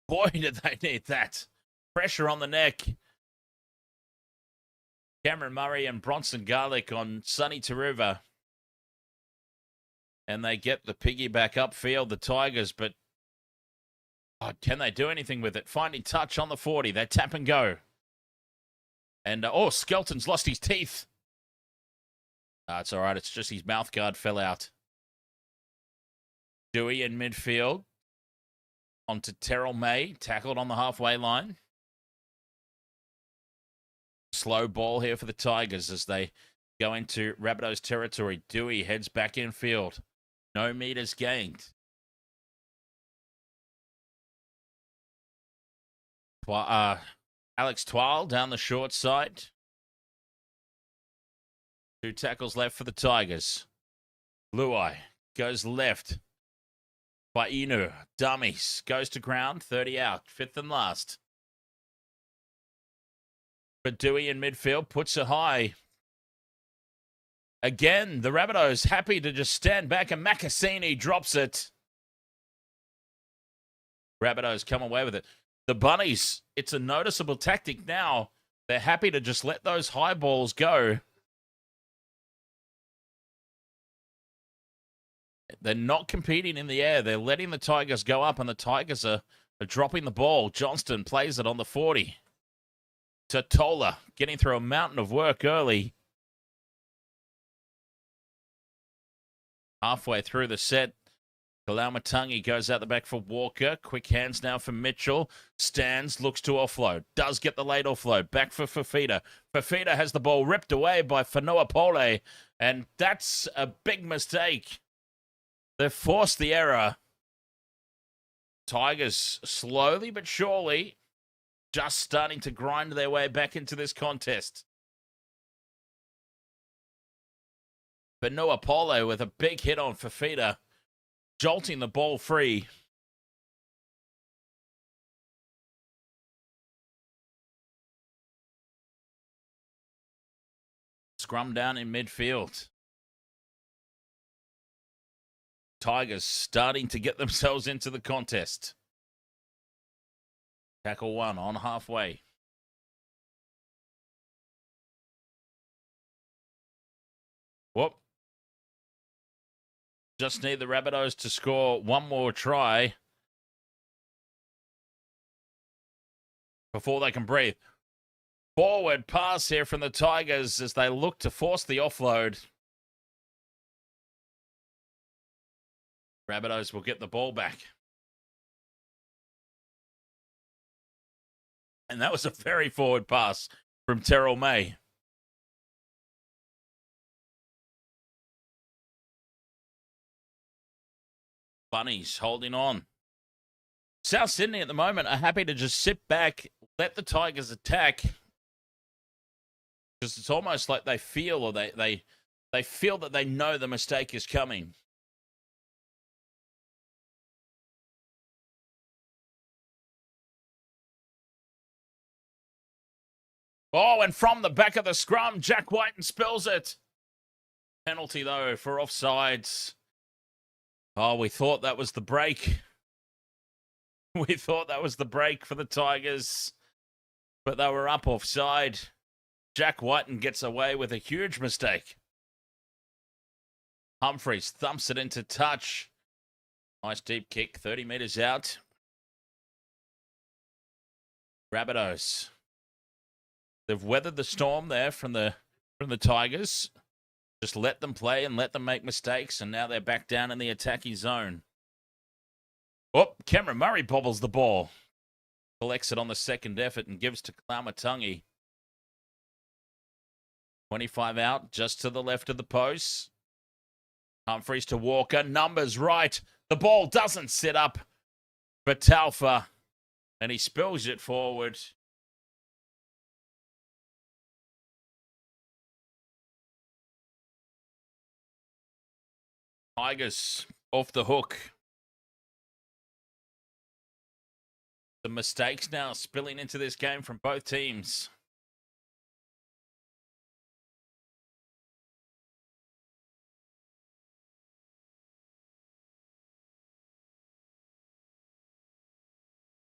Boy, did they need that. Pressure on the neck. Cameron Murray and Bronson Garlick on Sonny Taruva. And they get the piggyback upfield, the Tigers, but can they do anything with it? Finding touch on the 40. They tap and go. And, Skelton's lost his teeth. It's all right. It's just his mouth guard fell out. Dewey in midfield. Onto Terrell May. Tackled on the halfway line. Slow ball here for the Tigers as they go into Rabbitohs territory. Dewey heads back in field. No meters gained. Alex Twile down the short side. 2 tackles left for the Tigers. Luai goes left. Fainu, dummies, goes to ground, 30 out, fifth and last. But Dewey in midfield puts it high. Again, the Rabbitohs happy to just stand back, and Macassini drops it. Rabbitohs come away with it. The Bunnies, it's a noticeable tactic now. They're happy to just let those high balls go. They're not competing in the air. They're letting the Tigers go up, and the Tigers are dropping the ball. Johnston plays it on the 40. Totola getting through a mountain of work early. Halfway through the set, Kalaumatangi goes out the back for Walker. Quick hands now for Mitchell. Stands, looks to offload. Does get the late offload. Back for Fafita. Fafita has the ball ripped away by Fonua Pole, and that's a big mistake. They've forced the error. Tigers slowly but surely just starting to grind their way back into this contest. Fonua Pole with a big hit on Fafita, jolting the ball free. Scrum down in midfield. Tigers starting to get themselves into the contest. Tackle 1 on halfway. Whoop. Just need the Rabbitohs to score one more try before they can breathe. Forward pass here from the Tigers as they look to force the offload. Rabbitohs will get the ball back. And that was a very forward pass from Terrell May. Bunnies holding on. South Sydney at the moment are happy to just sit back, let the Tigers attack. Because it's almost like they feel or they feel that they know the mistake is coming. Oh, and from the back of the scrum, Jack Whiten spills it. Penalty, though, for offsides. Oh, we thought that was the break. We thought that was the break for the Tigers. But they were up offside. Jack Whiten gets away with a huge mistake. Humphreys thumps it into touch. Nice deep kick, 30 metres out. Rabbitohs. They've weathered the storm there from the Tigers. Just let them play and let them make mistakes, and now they're back down in the attacking zone. Oh, Cameron Murray bobbles the ball. Collects it on the second effort and gives to Klaumatungi. 25 out, just to the left of the post. Humphreys to Walker. Numbers right. The ball doesn't sit up for Talfa, and he spills it forward. Tigers off the hook. The mistakes now spilling into this game from both teams.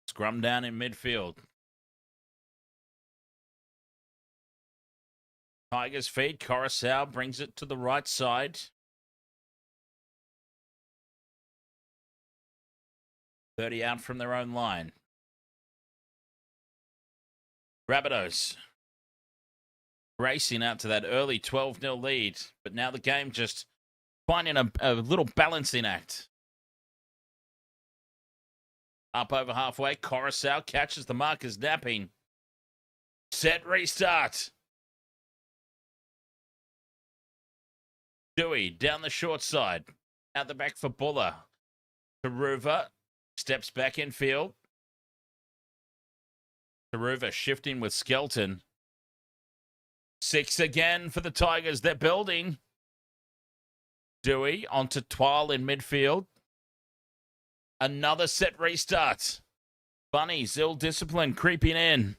Scrum down in midfield. Tigers feed. Coruscant brings it to the right side. 30 out from their own line. Rabbitohs racing out to that early 12-0 lead, but now the game just finding a little balancing act. Up over halfway, Coruscant catches the markers napping. Set, restart. Dewey down the short side. Out the back for Buller. Taruva steps back in field. Taruva shifting with Skelton. 6 again for the Tigers. They're building. Dewey onto Twal in midfield. Another set restart. Bunnies, ill-disciplined, creeping in.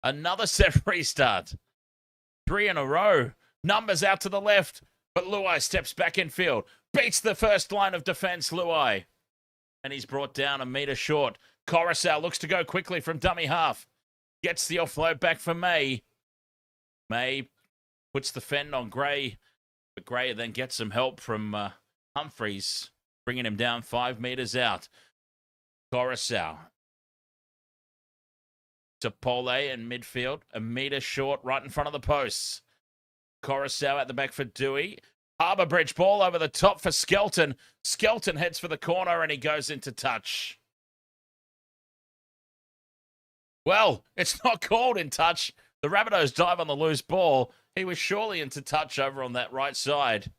Another set restart. 3 in a row. Numbers out to the left, but Luai steps back in field. Beats the first line of defense, Luai. And he's brought down a metre short. Coruscant looks to go quickly from dummy half. Gets the offload back for May. May puts the fend on Gray. But Gray then gets some help from Humphreys, bringing him down 5 metres out. Coruscant. To Pole in midfield. A metre short right in front of the posts. Coruscant at the back for Dewey. Harbour Bridge ball over the top for Skelton. Skelton heads for the corner and he goes into touch. Well, it's not called in touch. The Rabbitohs dive on the loose ball. He was surely into touch over on that right side.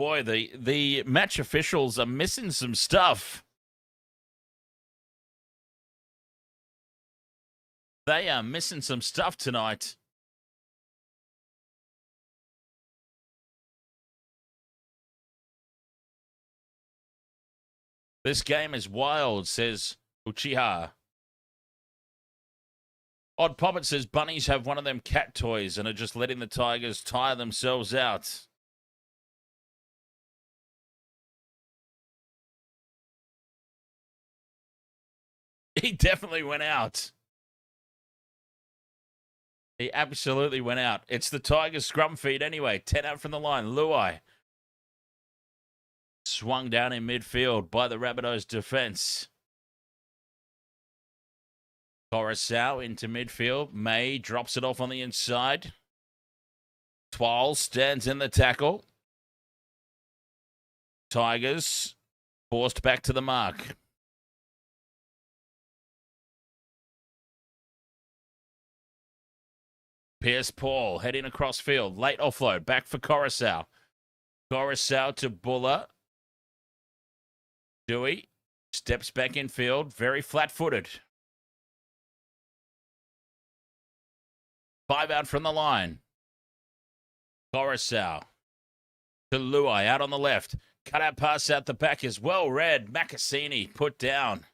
Boy, the match officials are missing some stuff. They are missing some stuff tonight. This game is wild, says Uchiha. Odd Poppet says bunnies have one of them cat toys and are just letting the Tigers tire themselves out. He definitely went out. He absolutely went out. It's the Tigers scrum feed anyway. 10 out from the line. Luai. Swung down in midfield by the Rabbitohs defense. Coruscant into midfield. May drops it off on the inside. Twal stands in the tackle. Tigers forced back to the mark. Pierce Paul heading across field. Late offload. Back for Coruscant. Coruscant to Buller. Dewey steps back in field. Very flat-footed. 5 out from the line. Coruscant to Luai out on the left. Cut out pass out the back is well read. Macassini put down.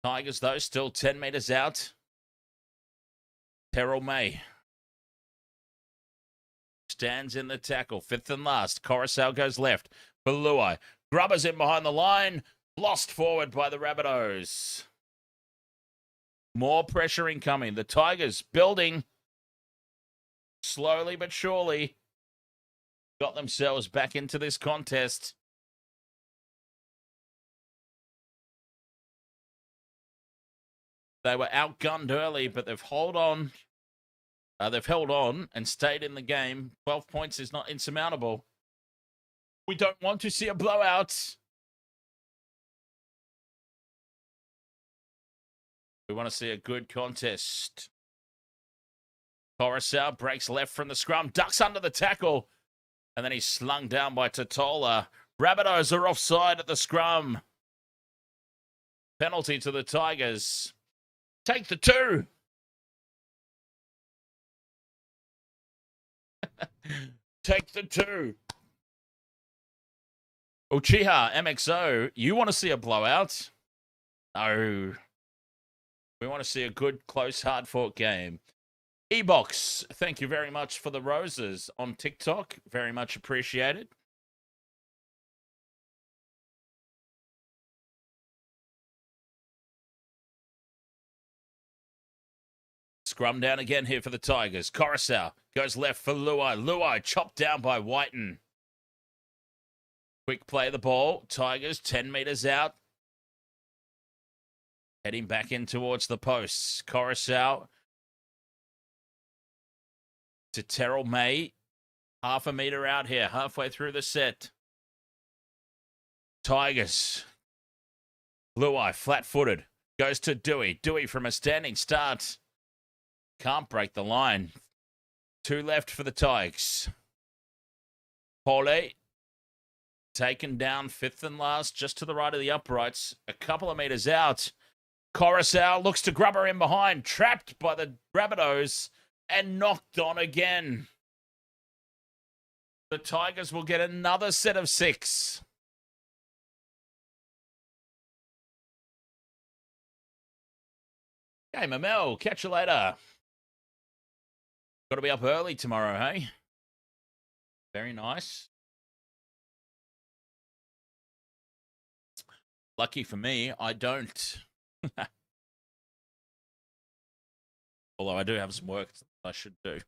Tigers, though, still 10 metres out. Terrell May stands in the tackle. 5th and last. Coruscant goes left for Luai. Grubbers in behind the line. Lost forward by the Rabbitohs. More pressure incoming. The Tigers building. Slowly but surely. Got themselves back into this contest. They were outgunned early, but they've held on. They've held on and stayed in the game. 12 points is not insurmountable. We don't want to see a blowout. We want to see a good contest. Coruscant breaks left from the scrum, ducks under the tackle, and then he's slung down by Totola. Rabbitohs are offside at the scrum. Penalty to the Tigers. Take the 2. Take the 2. Uchiha, MXO, you want to see a blowout? No. We want to see a good, close, hard-fought game. E-Box, thank you very much for the roses on TikTok. Very much appreciated. Scrum down again here for the Tigers. Coruscant goes left for Luai. Luai chopped down by Whiten. Quick play of the ball. Tigers 10 metres out. Heading back in towards the posts. Coruscant to Terrell May. Half a metre out here. Halfway through the set. Tigers. Luai flat-footed. Goes to Dewey. Dewey from a standing start. Can't break the line. 2 left for the Tigers. Poly taken down 5th and last, just to the right of the uprights. A couple of metres out. Coruscant looks to Grubber in behind. Trapped by the Rabbitohs and knocked on again. The Tigers will get another set of 6. Okay, Mamel, catch you later. Got to be up early tomorrow, hey? Very nice. Lucky for me, I don't. Although I do have some work I should do.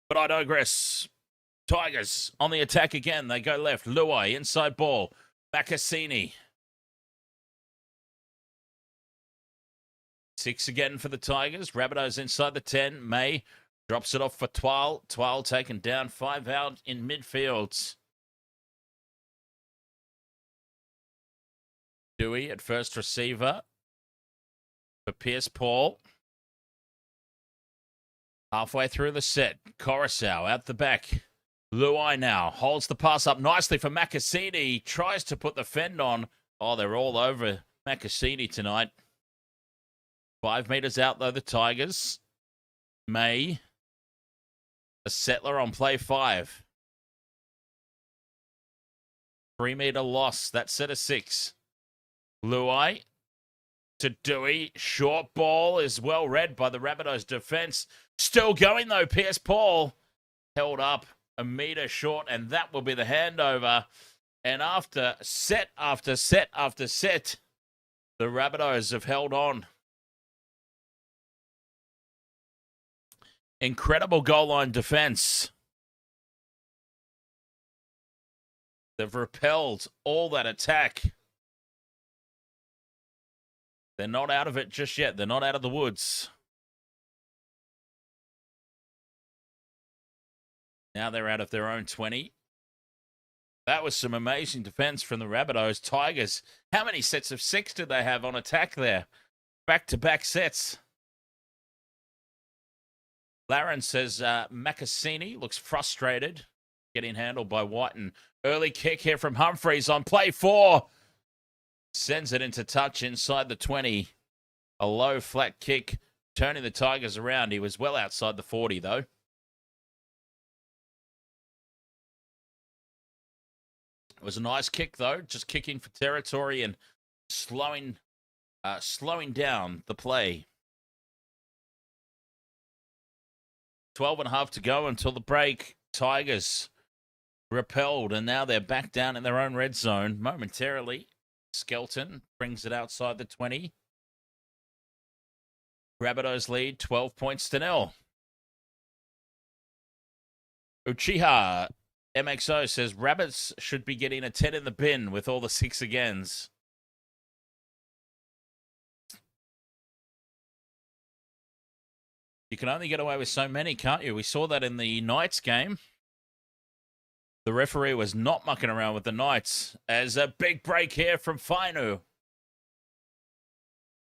But I digress. Tigers on the attack again. They go left. Luai, inside ball. Macassini. 6 again for the Tigers. Rabbitohs inside the 10. May drops it off for Twal. Twal taken down. 5 out in midfield. Dewey at first receiver for Pierce Paul. Halfway through the set. Coruscant out the back. Luai now holds the pass up nicely for Macassini. Tries to put the fend on. Oh, they're all over Macassini tonight. 5 metres out, though, the Tigers. May. A settler on play 5. 3 metre loss. That set of 6. Luai to Dewey. Short ball is well read by the Rabbitohs defence. Still going, though. Pierce Paul held up a metre short, and that will be the handover. And after set after set after set, the Rabbitohs have held on. Incredible goal line defence. They've repelled all that attack. They're not out of it just yet. They're not out of the woods. Now they're out of their own 20. That was some amazing defense from the Rabbitohs. Tigers, how many sets of 6 did they have on attack there? Back-to-back sets. Laren says Macassini looks frustrated, getting handled by Whiten. Early kick here from Humphreys on play 4. Sends it into touch inside the 20. A low, flat kick, turning the Tigers around. He was well outside the 40, though. It was a nice kick, though, just kicking for territory and slowing down the play. 12.5 to go until the break. Tigers repelled, and now they're back down in their own red zone momentarily. Skelton brings it outside the 20. Rabbitohs lead 12 points to 0. Uchiha MXO says Rabbits should be getting a 10 in the bin with all the 6 agains. You can only get away with so many, can't you? We saw that in the Knights game. The referee was not mucking around with the Knights. As a big break here from Fainu.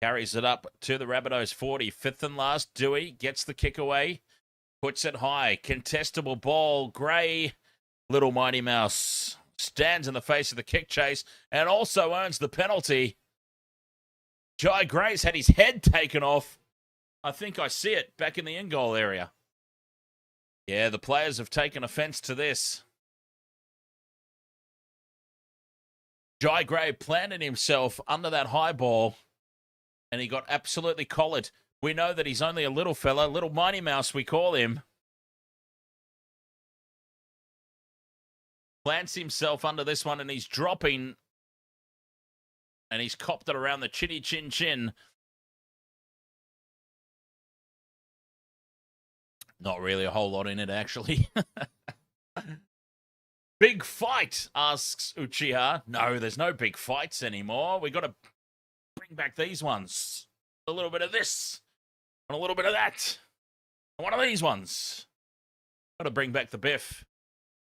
Carries it up to the Rabbitohs 40. 5th and last, Dewey gets the kick away. Puts it high. Contestable ball. Gray, little Mighty Mouse, stands in the face of the kick chase and also earns the penalty. Jai Gray's had his head taken off. I think I see it back in the in-goal area. Yeah, the players have taken offense to this. Jai Gray planted himself under that high ball, and he got absolutely collared. We know that he's only a little fella, little Mighty Mouse we call him. Plants himself under this one, and he's dropping, and he's copped it around the chinny chin chin. Not really a whole lot in it, actually. Big fight, asks Uchiha. No, there's no big fights anymore. We got to bring back these ones. A little bit of this, and a little bit of that. And one of these ones. Got to bring back the biff.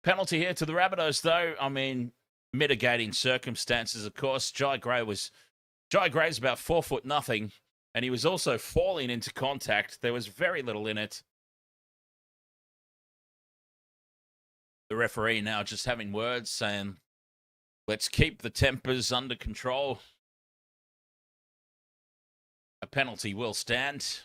Penalty here to the Rabbitohs, though. I mean, mitigating circumstances, of course. Jai Gray's about 4'0", and he was also falling into contact. There was very little in it. The referee now just having words saying, let's keep the tempers under control. A penalty will stand.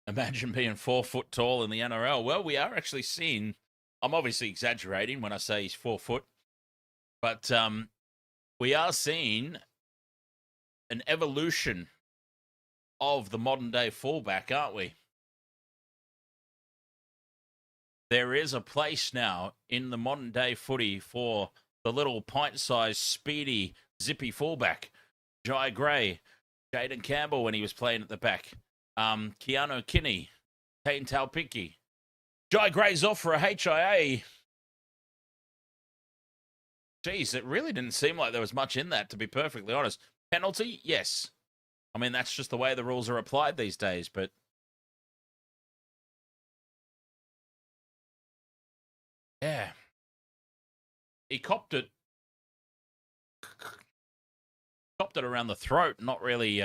Imagine being 4 foot tall in the NRL. Well, we are actually seeing, I'm obviously exaggerating when I say he's 4 foot, but we are seeing an evolution of the modern day fullback, aren't we? There is a place now in the modern day footy for the little pint-sized, speedy, zippy fullback. Jai Gray, Jaden Campbell when he was playing at the back. Keanu Kinney, Kane Taupiki. Jai Gray's off for a HIA. Geez, it really didn't seem like there was much in that, to be perfectly honest. Penalty? Yes. I mean, that's just the way the rules are applied these days, but yeah. He copped it. Copped it around the throat, not really,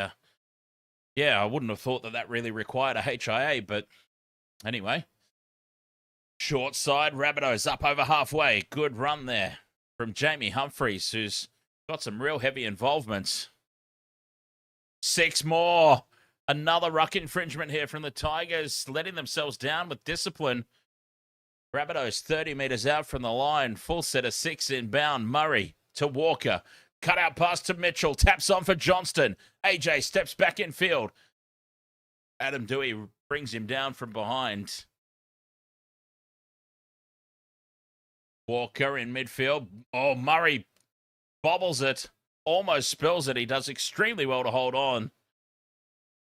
yeah, I wouldn't have thought that really required a HIA, but anyway. Short side, Rabbitohs up over halfway. Good run there from Jamie Humphreys, who's got some real heavy involvements. 6 more. Another ruck infringement here from the Tigers, letting themselves down with discipline. Rabbitohs 30 metres out from the line. Full set of 6 inbound. Murray to Walker. Cut out pass to Mitchell. Taps on for Johnston. AJ steps back in field. Adam Dewey brings him down from behind. Walker in midfield. Oh, Murray bobbles it. Almost spills it. He does extremely well to hold on.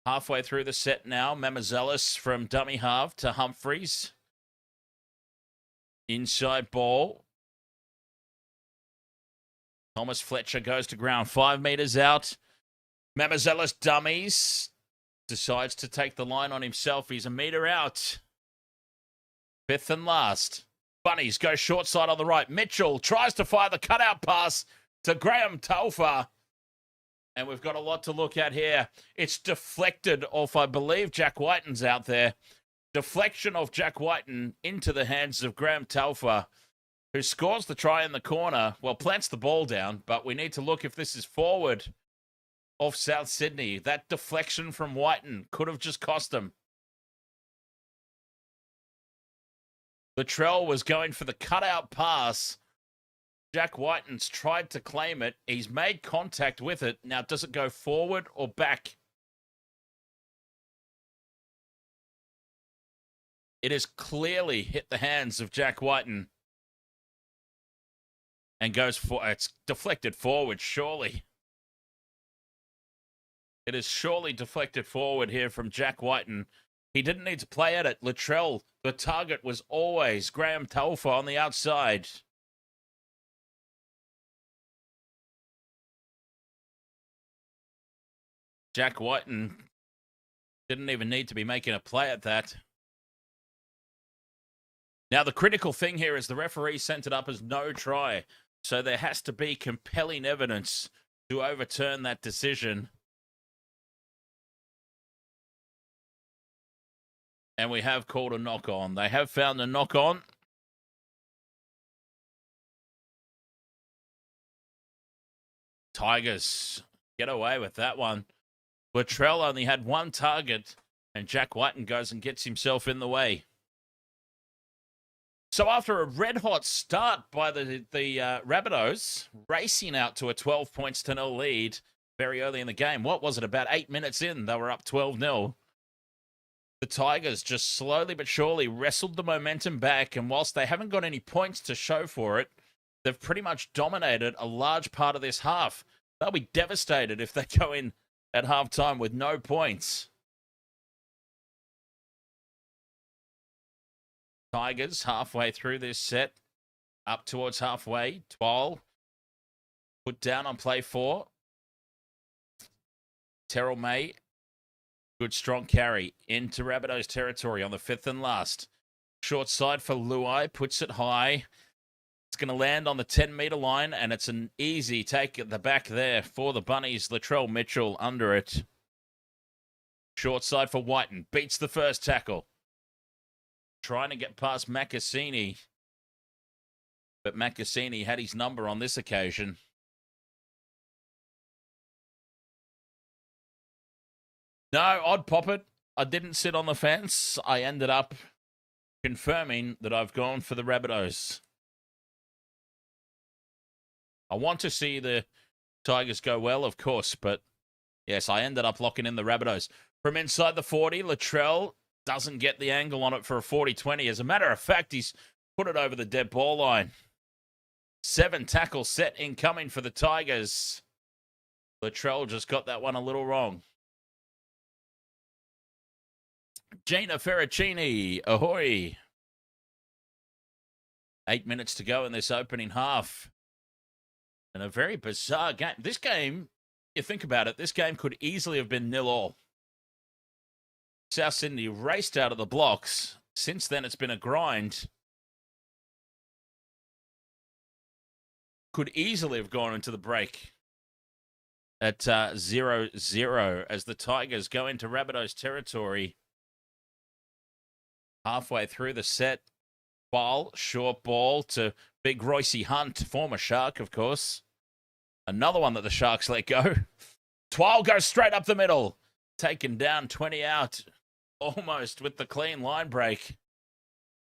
Halfway through the set now. Mamazelis from dummy half to Humphreys. Inside ball. Thomas Fletcher goes to ground 5 meters out. Mamazelis dummies. Decides to take the line on himself. He's a meter out. 5th and last. Bunnies go short side on the right. Mitchell tries to fire the cutout pass to Graham Telfer. And we've got a lot to look at here. It's deflected off, I believe, Jack Whiten's out there. Deflection of Jack Whiten into the hands of Graham Telfer, who scores the try in the corner. Well, plants the ball down, but we need to look if this is forward off South Sydney. That deflection from Whiten could have just cost him. Latrell was going for the cutout pass. Jack Whiten's tried to claim it. He's made contact with it. Now, does it go forward or back? It has clearly hit the hands of Jack Whiten. And goes for it's deflected forward, surely. It is surely deflected forward here from Jack Whiten. He didn't need to play at it. Latrell, the target was always Graham Telfer on the outside. Jack Whiten didn't even need to be making a play at that. Now, the critical thing here is the referee sent it up as no try. So there has to be compelling evidence to overturn that decision. And we have called a knock on. They have found a knock on. Tigers get away with that one. Latrell only had one target, and Jack Whiten goes and gets himself in the way. So after a red-hot start by the Rabbitohs, racing out to a 12-0 lead very early in the game. What was it, about 8 minutes in? They were up 12-0. The Tigers just slowly but surely wrestled the momentum back, and whilst they haven't got any points to show for it, they've pretty much dominated a large part of this half. They'll be devastated if they go in at halftime with no points. Tigers halfway through this set, up towards halfway. Twal put down on play 4. Terrell May, good strong carry into Rabbitohs territory on the 5th and last. Short side for Luai, puts it high. It's going to land on the 10-meter line, and it's an easy take at the back there for the Bunnies. Latrell Mitchell under it. Short side for Whiten, beats the first tackle. Trying to get past Macassini. But Macassini had his number on this occasion. No, I'd pop it. I didn't sit on the fence. I ended up confirming that I've gone for the Rabbitohs. I want to see the Tigers go well, of course, but yes, I ended up locking in the Rabbitohs. From inside the 40, Latrell doesn't get the angle on it for a 40-20. As a matter of fact, he's put it over the dead ball line. 7 tackle set incoming for the Tigers. Latrell just got that one a little wrong. Gina Ferracini, ahoy. 8 minutes to go in this opening half. And a very bizarre game. This game, you think about it, this game could easily have been 0-0. South Sydney raced out of the blocks. Since then, it's been a grind. Could easily have gone into the break at 0-0 as the Tigers go into Rabbitohs territory. Halfway through the set, ball, short ball to big Royce Hunt, former Shark, of course. Another one that the Sharks let go. Twal goes straight up the middle. Taken down, 20 out. Almost with the clean line break.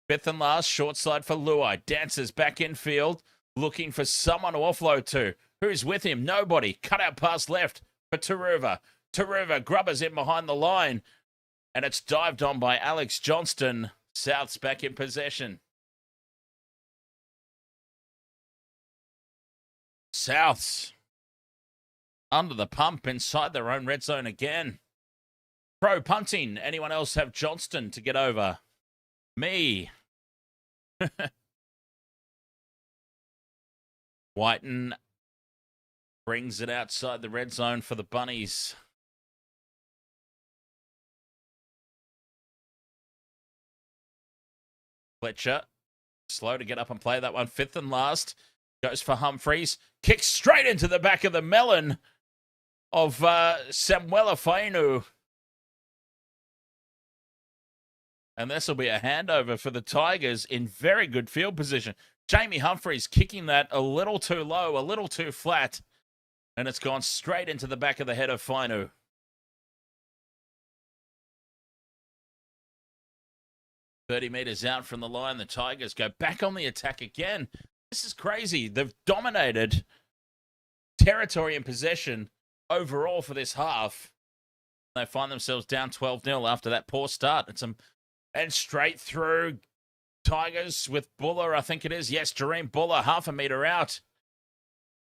5th and last, short side for Luai. Dances back infield, looking for someone to offload to. Who's with him? Nobody. Cut out pass left for Taruva. Taruva grubbers in behind the line. And it's dived on by Alex Johnston. South's back in possession. Souths under the pump inside their own red zone again. Pro punting. Anyone else have Johnston to get over? Me. Whiten brings it outside the red zone for the Bunnies. Fletcher, slow to get up and play that one. Fifth and last, goes for Humphreys. Kicks straight into the back of the melon of Samuela Fainu. And this will be a handover for the Tigers in very good field position. Jamie Humphreys kicking that a little too low, a little too flat. And it's gone straight into the back of the head of Fainu. "30 metres out from the line, the Tigers go back on the attack again. This is crazy. They've dominated territory and possession overall for this half. They find themselves down 12-0 after that poor start. And straight through Tigers with Buller, I think it is. Yes, Jareem Buller, half a metre out.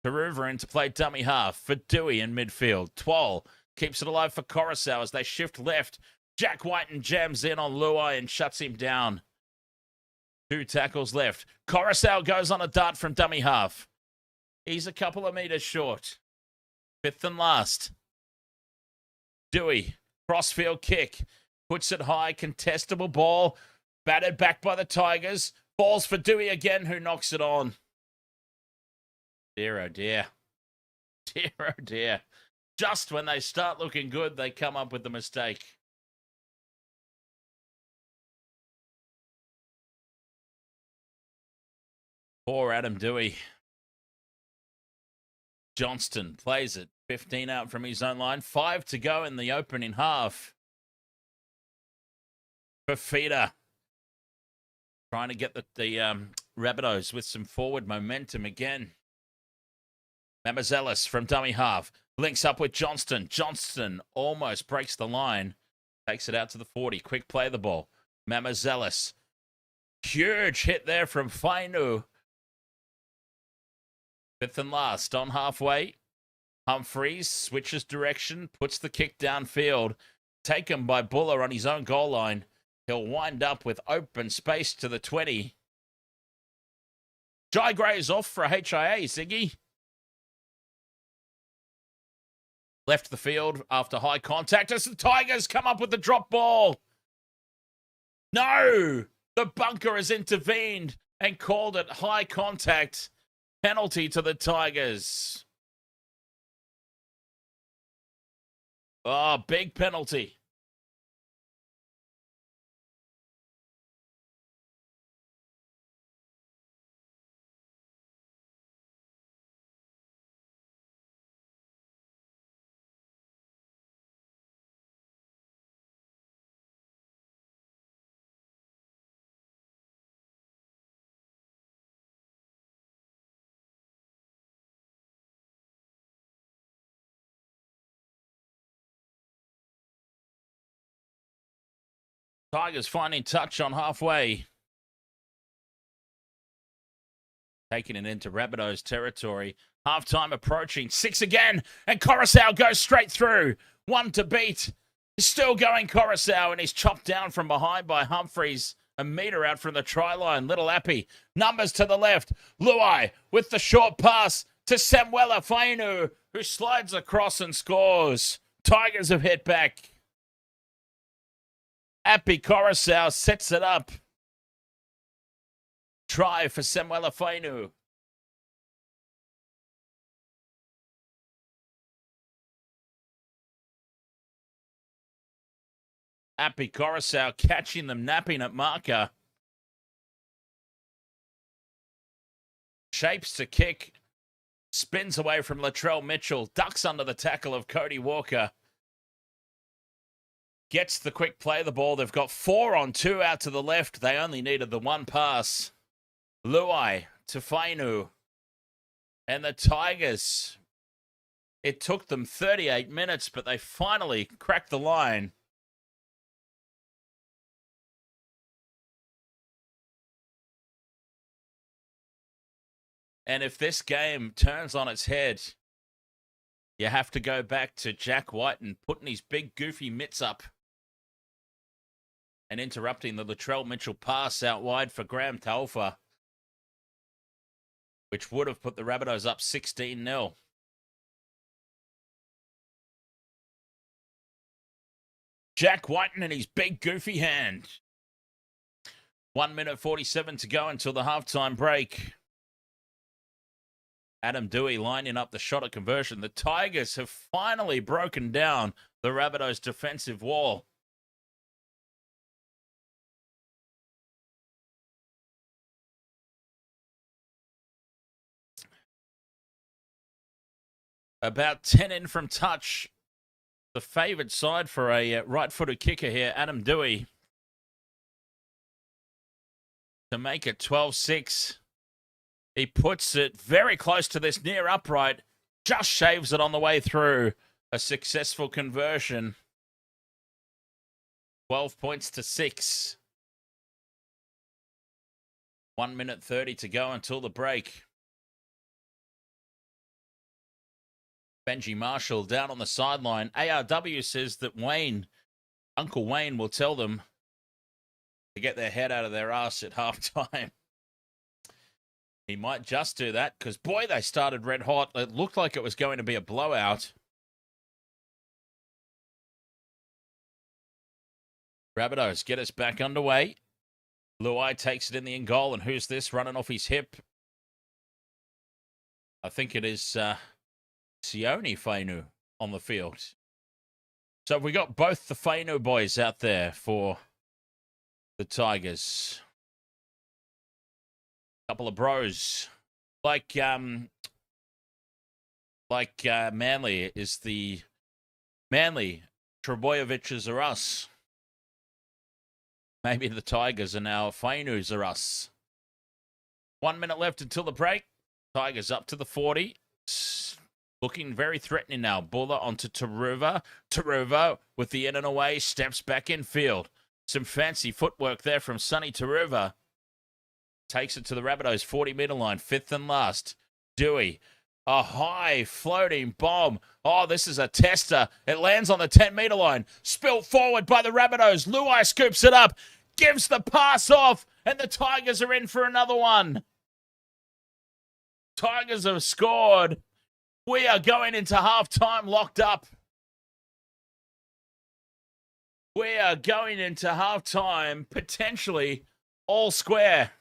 Karuva in to play dummy half for Dewey in midfield. Twal keeps it alive for Coruscant as they shift left. Jack Whiten jams in on Luai and shuts him down. 2 tackles left. Coruscant goes on a dart from dummy half. He's a couple of metres short. 5th and last. Dewey, crossfield kick. Puts it high, contestable ball. Batted back by the Tigers. Balls for Dewey again, who knocks it on. Dear, oh dear. Dear, oh dear. Just when they start looking good, they come up with the mistake. Poor Adam Dewey. Johnston plays it. 15 out from his own line. 5 to go in the opening half. Fafita trying to get the Rabbitohs with some forward momentum again. Mamazelis from dummy half. Links up with Johnston. Johnston almost breaks the line. Takes it out to the 40. Quick play the ball. Mamazelis. Huge hit there from Fainu. 5th and last on halfway. Humphreys switches direction. Puts the kick downfield. Taken by Buller on his own goal line. He'll wind up with open space to the 20. Jai Gray's off for a HIA, Ziggy. Left the field after high contact as the Tigers come up with the drop ball. No! The bunker has intervened and called it high contact. Penalty to the Tigers. Oh, big penalty. Tigers finding touch on halfway. Taking it into Rabbitohs territory. Halftime approaching. 6 again. And Coruscant goes straight through. 1 to beat. He's still going Coruscant and he's chopped down from behind by Humphreys. A metre out from the try line. Little Appy. Numbers to the left. Luai with the short pass to Samuela Fainu, who slides across and scores. Tigers have hit back. Appy Coruscant sets it up. Try for Samuela Fainu. Appy Coruscant catching them napping at marker. Shapes to kick. Spins away from Latrell Mitchell. Ducks under the tackle of Cody Walker. Gets the quick play the ball. They've got 4 on 2 out to the left. They only needed the one pass. Luai to Fainu. And the Tigers. It took them 38 minutes, but they finally cracked the line. And if this game turns on its head, you have to go back to Jack Whiten putting his big goofy mitts up and interrupting the Latrell Mitchell pass out wide for Graham Talfa. which would have put the Rabbitohs up 16-0. Jack Whiten in his big goofy hand. 1 minute 47 to go until the halftime break. Adam Dewey lining up the shot at conversion. The Tigers have finally broken down the Rabbitohs' defensive wall. About 10 in from touch. The favoured side for a right-footed kicker here, Adam Dewey. To make it 12-6. He puts it very close to this near upright. Just shaves it on the way through. A successful conversion. 12 points to 6. 1 minute 30 to go until the break. Benji Marshall down on the sideline. ARW says that Uncle Wayne will tell them to get their head out of their ass at halftime. He might just do that because, boy, they started red hot. It looked like it was going to be a blowout. Rabbitohs get us back underway. Luai takes it in the end goal, and who's this running off his hip? I think it is Sione Fainu on the field. So we got both the Fainu boys out there for the Tigers. Couple of bros. Like Manly is the Manly. Trebojeviches are us. Maybe the Tigers are now Fainus are us. 1 minute left until the break. Tigers up to the 40. Looking very threatening now. Buller onto Taruva. Taruva with the in and away. Steps back in field. Some fancy footwork there from Sonny Taruva. Takes it to the Rabbitohs 40-meter line. Fifth and last. Dewey. A high floating bomb. Oh, this is a tester. It lands on the 10-meter line. Spilt forward by the Rabbitohs. Luai scoops it up. Gives the pass off. And the Tigers are in for another one. Tigers have scored. We are going into halftime locked up. We are going into halftime potentially all square.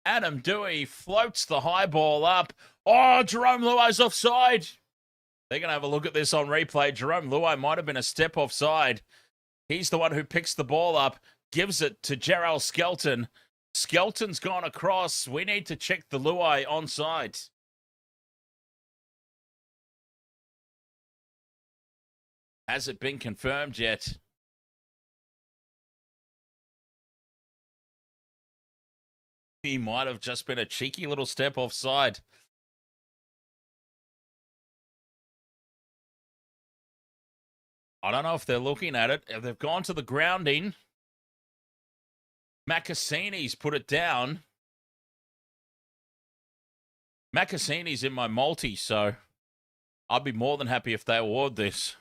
Adam Dewey floats the high ball up. Oh, Jerome Luai's offside. They're going to have a look at this on replay. Jerome Luai might have been a step offside. He's the one who picks the ball up, gives it to Gerald Skelton. Skelton's gone across. We need to check the Luai onside. Has it been confirmed yet? He might have just been a cheeky little step offside. I don't know if they're looking at it. They've gone to the grounding. Macassini's put it down. Macassini's in my multi, so I'd be more than happy if they award this.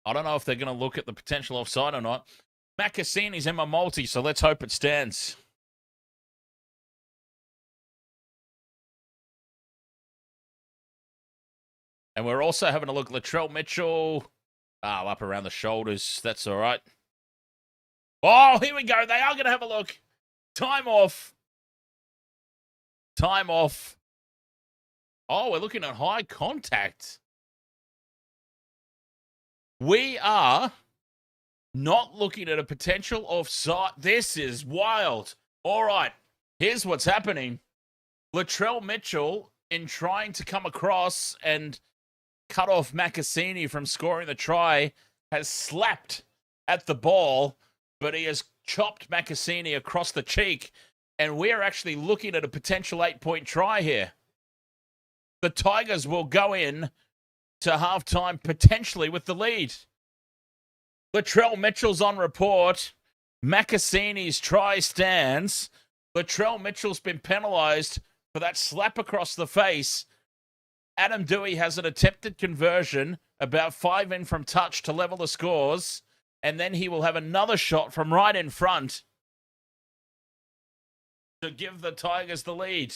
I don't know if they're going to look at the potential offside or not. Macassini's in my multi, so let's hope it stands. And we're also having a look. Latrell Mitchell. Oh, up around the shoulders. That's all right. Oh, here we go. They are going to have a look. Time off. Time off. Oh, we're looking at high contact. We are not looking at a potential offside. This is wild. All right, here's what's happening. Latrell Mitchell, in trying to come across and cut off Macassini from scoring the try, has slapped at the ball, but he has chopped Macassini across the cheek, and we're actually looking at a potential 8-point try here. The Tigers will go in to halftime potentially with the lead. Latrell Mitchell's on report. Macassini's try stands. Latrell Mitchell's been penalised for that slap across the face. Adam Dewey has an attempted conversion. about 5 in from touch to level the scores. And then he will have another shot from right in front to give the Tigers the lead.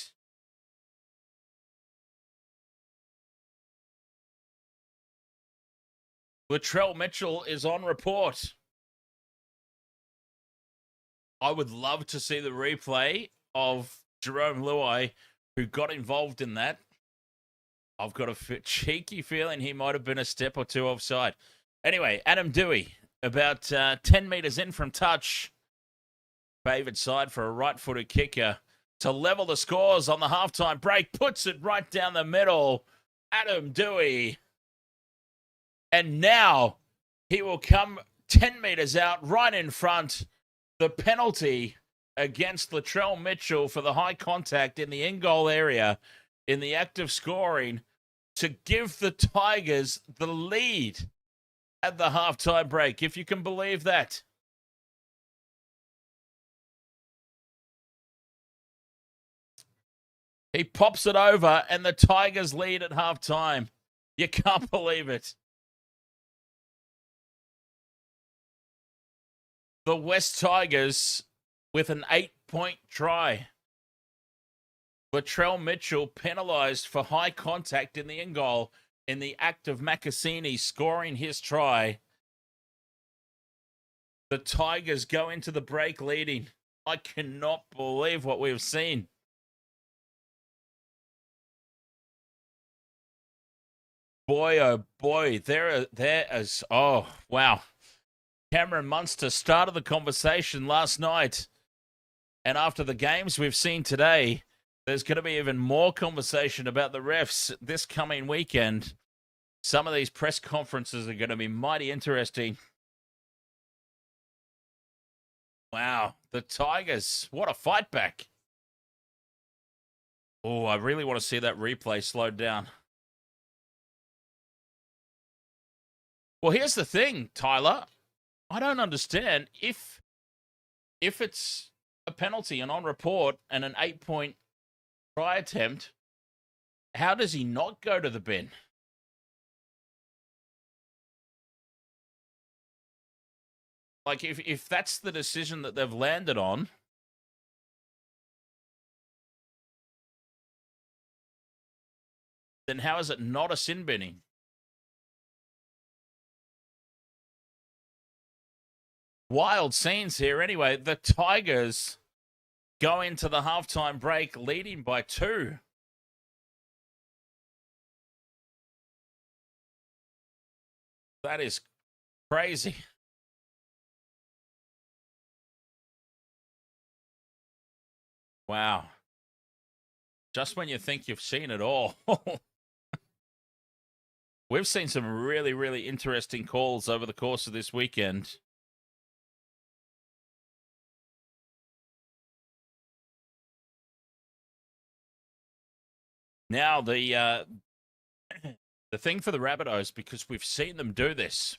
Latrell Mitchell is on report. I would love to see the replay of Jerome Luai, who got involved in that. I've got a cheeky feeling he might have been a step or two offside. Anyway, Adam Dewey, about 10 metres in from touch. Favoured side for a right-footed kicker to level the scores on the halftime break. Puts it right down the middle. Adam Dewey. And now he will come 10 metres out, right in front. The penalty against Latrell Mitchell for the high contact in the in-goal area in the act of scoring to give the Tigers the lead at the halftime break, if you can believe that. He pops it over and the Tigers lead at halftime. You can't believe it. The West Tigers with an 8-point try. Latrell Mitchell penalised for high contact in the in-goal in the act of Makasini scoring his try. The Tigers go into the break leading. I cannot believe what we've seen. Boy, oh boy, there is, oh, wow. Cameron Munster started the conversation last night. And after the games we've seen today, there's going to be even more conversation about the refs this coming weekend. Some of these press conferences are going to be mighty interesting. Wow, the Tigers, what a fight back. Oh, I really want to see that replay slowed down. Well, here's the thing, Tyler. I don't understand. If it's a penalty and on report and an 8-point try attempt, how does he not go to the bin? Like, if that's the decision that they've landed on, then how is it not a sin binning? Wild scenes here. Anyway, the Tigers go into the halftime break leading by 2. That is crazy. Wow. Just when you think you've seen it all. We've seen some really, really interesting calls over the course of this weekend. Now, the thing for the Rabbitohs, because we've seen them do this,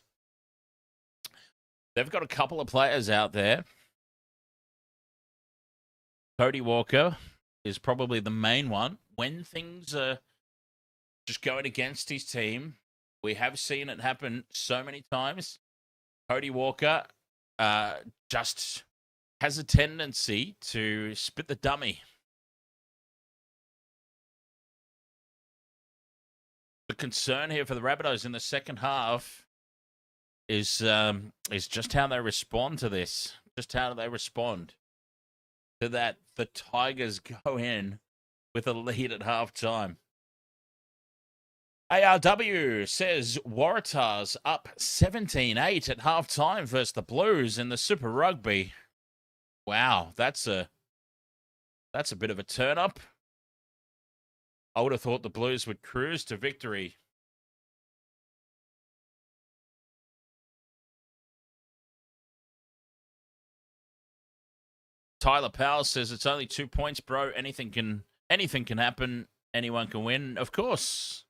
they've got a couple of players out there. Cody Walker is probably the main one. When things are just going against his team, we have seen it happen so many times. Cody Walker just has a tendency to spit the dummy. The concern here for the Rabbitohs in the second half is just how they respond to this. Just how do they respond to that? The Tigers go in with a lead at halftime. ARW says Waratahs up 17-8 at halftime versus the Blues in the Super Rugby. Wow, that's a bit of a turn up. I would have thought the Blues would cruise to victory. Tyler Powell says it's only 2 points, bro. Anything can happen. Anyone can win. Of course.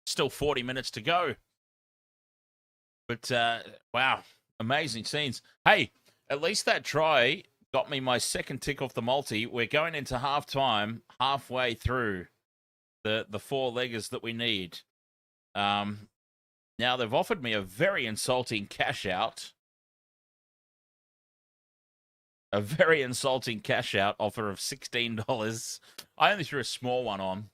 Still 40 minutes to go. But, wow, amazing scenes. Hey, at least that try got me my second tick off the multi. We're going into halftime, halfway through the 4-leggers that we need. Now, they've offered me a very insulting cash out. A very insulting cash out offer of $16. I only threw a small one on.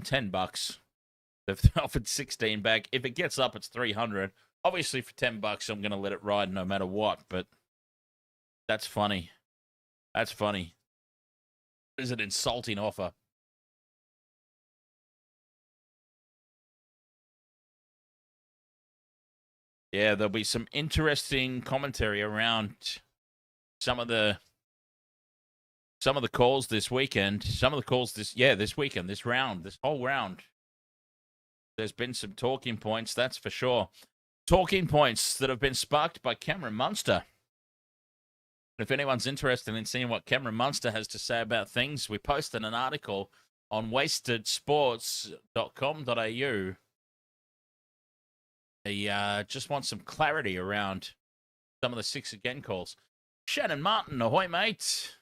10 bucks. They've offered 16 back. If it gets up, it's 300. Obviously, for 10 bucks, I'm going to let it ride no matter what, but that's funny. That's funny. It's an insulting offer. Yeah, there'll be some interesting commentary around some of the calls this weekend. Some of the calls this weekend, this whole round. There's been some talking points, that's for sure. Talking points that have been sparked by Cameron Munster. If anyone's interested in seeing what Cameron Munster has to say about things, we posted an article on wastedsports.com.au. He just wants some clarity around some of the 6 again calls. Shannon Martin, ahoy, mate.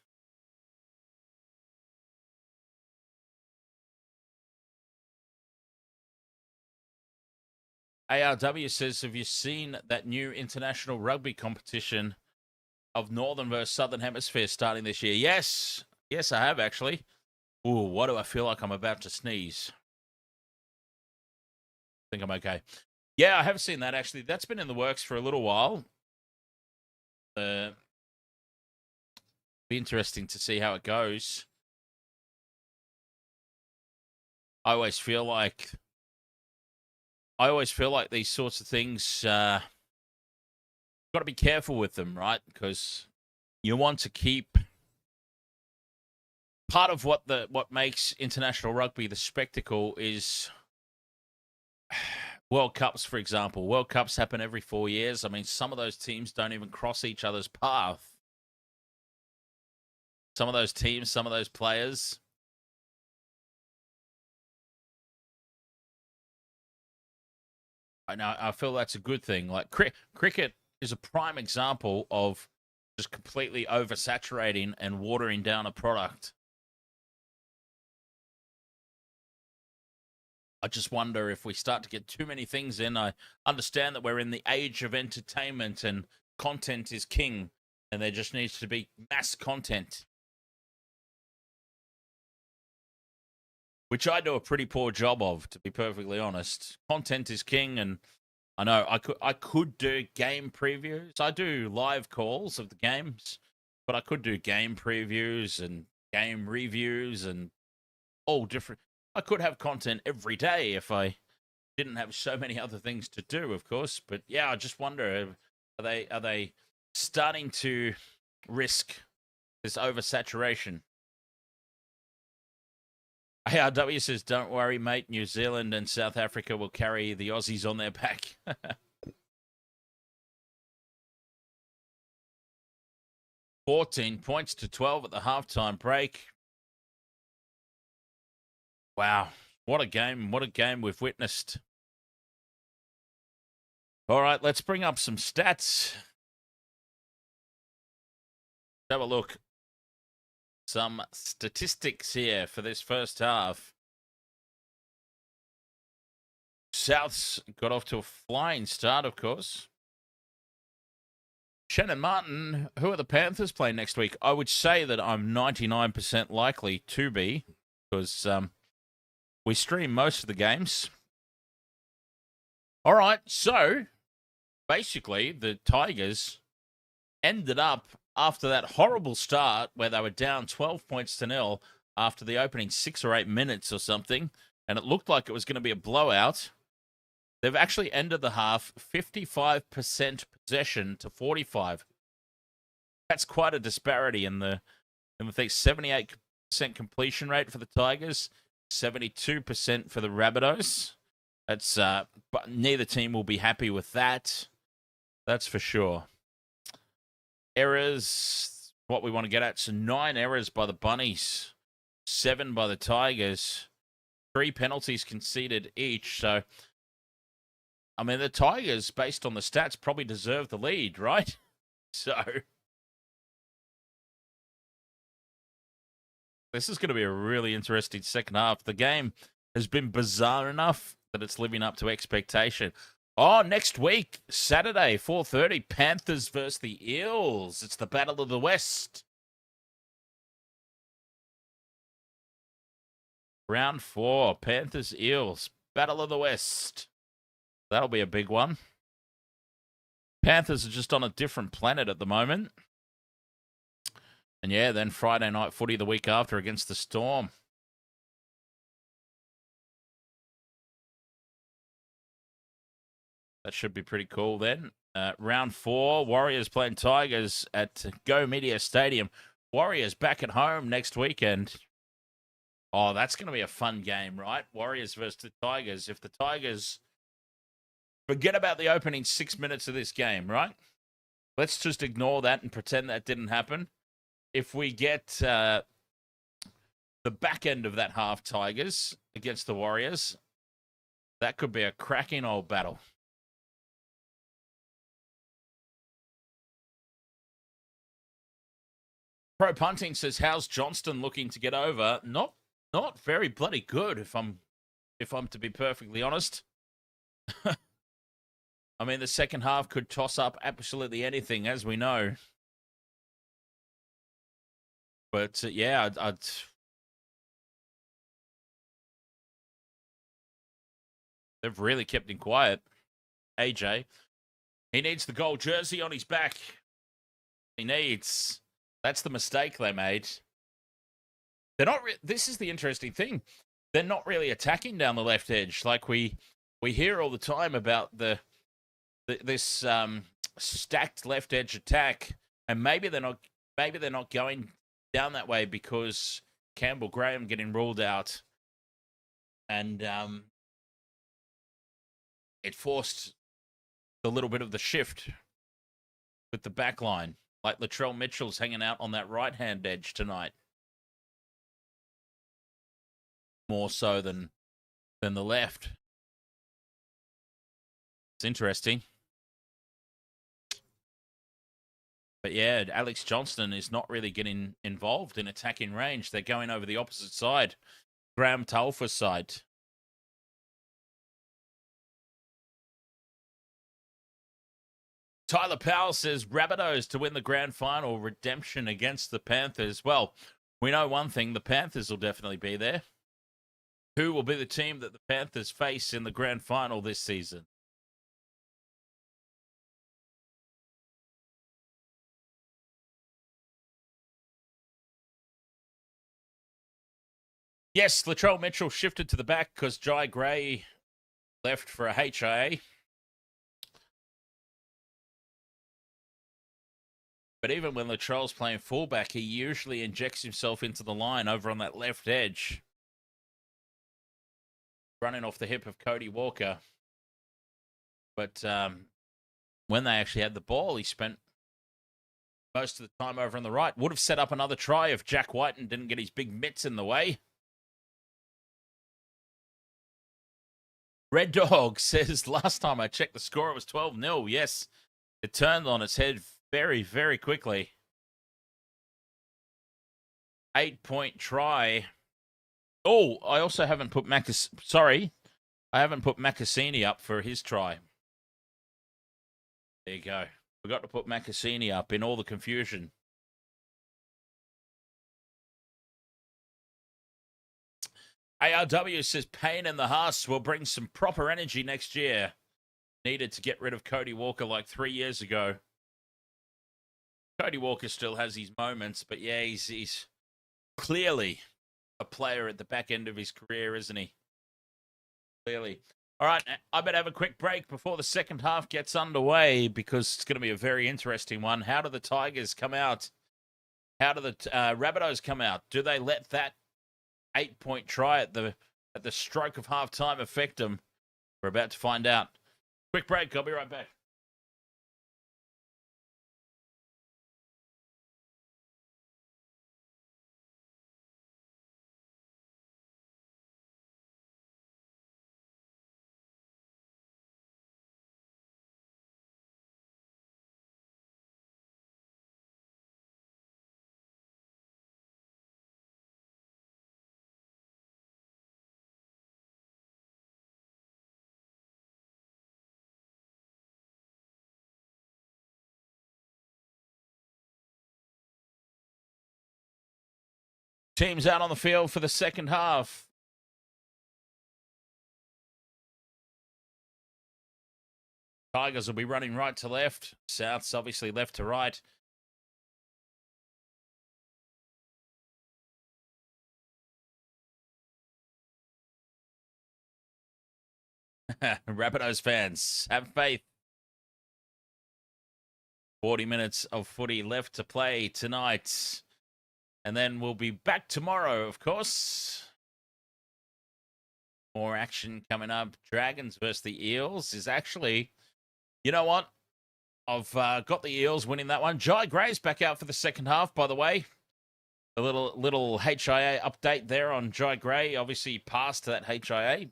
ARW says, have you seen that new international rugby competition of Northern versus Southern Hemisphere starting this year? Yes. Yes, I have, actually. Ooh, why do I feel like I'm about to sneeze? I think I'm okay. Yeah, I have seen that, actually. That's been in the works for a little while. Be interesting to see how it goes. I always feel like these sorts of things, got to be careful with them, right? Because you want to keep part of what makes international rugby the spectacle is World Cups, for example. World Cups happen every 4 years. I mean, some of those teams don't even cross each other's path. Some of those teams, some of those players. I feel that's a good thing. Like cricket is a prime example of just completely oversaturating and watering down a product. I just wonder if we start to get too many things in. I understand that we're in the age of entertainment and content is king, and there just needs to be mass content, which I do a pretty poor job of, to be perfectly honest. Content is king, and I know I could do game previews. I do live calls of the games, but I could do game previews and game reviews and all different. I could have content every day if I didn't have so many other things to do, of course. But yeah, I just wonder, are they starting to risk this oversaturation? ARW says, don't worry, mate. New Zealand and South Africa will carry the Aussies on their back. 14 points to 12 at the halftime break. Wow, what a game. What a game we've witnessed. All right, let's bring up some stats. Have a look. Some statistics here for this first half. Souths got off to a flying start, of course. Shannon Martin, who are the Panthers playing next week? I would say that I'm 99% likely to be, because we stream most of the games. All right, so basically the Tigers ended up, after that horrible start where they were down 12 points to 0 after the opening 6 or 8 minutes or something, and it looked like it was going to be a blowout, they've actually ended the half 55% possession to 45. That's quite a disparity in the 78% completion rate for the Tigers, 72% for the Rabbitohs. That's but neither team will be happy with that. That's for sure. Errors, what we want to get at. So 9 errors by the Bunnies, 7 by the Tigers, 3 penalties conceded each. So, I mean, the Tigers, based on the stats, probably deserve the lead, right? So, this is going to be a really interesting second half. The game has been bizarre enough that it's living up to expectation. Oh, next week, Saturday, 4:30, Panthers versus the Eels. It's the Battle of the West. Round 4, Panthers, Eels, Battle of the West. That'll be a big one. Panthers are just on a different planet at the moment. And yeah, then Friday night footy the week after against the Storm. That should be pretty cool then. Round 4, Warriors playing Tigers at Go Media Stadium. Warriors back at home next weekend. Oh, that's going to be a fun game, right? Warriors versus the Tigers. If the Tigers... Forget about the opening 6 minutes of this game, right? Let's just ignore that and pretend that didn't happen. If we get the back end of that half Tigers against the Warriors, that could be a cracking old battle. Pro Punting says, how's Johnston looking to get over? Not very bloody good, if I'm to be perfectly honest. I mean, the second half could toss up absolutely anything, as we know. But yeah, they've really kept him quiet. AJ, he needs the gold jersey on his back. That's the mistake they made. They're not. This is the interesting thing. They're not really attacking down the left edge like we hear all the time about this stacked left edge attack, and maybe they're not going down that way because Campbell Graham getting ruled out, and it forced a little bit of the shift with the back line. Like Latrell Mitchell's hanging out on that right-hand edge tonight. More so than the left. It's interesting. But yeah, Alex Johnston is not really getting involved in attacking range. They're going over the opposite side. Graham Talfa's side. Tyler Powell says, Rabbitohs to win the grand final, redemption against the Panthers. Well, we know one thing, the Panthers will definitely be there. Who will be the team that the Panthers face in the grand final this season? Yes, Latrell Mitchell shifted to the back because Jai Gray left for a HIA. But even when Latrell's playing fullback, he usually injects himself into the line over on that left edge. Running off the hip of Cody Walker. But when they actually had the ball, he spent most of the time over on the right. Would have set up another try if Jack Whiten didn't get his big mitts in the way. Red Dog says, last time I checked the score, it was 12-0. Yes, it turned on its head very, very quickly. 8-point try. Oh, I also haven't put I haven't put Macassini up for his try. There you go. Forgot to put Macassini up in all the confusion. ARW says Payne and the Haas will bring some proper energy next year. Needed to get rid of Cody Walker like 3 years ago. Cody Walker still has his moments, but yeah, he's clearly a player at the back end of his career, isn't he? Clearly. All right, I better have a quick break before the second half gets underway because it's going to be a very interesting one. How do the Tigers come out? How do the Rabbitohs come out? Do they let that 8-point try at the stroke of halftime affect them? We're about to find out. Quick break. I'll be right back. Teams out on the field for the second half. Tigers will be running right to left. South's obviously left to right. Rabbitohs fans, have faith. 40 minutes of footy left to play tonight. And then we'll be back tomorrow, of course. More action coming up. Dragons versus the Eels is actually, you know what? I've got the Eels winning that one. Jai Gray's back out for the second half, by the way. A little HIA update there on Jai Gray. Obviously passed that HIA.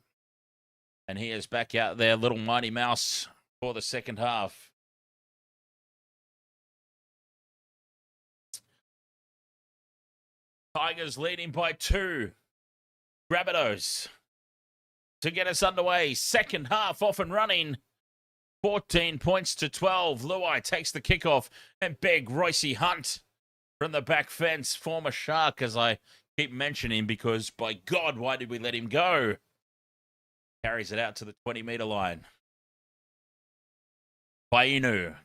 And he is back out there, little Mighty Mouse, for the second half. Tigers leading by 2. Rabbitohs to get us underway. Second half off and running. 14 points to 12. Luai takes the kickoff. And big Royce Hunt from the back fence. Former Shark, as I keep mentioning, because by God, why did we let him go? Carries it out to the 20-meter line. Fainu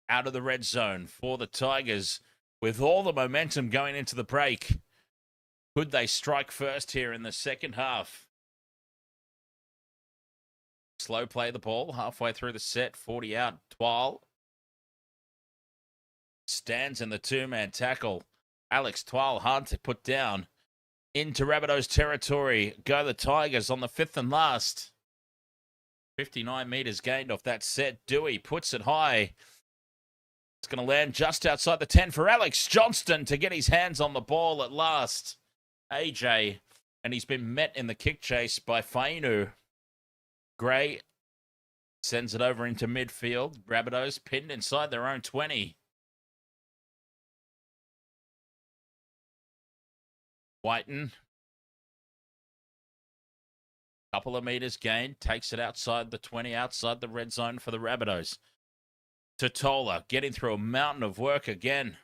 out of the red zone for the Tigers with all the momentum going into the break. Could they strike first here in the second half? Slow play the ball halfway through the set. 40 out. Twal stands in the two-man tackle. Alex Twal hard to put down. Into Rabbitohs territory. Go the Tigers on the 5th and last. 59 metres gained off that set. Dewey puts it high. It's going to land just outside the 10 for Alex Johnston to get his hands on the ball at last. AJ, and he's been met in the kick chase by Fainu. Gray sends it over into midfield. Rabbitohs pinned inside their own 20. Whiten. Couple of meters gained. Takes it outside the 20, outside the red zone for the Rabbitohs. Totola getting through a mountain of work again.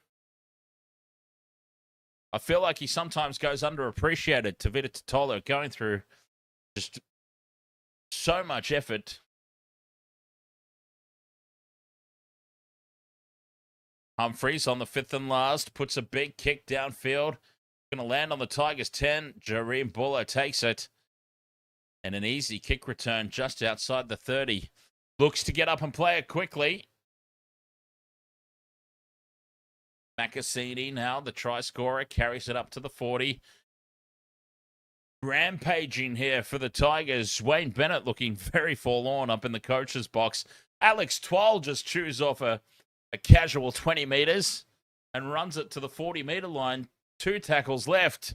I feel like he sometimes goes underappreciated. Tavita Totola going through just so much effort. Humphreys on the 5th and last. Puts a big kick downfield. Going to land on the Tigers 10. Jareem Buller takes it. And an easy kick return just outside the 30. Looks to get up and play it quickly. Macassini now, the try scorer, carries it up to the 40. Rampaging here for the Tigers. Wayne Bennett looking very forlorn up in the coach's box. Alex Twal just chews off a casual 20 meters and runs it to the 40-meter line. 2 tackles left.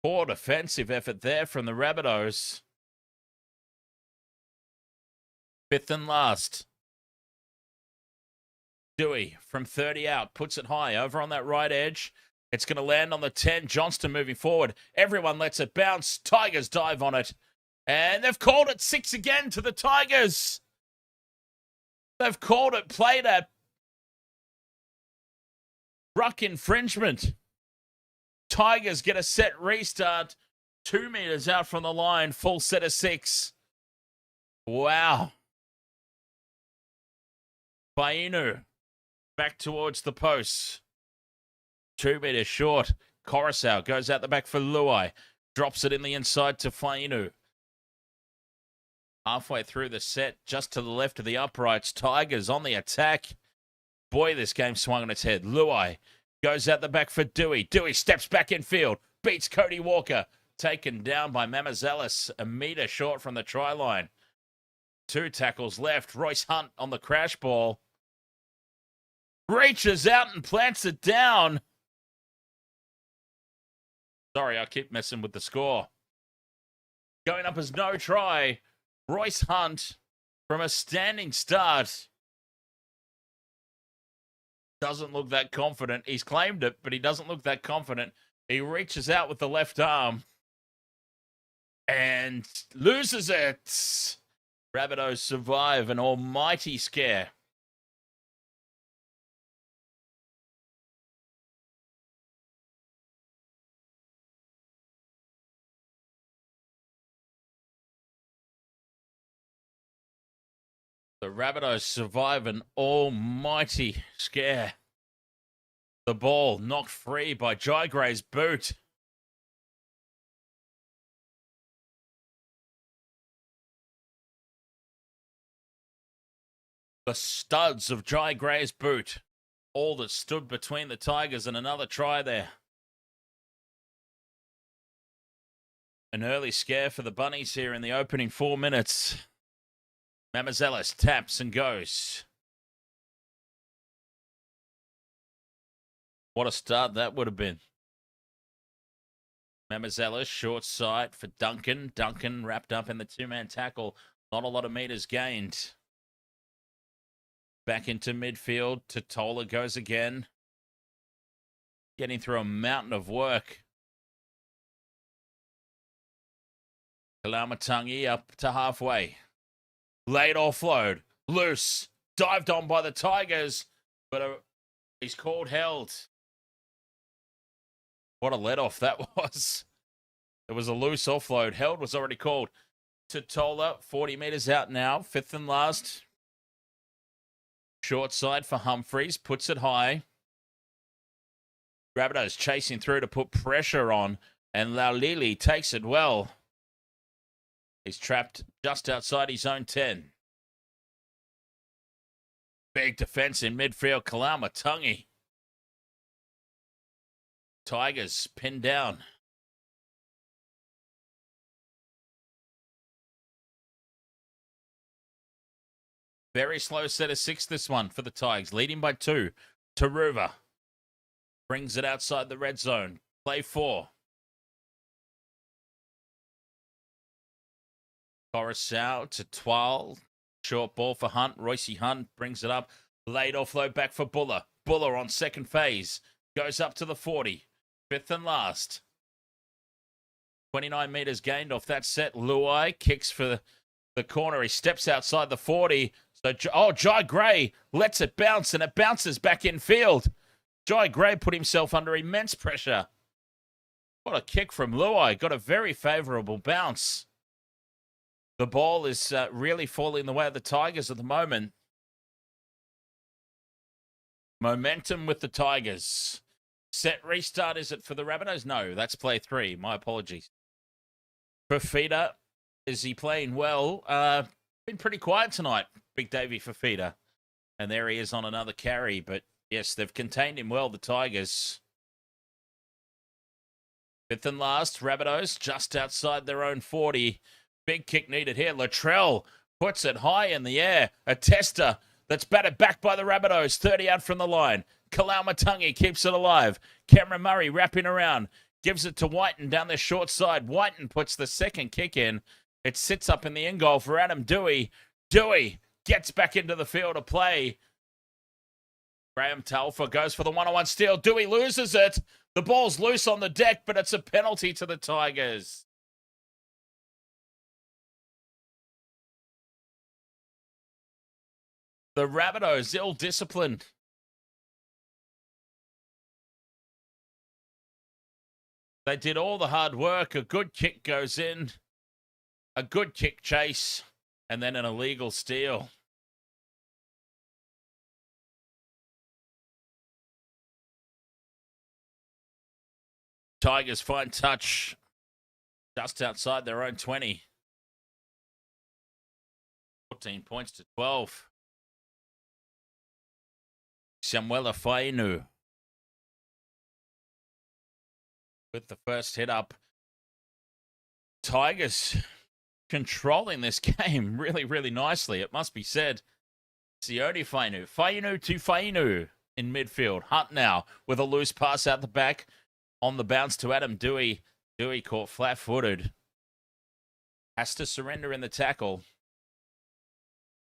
Poor defensive effort there from the Rabbitohs. 5th and last. Dewey from 30 out, puts it high over on that right edge. It's going to land on the 10. Johnston moving forward. Everyone lets it bounce. Tigers dive on it. And they've called it 6 again to the Tigers. They've called it, played at ruck infringement. Tigers get a set restart. 2 meters out from the line. Full set of 6. Wow. Fainu back towards the posts. 2 meters short. Coruscant goes out the back for Luai. Drops it in the inside to Fainu. Halfway through the set, just to the left of the uprights. Tigers on the attack. Boy, this game swung on its head. Luai goes out the back for Dewey. Dewey steps back in field. Beats Cody Walker. Taken down by Mamazelis. A meter short from the try line. 2 tackles left. Royce Hunt on the crash ball. Reaches out and plants it down. Sorry, I keep messing with the score. Going up as no try. Royce Hunt from a standing start. Doesn't look that confident. He's claimed it, but he doesn't look that confident. He reaches out with the left arm and loses it. Rabbitohs survive an almighty scare. The Rabbitohs survive an almighty scare. The ball knocked free by Jai Gray's boot. The studs of Jai Gray's boot. All that stood between the Tigers and another try there. An early scare for the Bunnies here in the opening 4 minutes. Mamazelis taps and goes. What a start that would have been. Mamazelis, short side for Duncan. Duncan wrapped up in the two-man tackle. Not a lot of meters gained. Back into midfield. Totola goes again. Getting through a mountain of work. Kalamatangi up to halfway. Late offload. Loose. Dived on by the Tigers. But he's called held. What a let-off that was. It was a loose offload. Held was already called. Totola, 40 meters out now. Fifth and last. Short side for Humphreys. Puts it high. Rabbitohs chasing through to put pressure on. And Laulili takes it well. He's trapped just outside his own 10. Big defense in midfield. Kalamatangi. Tigers pinned down. Very slow set of 6 this one for the Tigers. Leading by 2. Taruva brings it outside the red zone. Play 4. Coruscant to Twal. Short ball for Hunt. Royce Hunt brings it up. Late offload back for Buller. Buller on second phase. Goes up to the 40. Fifth and last. 29 meters gained off that set. Luai kicks for the corner. He steps outside the 40. So, Jai Gray lets it bounce, and it bounces back in field. Jai Gray put himself under immense pressure. What a kick from Luai. Got a very favourable bounce. The ball is really falling the way of the Tigers at the moment. Momentum with the Tigers. Set restart, is it for the Rabbitohs? No, that's play 3. My apologies. Fafita, is he playing well? Been pretty quiet tonight, Big Davey Fafita. And there he is on another carry. But yes, they've contained him well, the Tigers. Fifth and last, Rabbitohs just outside their own 40. Big kick needed here. Latrell puts it high in the air. A tester that's batted back by the Rabbitohs. 30 out from the line. Kalamatangi keeps it alive. Cameron Murray wrapping around. Gives it to Whiten down the short side. Whiten puts the second kick in. It sits up in the end goal for Adam Dewey. Dewey gets back into the field of play. Graham Talfa goes for the one-on-one steal. Dewey loses it. The ball's loose on the deck, but it's a penalty to the Tigers. The Rabbitohs ill-disciplined. They did all the hard work. A good kick goes in. A good kick chase. And then an illegal steal. Tigers find touch just outside their own 20. 14 points to 12. Samuela Fainu with the first hit up. Tigers controlling this game really, really nicely, it must be said. Sione Fainu. Fainu to Fainu in midfield. Hunt now with a loose pass out the back. On the bounce to Adam Dewey. Dewey caught flat-footed. Has to surrender in the tackle.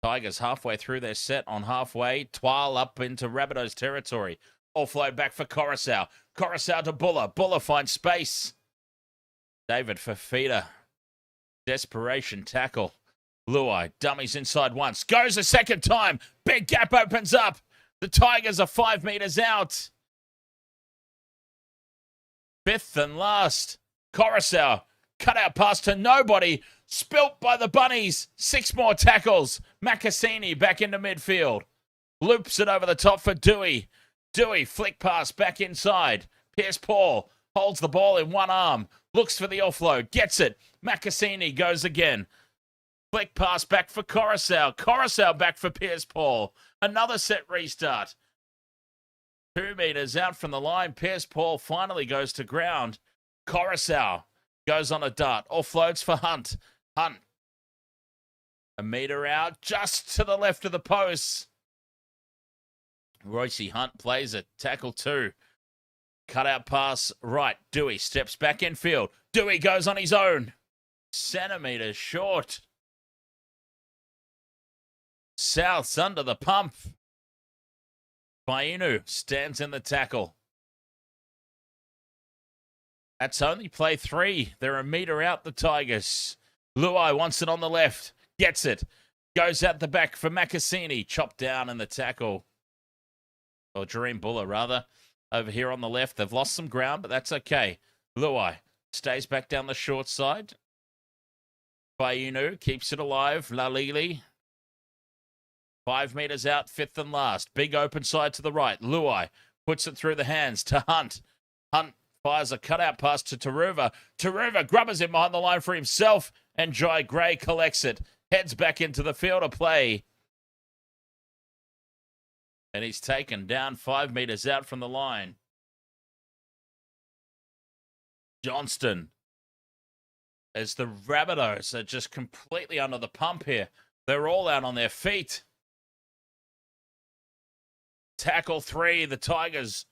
Tigers halfway through their set on halfway. Twal up into Rabbitohs territory. Offload back for Coruscant. Coruscant to Buller. Buller finds space. David Fafita. Desperation tackle. Luai dummies inside once. Goes a second time. Big gap opens up. The Tigers are 5 meters out. Fifth and last. Coruscant. Cut out pass to nobody. Spilt by the Bunnies. 6 more tackles. Macassini back into midfield. Loops it over the top for Dewey. Dewey, flick pass back inside. Pierce-Paul holds the ball in one arm. Looks for the offload. Gets it. Macassini goes again. Flick pass back for Coruscant. Coruscant back for Pierce-Paul. Another set restart. 2 meters out from the line. Pierce-Paul finally goes to ground. Coruscant goes on a dart. Offloads for Hunt. Hunt. A meter out. Just to the left of the post. Royce Hunt plays it. Tackle 2. Cutout pass right. Dewey steps back infield. Dewey goes on his own. Centimeters short. South's under the pump. Fainu stands in the tackle. That's only play 3. They're a meter out, the Tigers. Luai wants it on the left. Gets it. Goes out the back for Macassini. Chopped down in the tackle. Or Dream Buller, rather. Over here on the left. They've lost some ground, but that's okay. Luai stays back down the short side. Fainu keeps it alive. Lalili. 5 meters out, 5th and last. Big open side to the right. Luai puts it through the hands to Hunt. Hunt fires a cutout pass to Taruva. Taruva grubbers it behind the line for himself, and Jai Gray collects it. Heads back into the field of play. And he's taken down 5 meters out from the line. Johnston. As the Rabbitohs are just completely under the pump here. They're all out on their feet. Tackle 3, the Tigers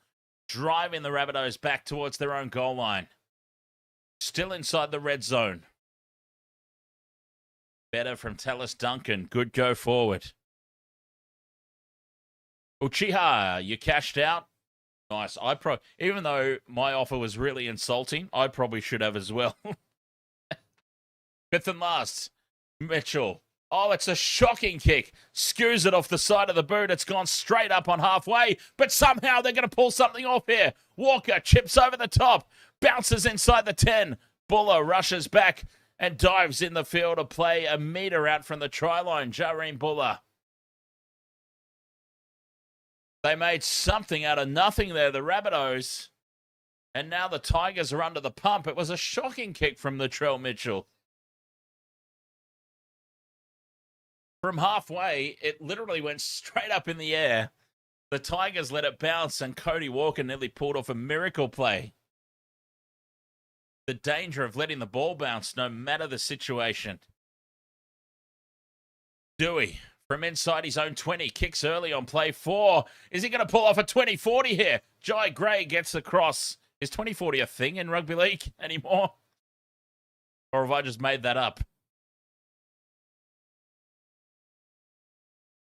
driving the Rabbitohs back towards their own goal line. Still inside the red zone. Better from Tallis Duncan. Good go forward. Uchiha, you cashed out. Nice. Even though my offer was really insulting, I probably should have as well. 5th and last. Mitchell. Oh, it's a shocking kick. Skews it off the side of the boot. It's gone straight up on halfway, but somehow they're going to pull something off here. Walker chips over the top, bounces inside the 10. Buller rushes back and dives in the field of play a meter out from the try line. Jareen Buller. They made something out of nothing there, the Rabbitohs. And now the Tigers are under the pump. It was a shocking kick from Latrell Mitchell. From halfway, it literally went straight up in the air. The Tigers let it bounce, and Cody Walker nearly pulled off a miracle play. The danger of letting the ball bounce, no matter the situation. Dewey, from inside his own 20, kicks early on play 4. Is he going to pull off a 20-40 here? Jai Gray gets across. Is 20-40 a thing in rugby league anymore? Or have I just made that up?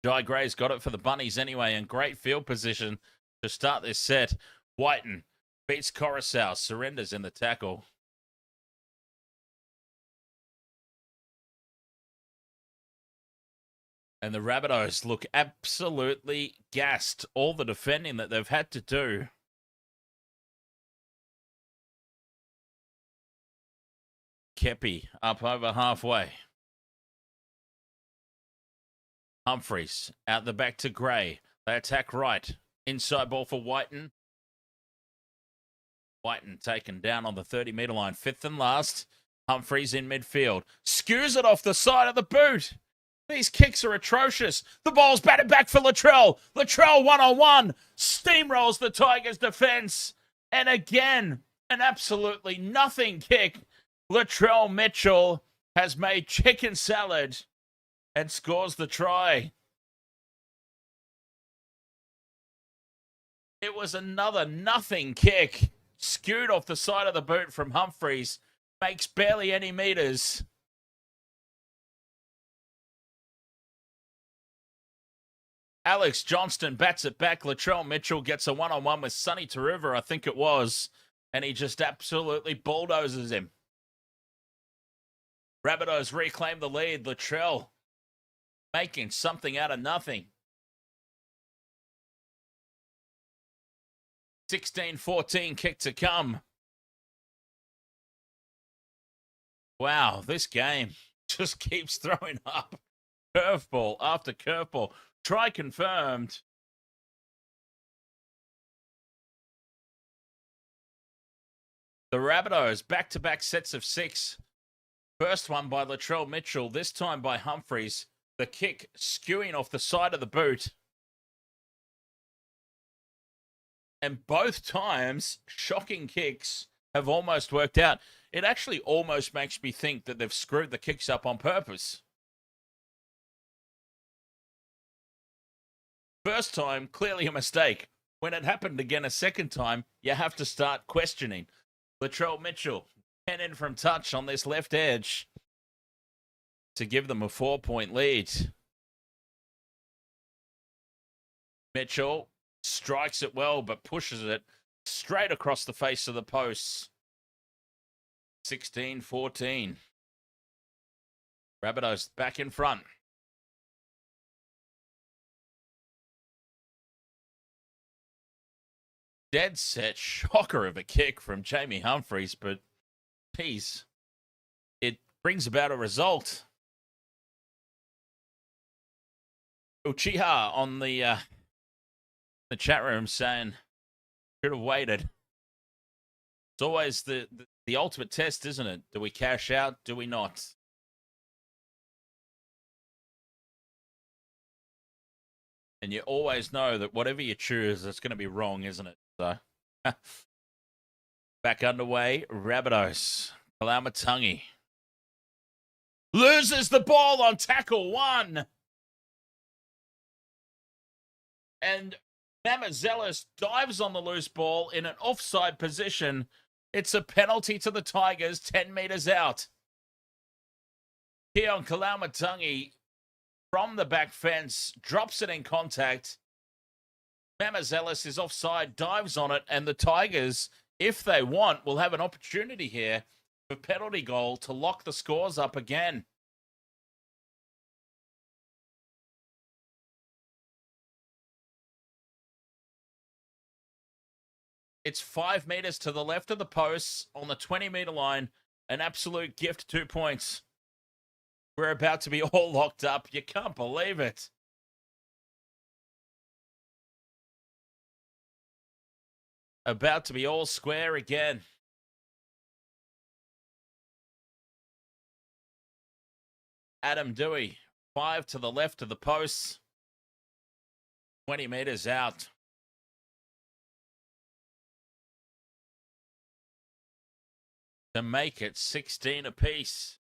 Jai Gray's got it for the Bunnies anyway, and great field position to start this set. Whiten beats Coruscant, surrenders in the tackle. And the Rabbitohs look absolutely gassed. All the defending that they've had to do. Kepi up over halfway. Humphreys out the back to Gray. They attack right. Inside ball for Whiten. Whiten taken down on the 30-meter line. 5th and last. Humphreys in midfield. Skews it off the side of the boot. These kicks are atrocious. The ball's batted back for Latrell. Latrell one-on-one. Steamrolls the Tigers' defense. And again, an absolutely nothing kick. Latrell Mitchell has made chicken salad and scores the try. It was another nothing kick. Skewed off the side of the boot from Humphreys. Makes barely any meters. Alex Johnston bats it back. Latrell Mitchell gets a one-on-one with Sonny Taruva, I think it was. And he just absolutely bulldozes him. Rabbitohs reclaim the lead. Latrell making something out of nothing. 16-14 kick to come. Wow, this game. just keeps throwing up curveball after curveball. Try confirmed. The Rabbitohs, back-to-back sets of 6. First one by Latrell Mitchell, this time by Humphreys. The kick skewing off the side of the boot. And both times, shocking kicks have almost worked out. It actually almost makes me think that they've screwed the kicks up on purpose. First time, clearly a mistake. When it happened again a second time, you have to start questioning. Latrell Mitchell, 10 in from touch on this left edge to give them a 4-point lead. Mitchell strikes it well, but pushes it straight across the face of the posts. 16-14. Rabbitohs back in front. Dead set shocker of a kick from Jamie Humphreys, but geez, it brings about a result. Uchiha on the chat room saying, should have waited. It's always the ultimate test, isn't it? Do we cash out? Do we not? And you always know that whatever you choose, it's going to be wrong, isn't it? So, back underway. Rabbitohs. Kalamatangi loses the ball on tackle 1. And Mamazelis dives on the loose ball in an offside position. It's a penalty to the Tigers, 10 meters out. Keon Kalamatangi from the back fence drops it in contact. Mamazelis is offside, dives on it, and the Tigers, if they want, will have an opportunity here for penalty goal to lock the scores up again. It's 5 meters to the left of the posts on the 20-meter line. An absolute gift, 2 points. We're about to be all locked up. You can't believe it. About to be all square again. Adam Dewey, 5 to the left of the posts. 20 meters out. To make it 16 apiece.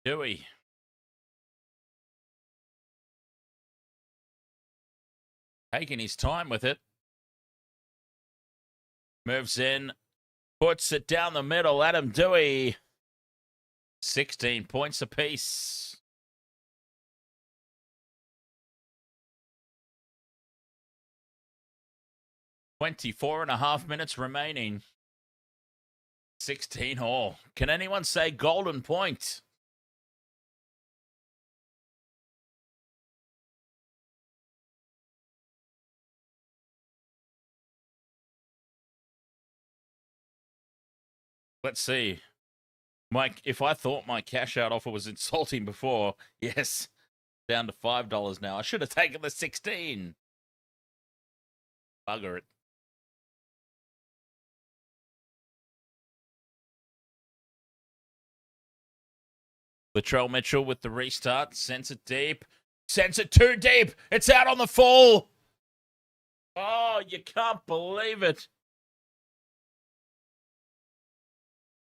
Dewey. Taking his time with it. Moves in. Puts it down the middle. Adam Dewey. 16 points apiece. .24.5 minutes remaining. 16 all. Can anyone say golden point? Let's see. Mike, if I thought my cash out offer was insulting before, yes, down to $5 now. I should have taken the 16. Bugger it. Latrell Mitchell with the restart. Sends it deep. Sends it too deep. It's out on the full. Oh, you can't believe it.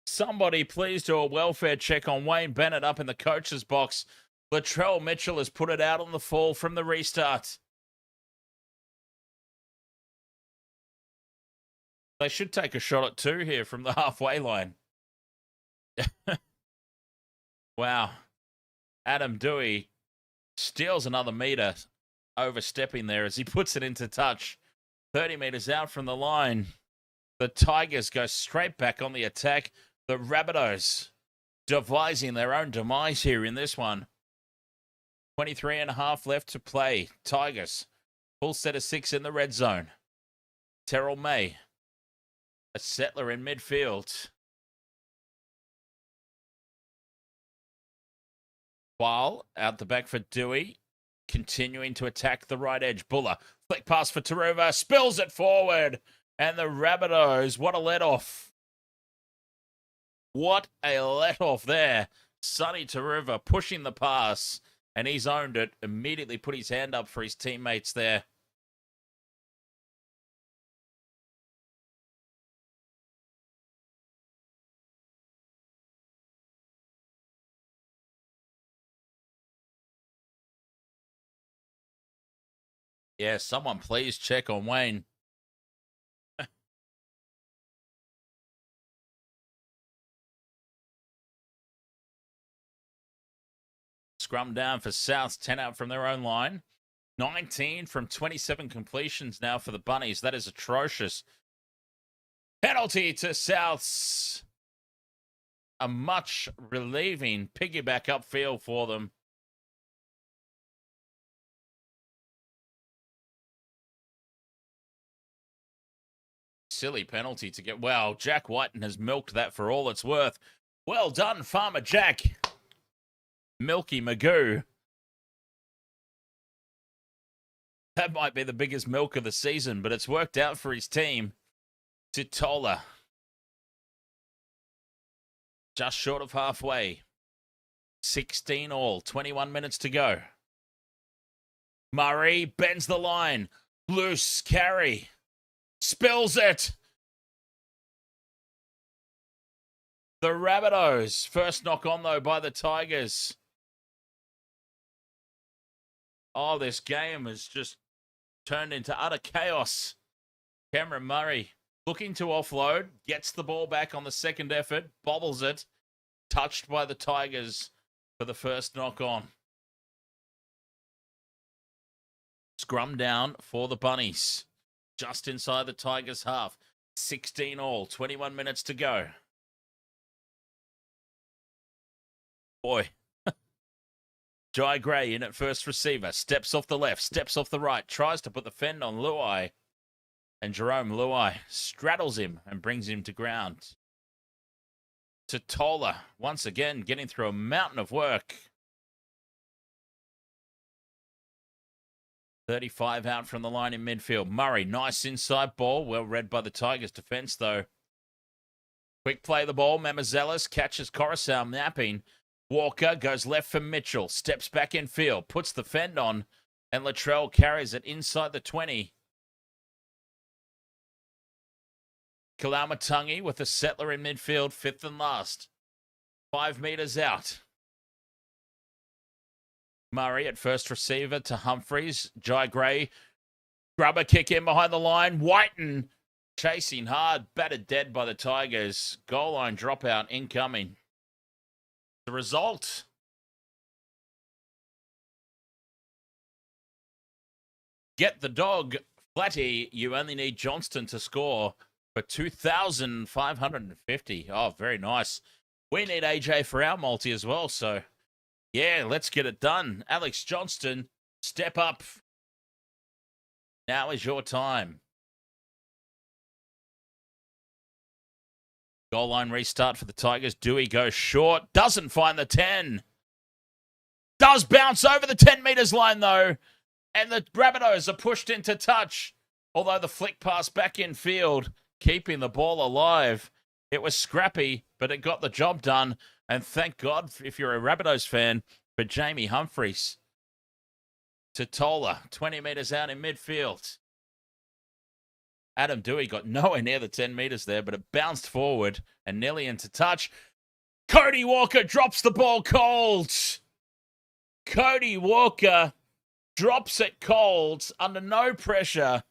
Somebody please do a welfare check on Wayne Bennett up in the coach's box. Latrell Mitchell has put it out on the full from the restart. They should take a shot at 2 here from the halfway line. Wow. Adam Dewey steals another meter, overstepping there as he puts it into touch. 30 meters out from the line. The Tigers go straight back on the attack. The Rabbitohs devising their own demise here in this one. 23.5 left to play. Tigers Full set of 6 in the red zone. Terrell May. A settler in midfield. While out the back for Dewey. Continuing to attack the right edge. Buller. Flick pass for Taruva. Spills it forward. And the Rabbitohs. What a let-off. What a let-off there. Sonny Taruva pushing the pass. And he's owned it. Immediately put his hand up for his teammates there. Yeah, someone please check on Wayne. Scrum down for South, 10 out from their own line. 19 from 27 completions now for the Bunnies. That is atrocious. Penalty to Souths. A much relieving piggyback upfield for them. Silly penalty to get... Wow, Jack Whiten has milked that for all it's worth. Well done, Farmer Jack. Milky Magoo. That might be the biggest milk of the season, but it's worked out for his team. Titola. Just short of halfway. 16 all. 21 minutes to go. Murray bends the line. Loose carry. Spills it. The Rabbitohs. First knock on, though, by the Tigers. Oh, this game has just turned into utter chaos. Cameron Murray looking to offload. Gets the ball back on the second effort. Bobbles it. Touched by the Tigers for the first knock on. Scrum down for the Bunnies. Just inside the Tigers' half. 16 all. 21 minutes to go. Boy. Jai Gray in at first receiver. Steps off the left. Steps off the right. Tries to put the fend on Luai. And Jerome Luai straddles him and brings him to ground. Totola, once again, getting through a mountain of work. 35 out from the line in midfield. Murray, nice inside ball. Well read by the Tigers defense, though. Quick play the ball. Memazelis catches Coruscant napping. Walker goes left for Mitchell. Steps back in field. Puts the fend on. And Latrell carries it inside the 20. Kalamatangi with a settler in midfield. Fifth and last. 5 meters out. Murray at first receiver to Humphreys. Jai Gray. Grubber kick in behind the line. Whiten chasing hard. Battered dead by the Tigers. Goal line dropout incoming. The result. Get the dog. Flatty. You only need Johnston to score for 2,550. Oh, very nice. We need AJ for our multi as well, so... yeah, let's get it done. Alex Johnston, step up. Now is your time. Goal line restart for the Tigers. Dewey goes short. Doesn't find the 10. Does bounce over the 10 meters line, though. And the Rabbitohs are pushed into touch. Although the flick pass back in field, keeping the ball alive. It was scrappy, but it got the job done. And thank God, if you're a Rabbitohs fan, for Jamie Humphreys. Totola, 20 metres out in midfield. Adam Dewey got nowhere near the 10 metres there, but it bounced forward and nearly into touch. Cody Walker drops the ball cold. Cody Walker drops it cold under no pressure.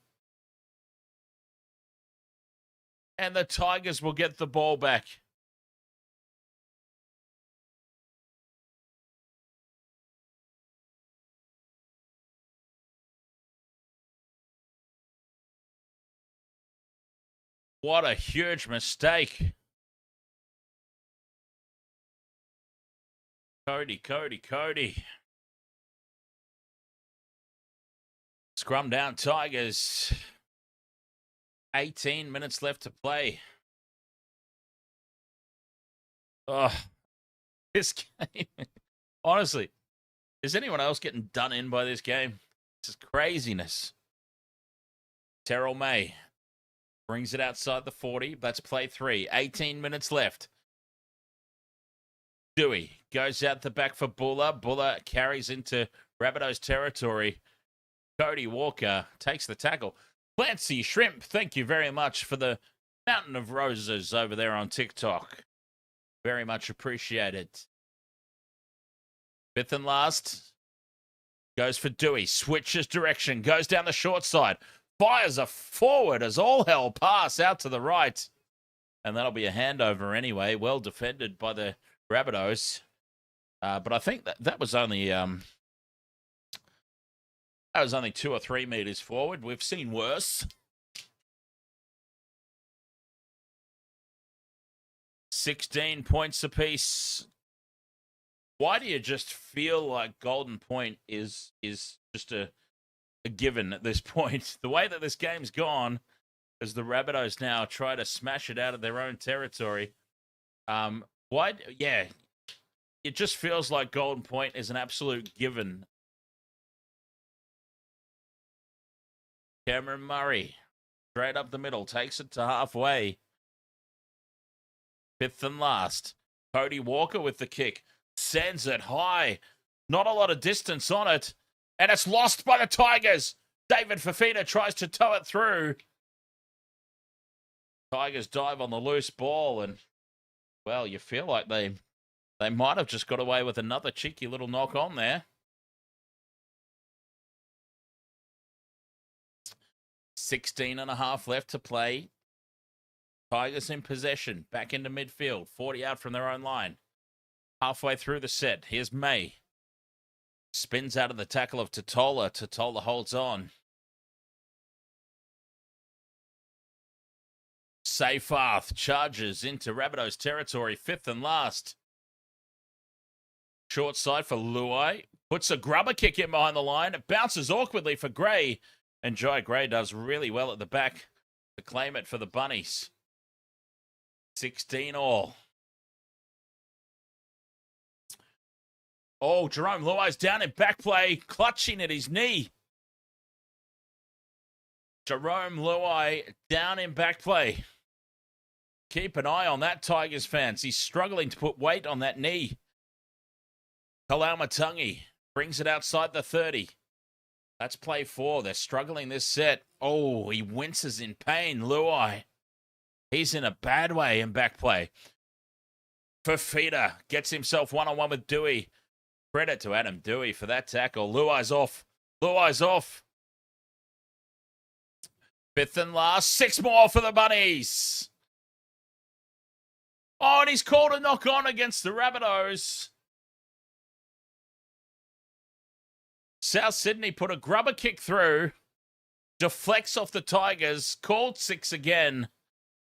And the Tigers will get the ball back. What a huge mistake. Cody. Scrum down, Tigers. 18 minutes left to play. Oh, this game. Honestly, is anyone else getting done in by this game? This is craziness. Terrell May brings it outside the 40. That's play 3. 18 minutes left. Dewey goes out the back for Buller. Buller carries into Rabbitohs territory. Cody Walker takes the tackle. Clancy Shrimp, thank you very much for the mountain of roses over there on TikTok. Very much appreciated. Fifth and last. Goes for Dewey. Switches direction. Goes down the short side. Fires a forward as all hell pass out to the right. And that'll be a handover anyway. Well defended by the Rabbitohs. But I think that was only 2 or 3 meters forward. We've seen worse. 16 points apiece. Why do you just feel like Golden Point is just a given at this point? The way that this game's gone, as the Rabbitohs now try to smash it out of their own territory. Why? Yeah, it just feels like Golden Point is an absolute given. Cameron Murray, straight up the middle, takes it to halfway. Fifth and last. Cody Walker with the kick. Sends it high. Not a lot of distance on it. And it's lost by the Tigers. David Fafita tries to tow it through. Tigers dive on the loose ball. And, well, you feel like they might have just got away with another cheeky little knock on there. 16.5 left to play. Tigers in possession. Back into midfield. 40 out from their own line. Halfway through the set. Here's May. Spins out of the tackle of Totola. Totola holds on. Seyfarth charges into Rabbitohs territory. Fifth and last. Short side for Luai. Puts a grubber kick in behind the line. It bounces awkwardly for Gray. And Jai Gray does really well at the back to claim it for the Bunnies. 16 all. Oh, Jerome Luai's down in back play, clutching at his knee. Jerome Luai down in back play. Keep an eye on that, Tigers fans. He's struggling to put weight on that knee. Kalaumatangi brings it outside the 30. That's play 4. They're struggling this set. Oh, he winces in pain, Luai. He's in a bad way in back play. Fafita gets himself one-on-one with Dewey. Credit to Adam Dewey for that tackle. Luai's off. Luai's off. Fifth and last. 6 more for the Bunnies. Oh, and he's called a knock on against the Rabbitohs. South Sydney put a grubber kick through. Deflects off the Tigers. Called 6 again.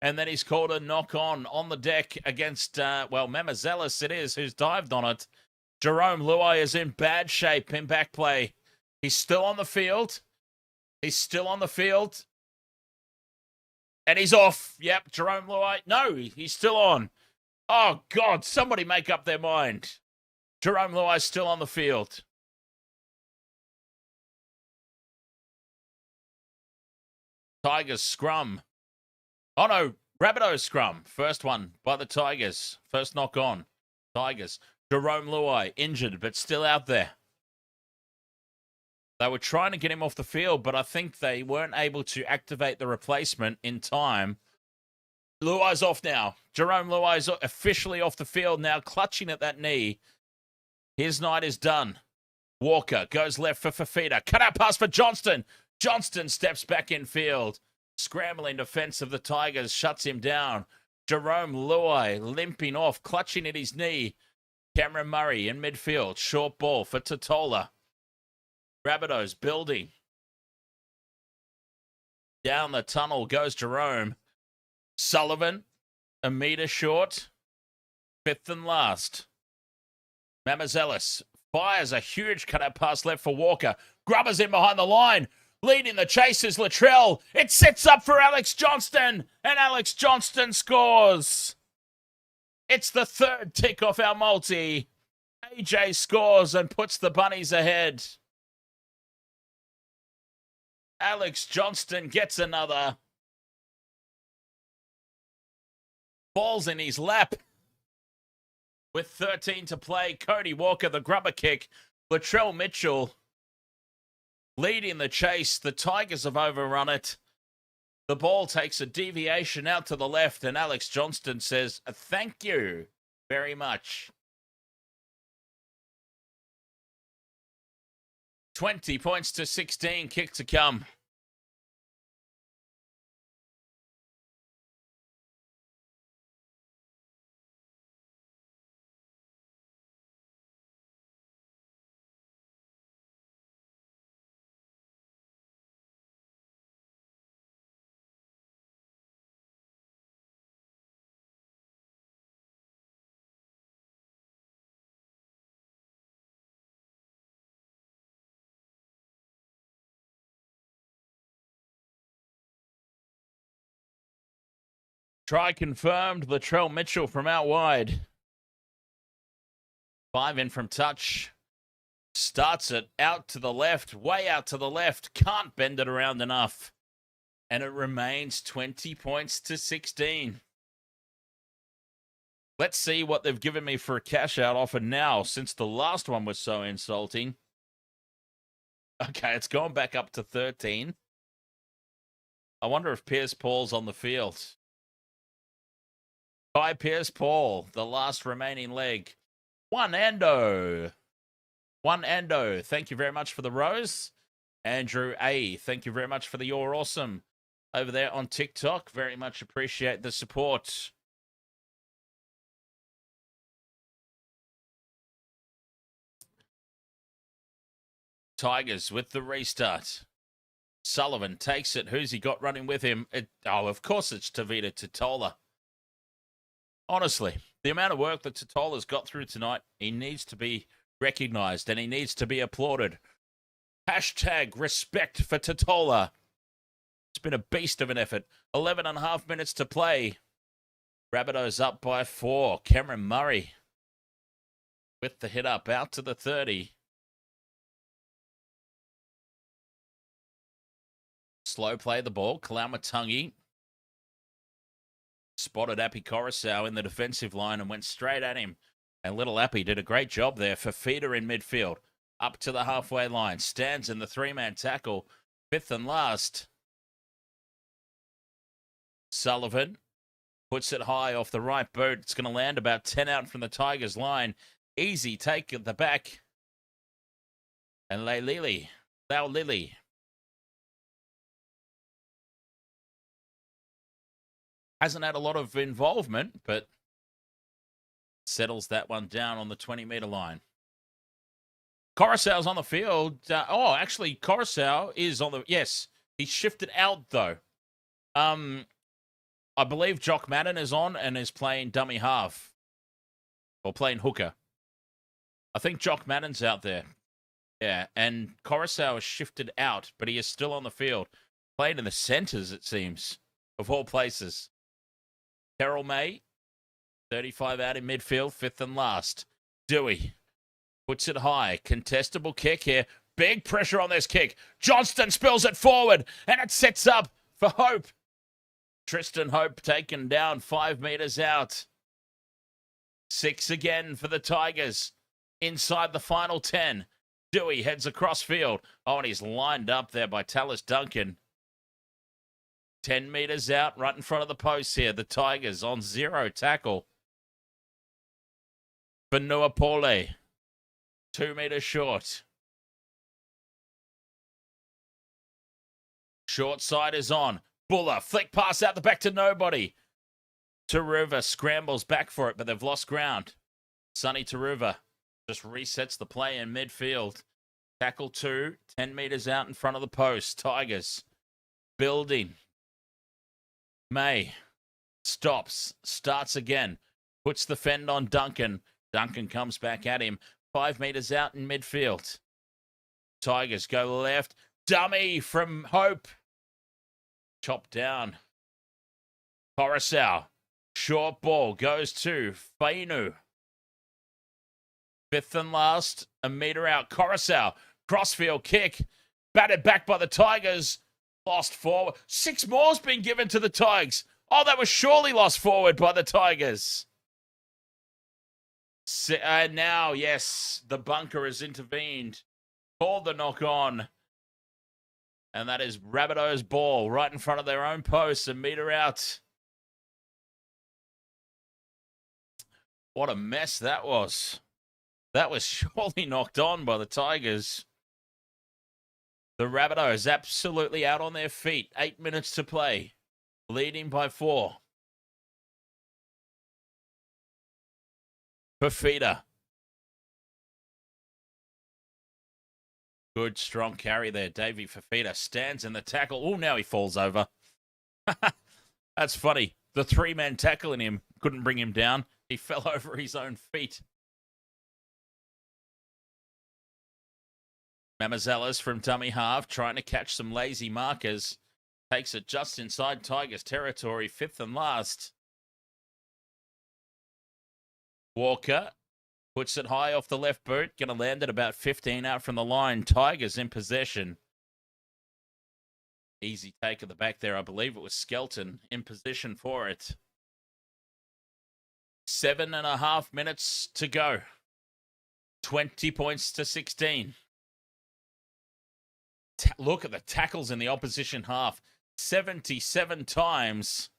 And then he's called a knock on the deck against, Memazelis it is, who's dived on it. Jerome Luai is in bad shape in back play. He's still on the field. He's still on the field. And he's off. Yep, Jerome Luai. No, he's still on. Oh, God, somebody make up their mind. Jerome Luai's still on the field. Tigers scrum. Oh, no, Rabbitohs scrum. First one by the Tigers. First knock on. Tigers. Jerome Luai, injured, but still out there. They were trying to get him off the field, but I think they weren't able to activate the replacement in time. Luai's off now. Jerome Luai's officially off the field now, clutching at that knee. His night is done. Walker goes left for Fafita. Cut out pass for Johnston. Johnston steps back in field. Scrambling defense of the Tigers shuts him down. Jerome Luai limping off, clutching at his knee. Cameron Murray in midfield. Short ball for Totola. Rabbitohs building. Down the tunnel goes Jerome. Sullivan, a metre short. Fifth and last. Mamazelis fires a huge cutout pass left for Walker. Grubbers in behind the line. Leading the chase is Latrell. It sets up for Alex Johnston, and Alex Johnston scores. It's the third tick off our multi. AJ scores and puts the Bunnies ahead. Alex Johnston gets another. Ball's in his lap. With 13 to play, Cody Walker, the grubber kick. Latrell Mitchell leading the chase. The Tigers have overrun it. The ball takes a deviation out to the left, and Alex Johnston says, thank you very much. 20 points to 16, kick to come. Try confirmed. Latrell Mitchell from out wide. 5 in from touch. Starts it out to the left, way out to the left. Can't bend it around enough. And it remains 20 points to 16. Let's see what they've given me for a cash out offer now, since the last one was so insulting. Okay, it's gone back up to 13. I wonder if Pierce Paul's on the field. By Pierce Paul, the last remaining leg. One Ando. Thank you very much for the rose. Andrew A, thank you very much for the You're Awesome over there on TikTok. Very much appreciate the support. Tigers with the restart. Sullivan takes it. Who's he got running with him? Of course it's Tavita Totola. Honestly, the amount of work that Totola's got through tonight, he needs to be recognised and he needs to be applauded. Hashtag respect for Totola. It's been a beast of an effort. 11 and a half minutes to play. Rabbitohs up by 4. Cameron Murray with the hit up out to the 30. Slow play the ball. Kalamatangi spotted Appy Coruscant in the defensive line and went straight at him. And little Appy did a great job there for Feeder in midfield. Up to the halfway line. Stands in the 3-man tackle. 5th and last. Sullivan puts it high off the right boot. It's going to land about 10 out from the Tigers line. Easy take at the back. And Lau Lily. Hasn't had a lot of involvement, but settles that one down on the 20-meter line. Coruscant's on the field. Actually, Coruscant is on the... Yes, he's shifted out, though. I believe Jock Madden is on and is playing dummy half. Or playing hooker. I think Jock Madden's out there. Yeah, and Coruscant is shifted out, but he is still on the field. Playing in the centres, it seems, of all places. Terrell May, 35 out in midfield, 5th and last. Dewey puts it high. Contestable kick here. Big pressure on this kick. Johnston spills it forward, and it sets up for Hope. Tristan Hope taken down 5 meters out. 6 again for the Tigers. Inside the final 10. Dewey heads across field. Oh, and he's lined up there by Tallis Duncan. 10 meters out, right in front of the post here. The Tigers on 0 tackle. Vanua Pole, 2 meters short. Short side is on. Buller, flick pass out the back to nobody. Taruva scrambles back for it, but they've lost ground. Sonny Taruva just resets the play in midfield. Tackle 2, 10 meters out in front of the post. Tigers building. May stops, starts again, puts the fend on Duncan. Duncan comes back at him, 5 meters out in midfield. Tigers go left, Dummy from Hope. Chopped down. Coruscant. Short ball goes to Fainu. Fifth and last. A metre out. Coruscant. Crossfield kick. Batted back by the Tigers. Lost forward. 6 more's been given to the Tigers. Oh, that was surely lost forward by the Tigers. Now, yes, the bunker has intervened. Called the knock on. And that is Rabbitohs' ball right in front of their own post. A metre out. What a mess that was. That was surely knocked on by the Tigers. The Rabbitohs absolutely out on their feet. 8 minutes to play. Leading by 4. Fafita. Good, strong carry there. Davey Fafita stands in the tackle. Oh, now he falls over. That's funny. The 3-man tackling him couldn't bring him down. He fell over his own feet. Mamazelas from dummy half, trying to catch some lazy markers. Takes it just inside Tigers territory, 5th and last. Walker puts it high off the left boot. Going to land at about 15 out from the line. Tigers in possession. Easy take at the back there. I believe it was Skelton in position for it. 7.5 minutes to go. 20 points to 16. Look at the tackles in the opposition half. 77 times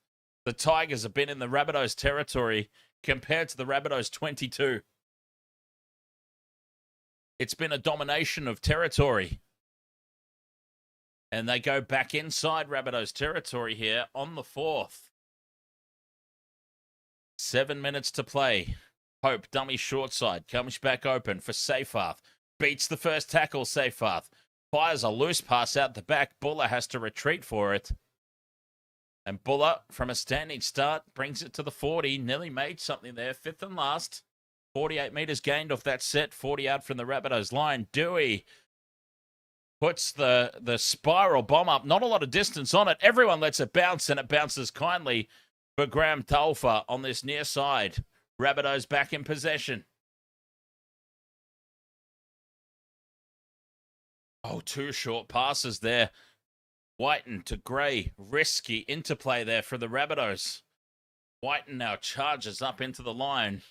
the Tigers have been in the Rabbitohs territory compared to the Rabbitohs 22. It's been a domination of territory. And they go back inside Rabbitohs territory here on the 4th. 7 minutes to play. Hope, dummy short side, comes back open for Seyfarth. Beats the first tackle, Seyfarth. Fires a loose pass out the back. Buller has to retreat for it. And Buller, from a standing start, brings it to the 40. Nearly made something there. 5th and last. 48 metres gained off that set. 40 out from the Rabbitohs line. Dewey puts the spiral bomb up. Not a lot of distance on it. Everyone lets it bounce, and it bounces kindly for Graham Talfa on this near side. Rabbitohs back in possession. Oh, 2 short passes there. Whiten to Gray. Risky interplay there for the Rabbitohs. Whiten now charges up into the line.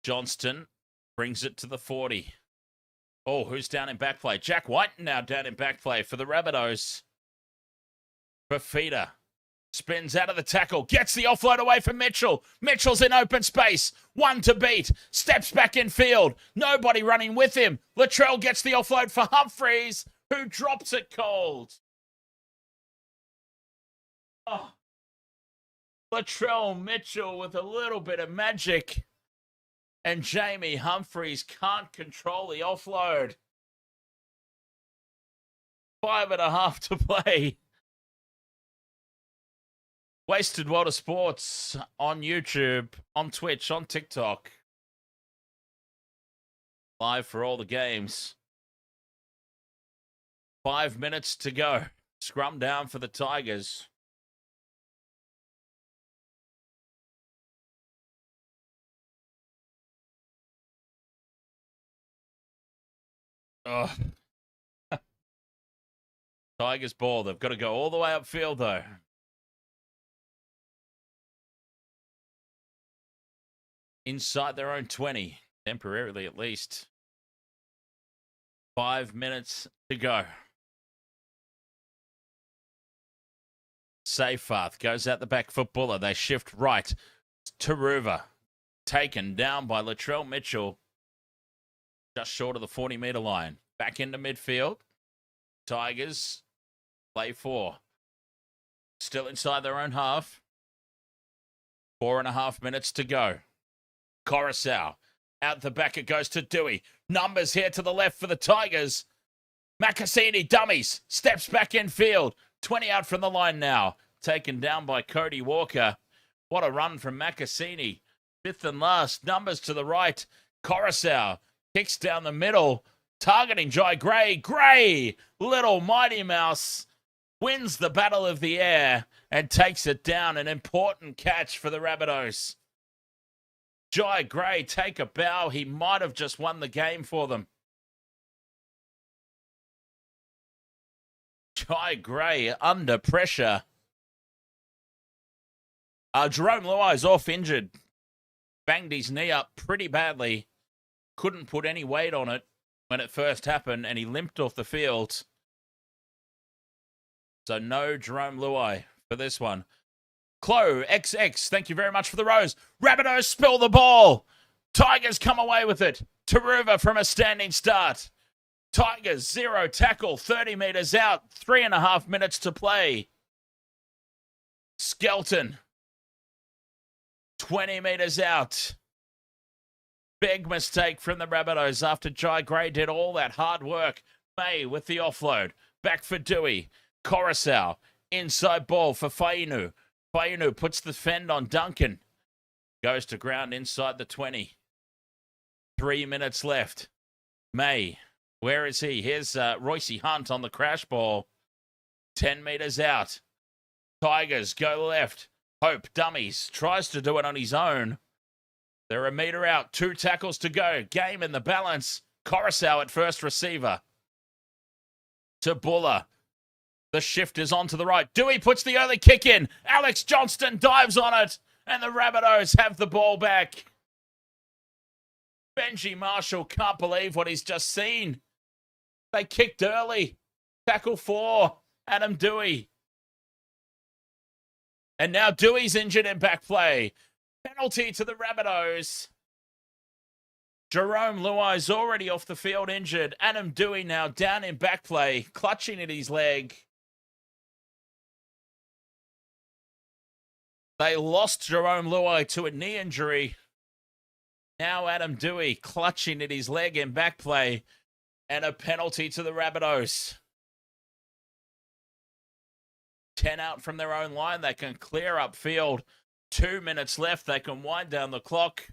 Johnston brings it to the 40. Oh, who's down in back play? Jack Whiten now down in back play for the Rabbitohs. Fafita spins out of the tackle, gets the offload away from Mitchell. Mitchell's in open space. 1 to beat. Steps back in field. Nobody running with him. Latrell gets the offload for Humphreys, who drops it cold. Oh. Latrell Mitchell with a little bit of magic. And Jamie Humphreys can't control the offload. 5.5 to play. Wasted World of Sports on YouTube, on Twitch, on TikTok. Live for all the games. 5 minutes to go. Scrum down for the Tigers. Oh. Tigers ball. They've got to go all the way upfield, though. Inside their own 20, temporarily at least. 5 minutes to go. Seyfarth goes out the back for Buller. They shift right. Taruva taken down by Latrell Mitchell. Just short of the 40-metre line. Back into midfield. Tigers play 4. Still inside their own half. 4.5 minutes to go. Coruscant. Out the back it goes to Dewey. Numbers here to the left for the Tigers. Macassini, dummies. Steps back in field. 20 out from the line now. Taken down by Cody Walker. What a run from Macassini. 5th and last. Numbers to the right. Coruscant kicks down the middle. targeting Jai Gray. Gray, little Mighty Mouse, wins the battle of the air and takes it down. An important catch for the Rabbitohs. Jai Gray, take a bow. He might have just won the game for them. Jai Gray under pressure. Jerome Luai's off injured. Banged his knee up pretty badly. Couldn't put any weight on it when it first happened, and he limped off the field. So no Jerome Luai for this one. Chloe XX, thank you very much for the rose. Rabbitohs spill the ball. Tigers come away with it. Taruva from a standing start. Tigers 0 tackle, 30 metres out, 3.5 minutes to play. Skelton, 20 metres out. Big mistake from the Rabbitohs after Jai Gray did all that hard work. May with the offload. Back for Dewey. Coruscant, inside ball for Fainu. Fainu puts the fend on Duncan. Goes to ground inside the 20. 3 minutes left. May, where is he? Here's Royce Hunt on the crash ball. 10 metres out. Tigers go left. Hope dummies. Tries to do it on his own. They're a metre out. 2 tackles to go. Game in the balance. Coruscant at first receiver. To Buller. The shift is on to the right. Dewey puts the early kick in. Alex Johnston dives on it. And the Rabbitohs have the ball back. Benji Marshall can't believe what he's just seen. They kicked early. Tackle 4. Adam Dewey. And now Dewey's injured in back play. Penalty to the Rabbitohs. Jerome Luai's already off the field injured. Adam Dewey now down in back play, clutching at his leg. They lost Jerome Luai to a knee injury. Now Adam Dewey clutching at his leg in back play. And a penalty to the Rabbitohs. 10 out from their own line. They can clear up field. 2 minutes left. They can wind down the clock.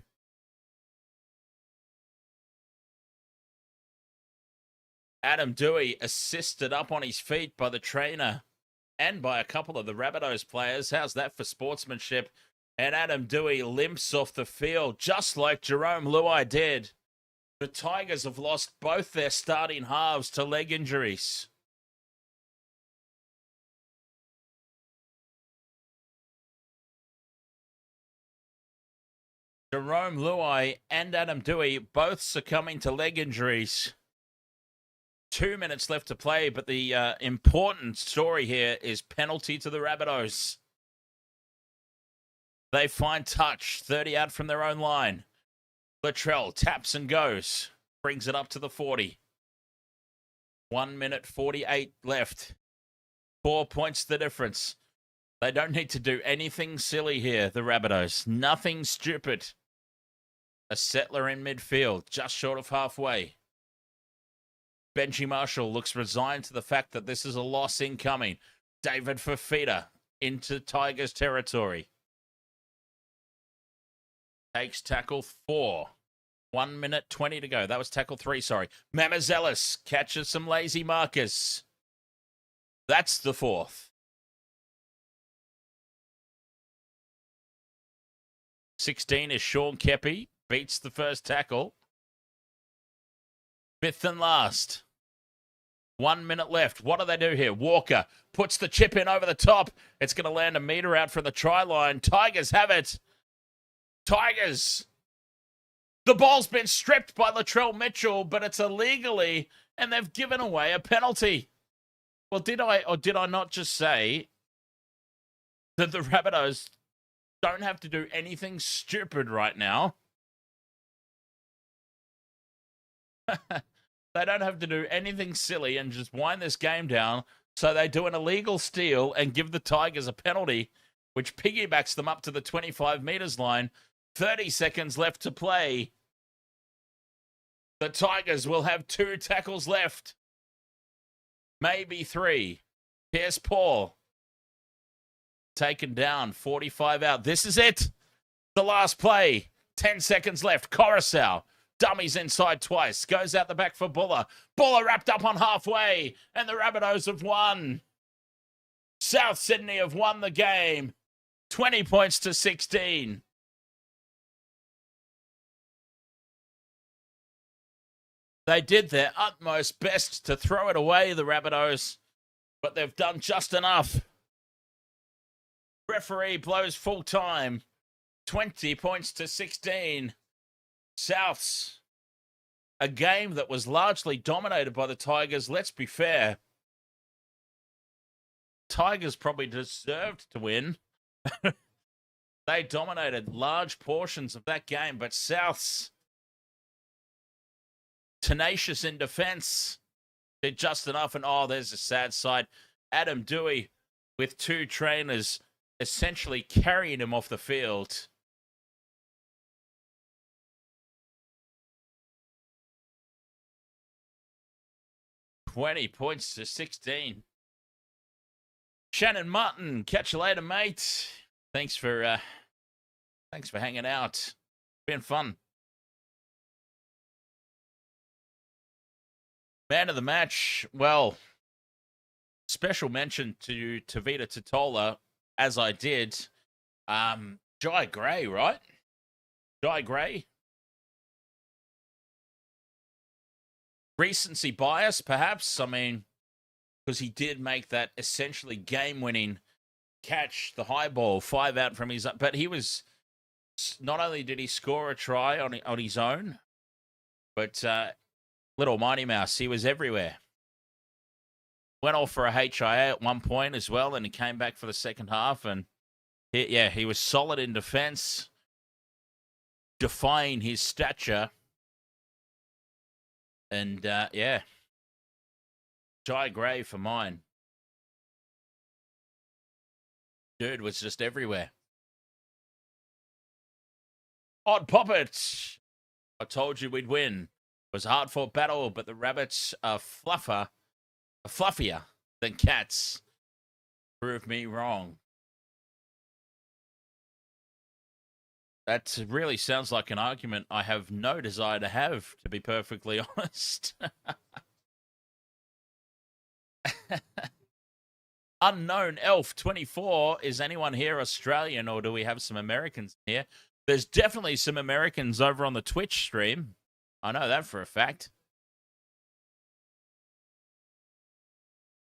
Adam Dewey assisted up on his feet by the trainer and by a couple of the Rabbitohs players. How's that for sportsmanship? And Adam Dewey limps off the field just like Jerome Luai did. The Tigers have lost both their starting halves to leg injuries. Jerome Luai and Adam Dewey both succumbing to leg injuries. 2 minutes left to play, but the important story here is penalty to the Rabbitohs. They find touch, 30 out from their own line. Latrell taps and goes, brings it up to the 40. 1 minute 48 left. 4 points the difference. They don't need to do anything silly here, the Rabbitohs. Nothing stupid. A settler in midfield, just short of halfway. Benji Marshall looks resigned to the fact that this is a loss incoming. David Fafita into Tigers territory. Takes tackle 4. 1 minute 20 to go. That was tackle 3, sorry. Mamazelis catches some lazy markers. That's the 4th. 16 is Sean Kepi. Beats the first tackle. 5th and last. 1 minute left. What do they do here? Walker puts the chip in over the top. It's going to land a metre out from the try line. Tigers have it. Tigers. The ball's been stripped by Latrell Mitchell, but it's illegally, and they've given away a penalty. Well, did I not just say that the Rabbitohs don't have to do anything stupid right now? They don't have to do anything silly and just wind this game down. So they do an illegal steal and give the Tigers a penalty, which piggybacks them up to the 25 metres line. 30 seconds left to play. The Tigers will have 2 tackles left. Maybe 3. Here's Paul. Taken down, 45 out. This is it. The last play. 10 seconds left. Coruscant Dummies inside twice. Goes out the back for Buller. Buller wrapped up on halfway. And the Rabbitohs have won. South Sydney have won the game. 20 points to 16. They did their utmost best to throw it away, the Rabbitohs, but they've done just enough. Referee blows full time. 20 points to 16. Souths. A game that was largely dominated by the Tigers. Let's be fair. Tigers probably deserved to win. They dominated large portions of that game, but Souths, tenacious in defense, did just enough. And there's a sad side. Adam Dewey with two trainers essentially carrying him off the field. $20 points to 16. Shannon Martin, catch you later, mate. Thanks for hanging out. Been fun. Man of the match. Well, special mention to Tavita Totola, as I did. Jai Gray, right? Jai Gray. Recency bias, perhaps. I mean, because he did make that essentially game-winning catch, the high ball, 5 out from his... But he was... Not only did he score a try on his own, but little Mighty Mouse, he was everywhere. Went off for a HIA at one point as well, and he came back for the second half. And he was solid in defense, defying his stature. And Jai Gray for mine. Dude was just everywhere. Odd Poppet. I told you we'd win. It was a hard-fought battle, but the Rabbits are fluffier than Cats. Prove me wrong. That really sounds like an argument I have no desire to have, to be perfectly honest. Unknown Elf 24. Is anyone here Australian, or do we have some Americans here? There's definitely some Americans over on the Twitch stream. I know that for a fact.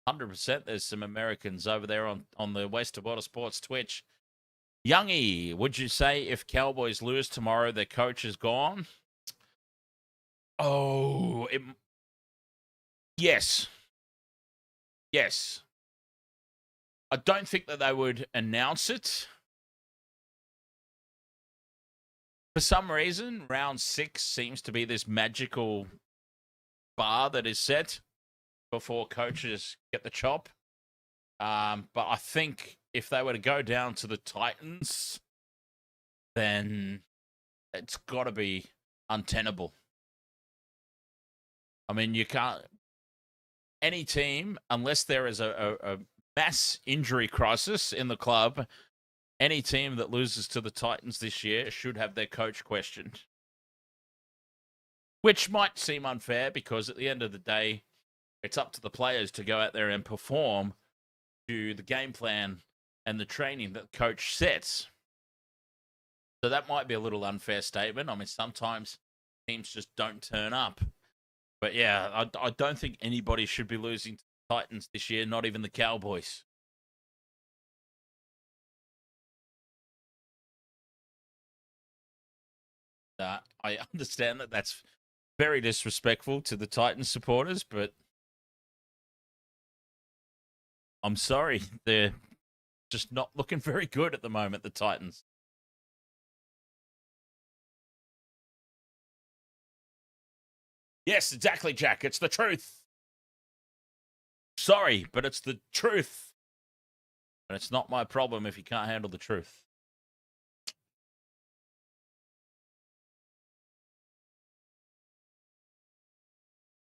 100% there's some Americans over there on the West of Water Sports Twitch. Youngie, would you say if Cowboys lose tomorrow, their coach is gone? Yes. Yes. I don't think that they would announce it. For some reason, round 6 seems to be this magical bar that is set before coaches get the chop. But I think if they were to go down to the Titans, then it's got to be untenable. I mean, you can't... Any team, unless there is a mass injury crisis in the club, any team that loses to the Titans this year should have their coach questioned. Which might seem unfair because at the end of the day, it's up to the players to go out there and perform to the game plan and the training that the coach sets. So that might be a little unfair statement. I mean, sometimes teams just don't turn up. But yeah, I don't think anybody should be losing to the Titans this year, not even the Cowboys. I understand that that's very disrespectful to the Titans supporters, but I'm sorry. They're just not looking very good at the moment, the Titans. Yes, exactly, Jack. It's the truth. Sorry, but it's the truth. And it's not my problem if you can't handle the truth.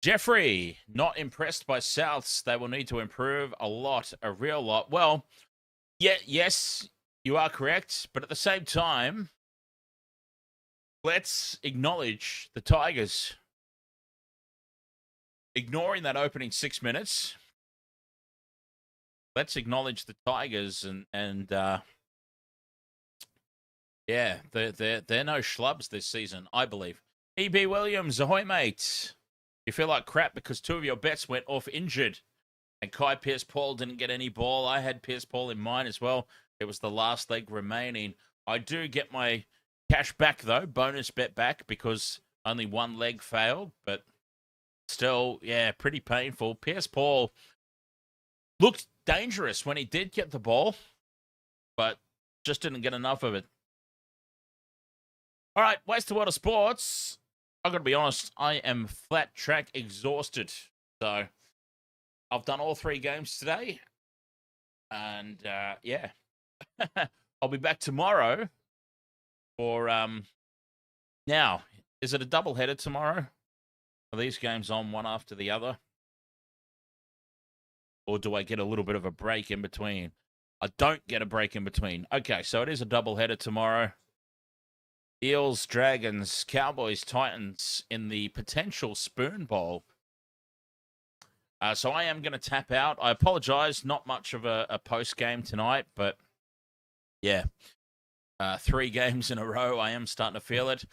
Jeffrey, not impressed by Souths. They will need to improve a lot, a real lot. Well, yeah, yes, you are correct. But at the same time, let's acknowledge the Tigers. Ignoring that opening 6 minutes, let's acknowledge the Tigers and yeah, they're no schlubs this season, I believe. EB Williams, ahoy, mate. You feel like crap because 2 of your bets went off injured. And Kai Pierce-Paul didn't get any ball. I had Pierce-Paul in mine as well. It was the last leg remaining. I do get my cash back, though. Bonus bet back because only 1 leg failed. But still, yeah, pretty painful. Pierce-Paul looked dangerous when he did get the ball. But just didn't get enough of it. All right, Waste of Water Sports. I've got to be honest. I am flat track exhausted. So I've done all 3 games today. And, yeah. I'll be back tomorrow for, now, is it a doubleheader tomorrow? Are these games on one after the other? Or do I get a little bit of a break in between? I don't get a break in between. Okay, so it is a doubleheader tomorrow. Eels, Dragons, Cowboys, Titans in the potential Spoon Bowl. So I am going to tap out. I apologize. Not much of a post-game tonight, but yeah. 3 games in a row. I am starting to feel it.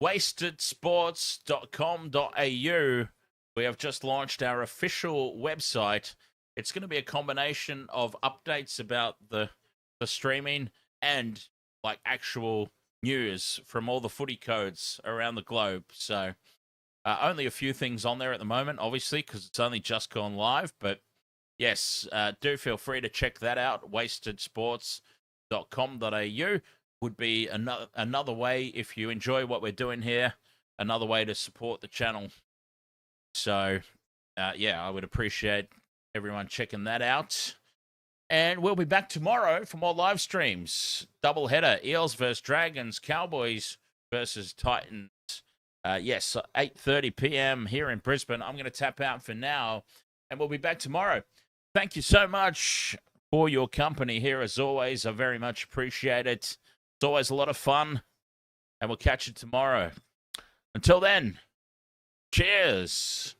wastedsports.com.au. We have just launched our official website. It's going to be a combination of updates about the streaming and like actual news from all the footy codes around the globe. So only a few things on there at the moment, obviously, because it's only just gone live. But yes, do feel free to check that out. wastedsports.com.au would be another way, if you enjoy what we're doing here, another way to support the channel. So, yeah, I would appreciate everyone checking that out. And we'll be back tomorrow for more live streams. Doubleheader, Eels versus Dragons, Cowboys versus Titans. Yes, 8:30 p.m. here in Brisbane. I'm going to tap out for now, and we'll be back tomorrow. Thank you so much for your company here, as always. I very much appreciate it. It's always a lot of fun, and we'll catch you tomorrow. Until then, cheers.